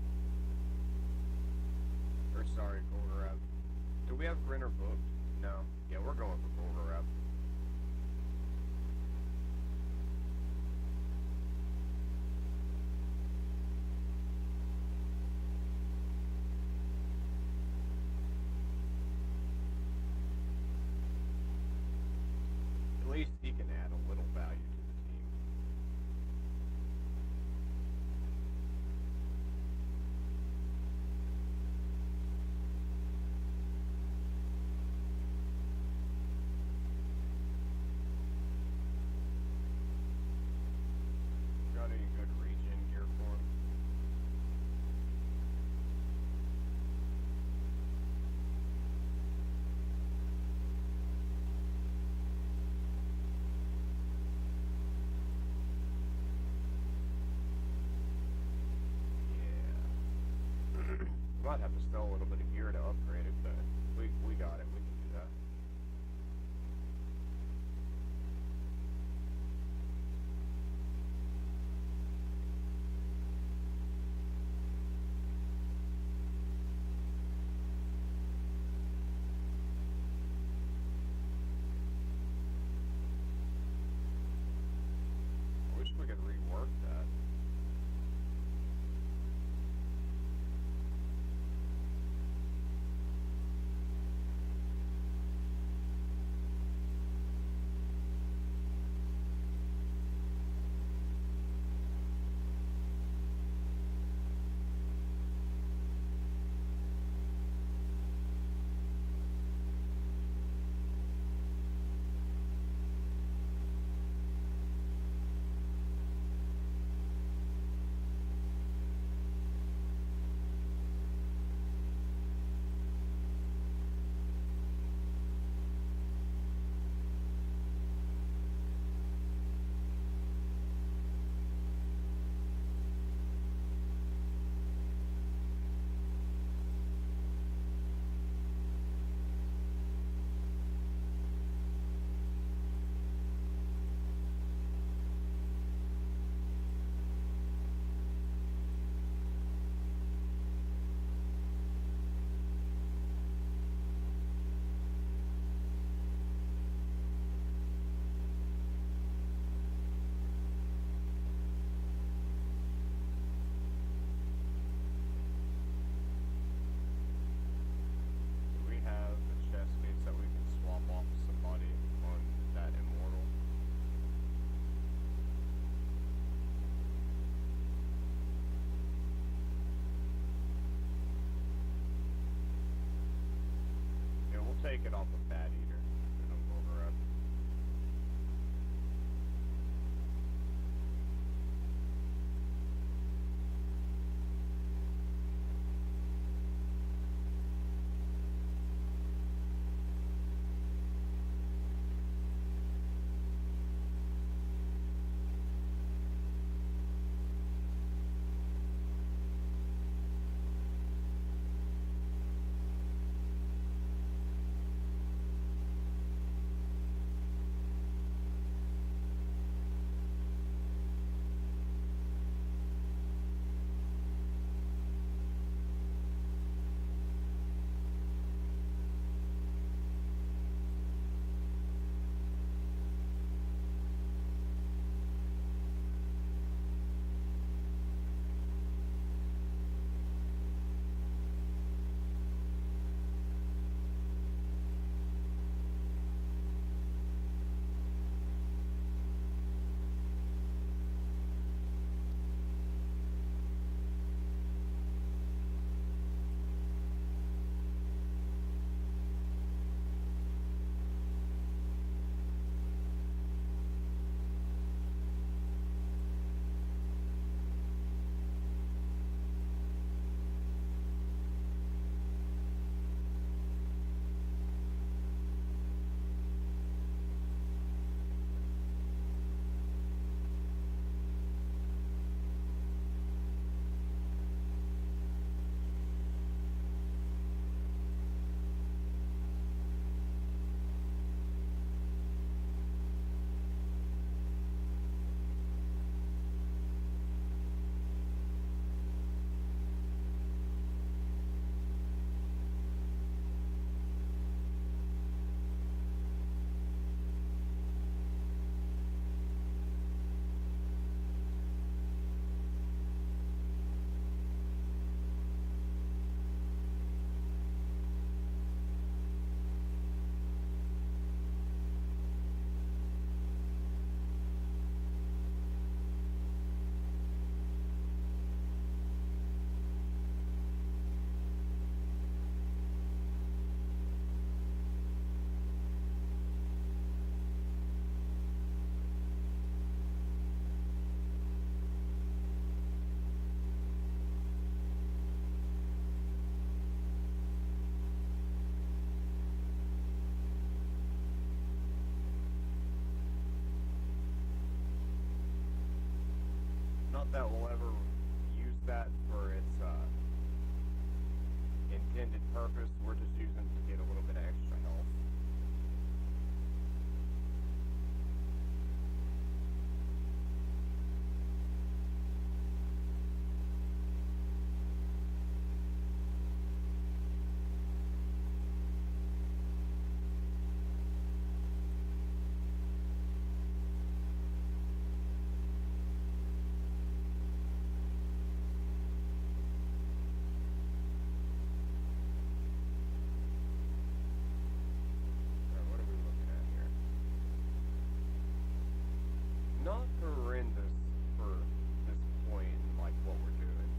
Or sorry, Golden. Do we have Grinner booked? No. Yeah, we're going for Golden. At least he can add a little value to the team. Got any good regen gear for him? might have to sell a little bit of gear to upgrade it, but we got it. We can do that. I wish we could rework that. We have the chest gates that we can swap off to somebody on that immortal. Yeah, we'll take it off of Bad Eater. And I'll go over up. Not that we'll ever use that for its purpose. We're just using it to get a little bit of extra health. What are we looking at here? Not horrendous for this point in like what we're doing.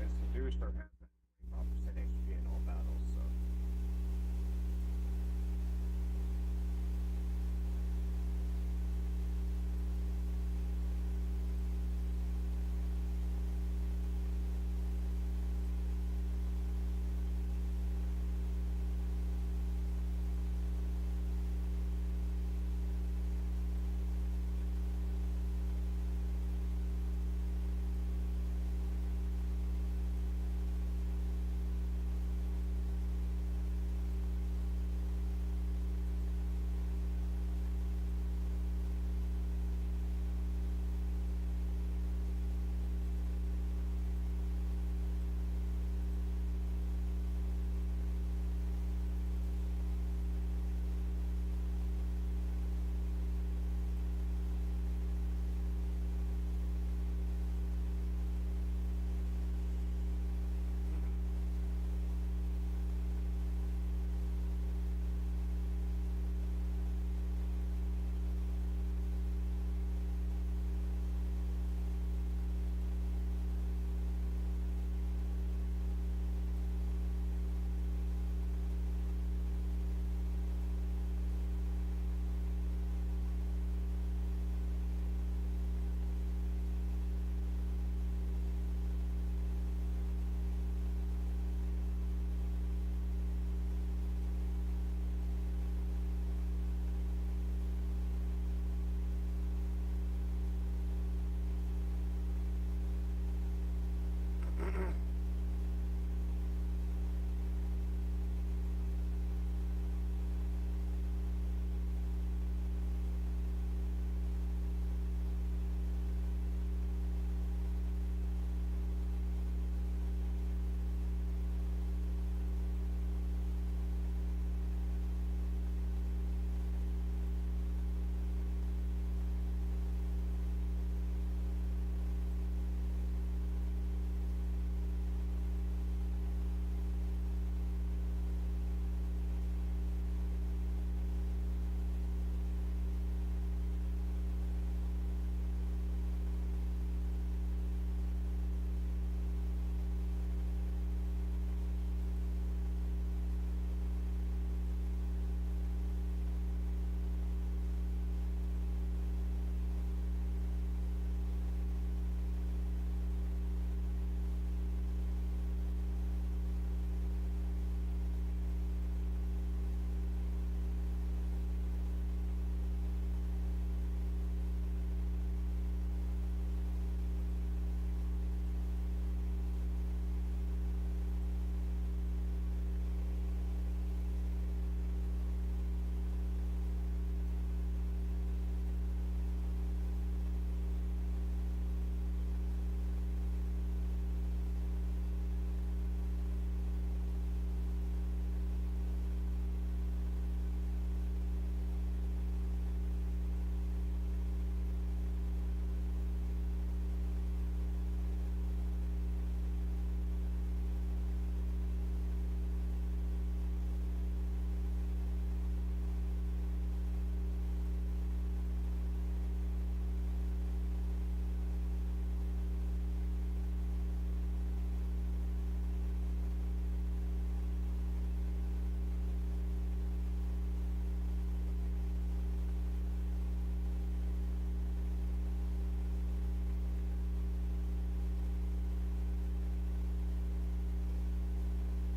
And seduced are having 25% HP in all battles, so.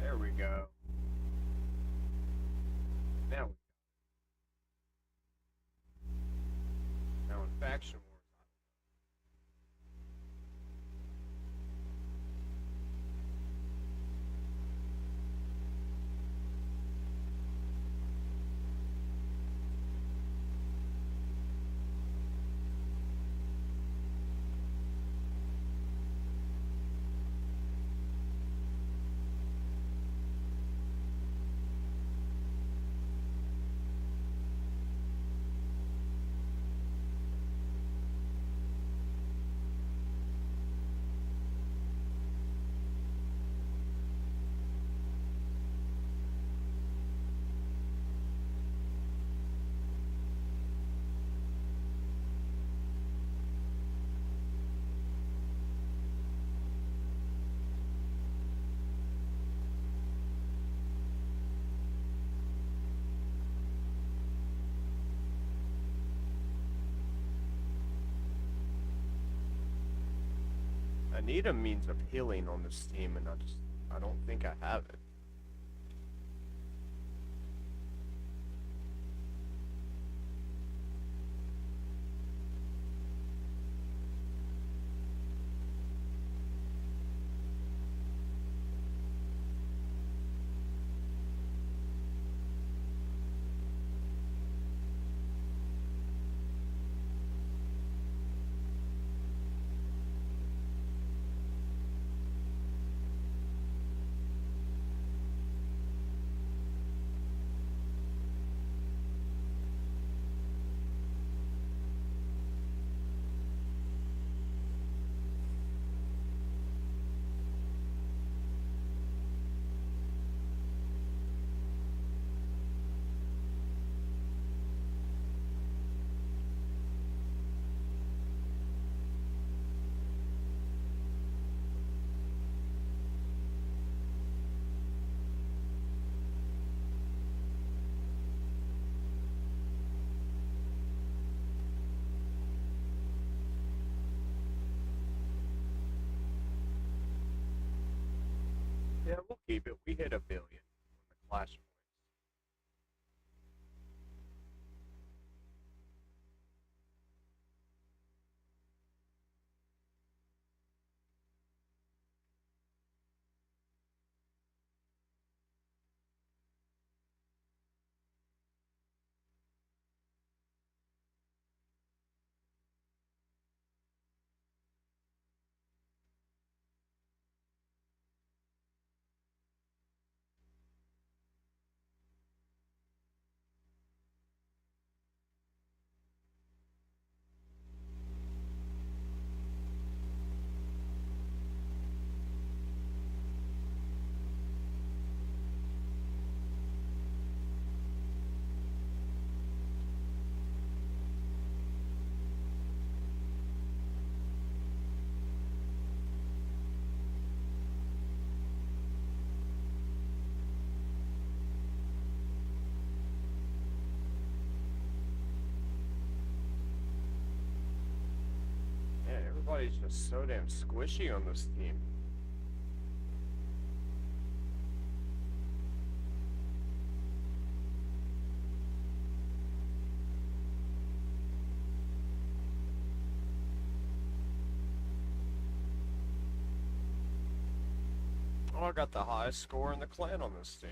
There we go. Now, now in faction wars, need a means of healing on this team, and I don't think I have it. Yeah, we'll keep it. We hit 1 billion on the clash points. Man, everybody's just so damn squishy on this team. Oh, I got the highest score in the clan on this team.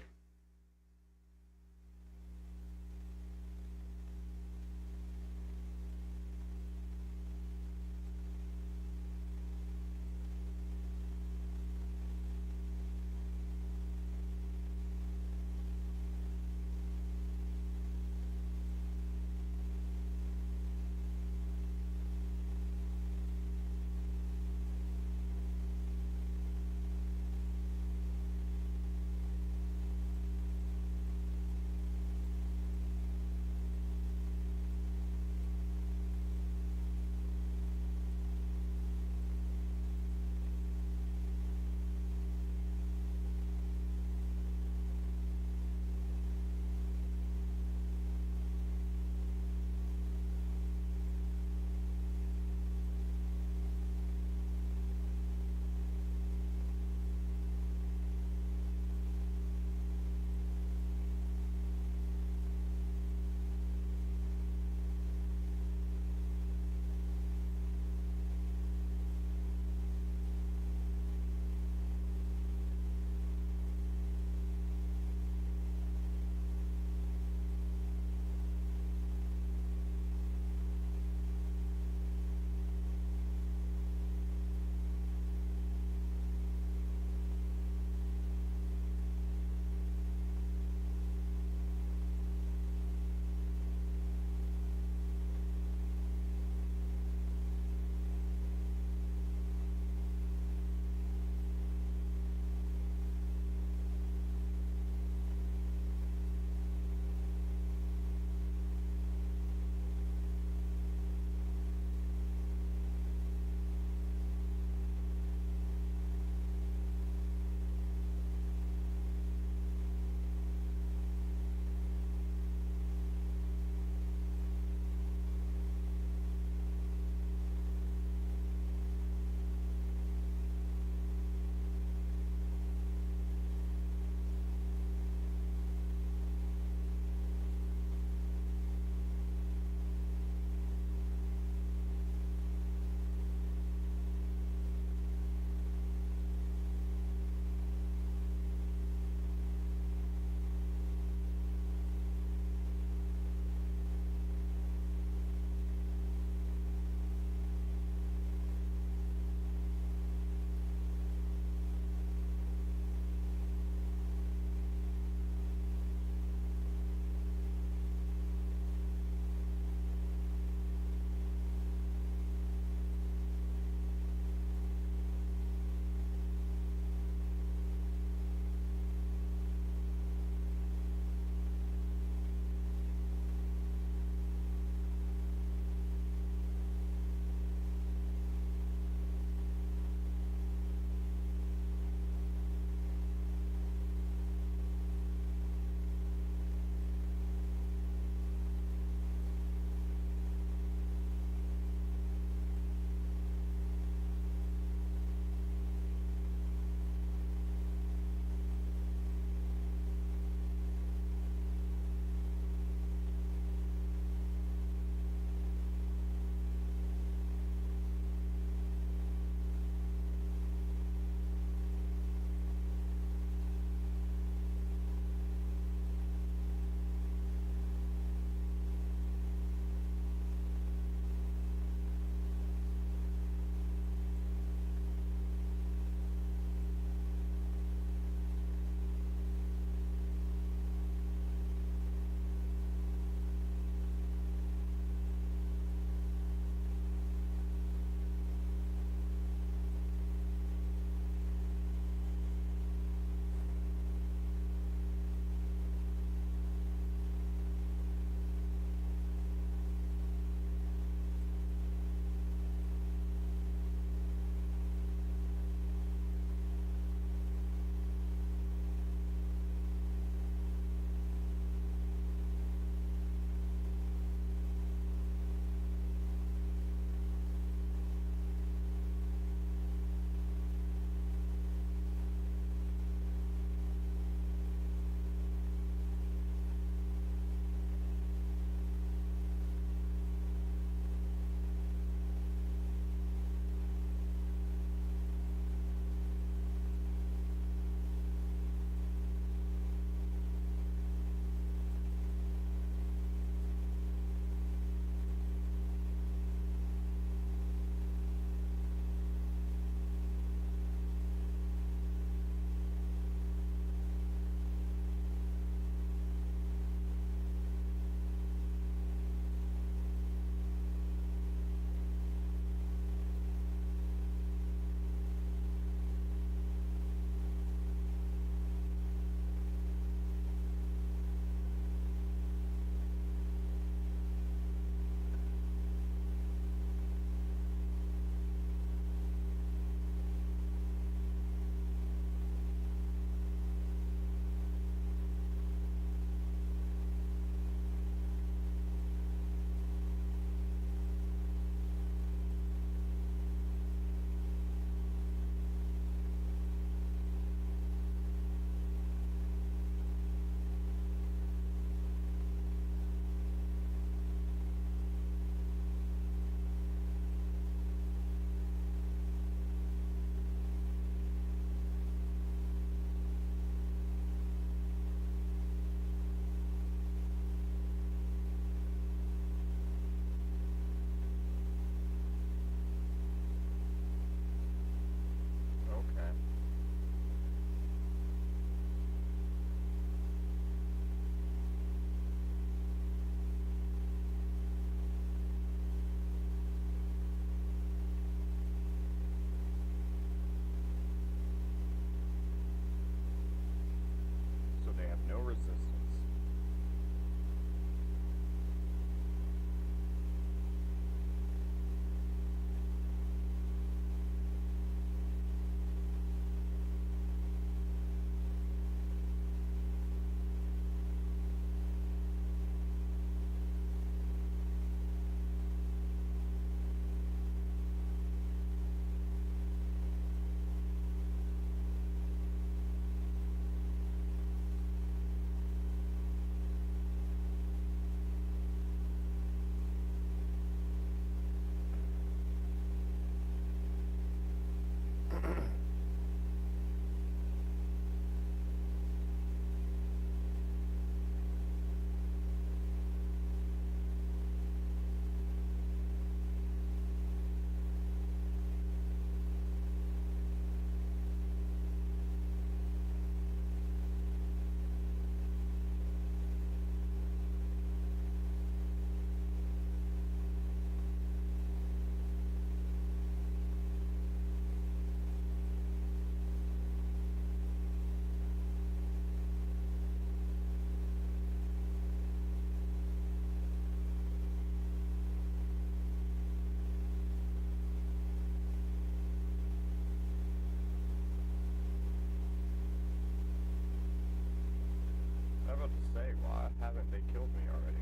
say, why haven't they killed me already?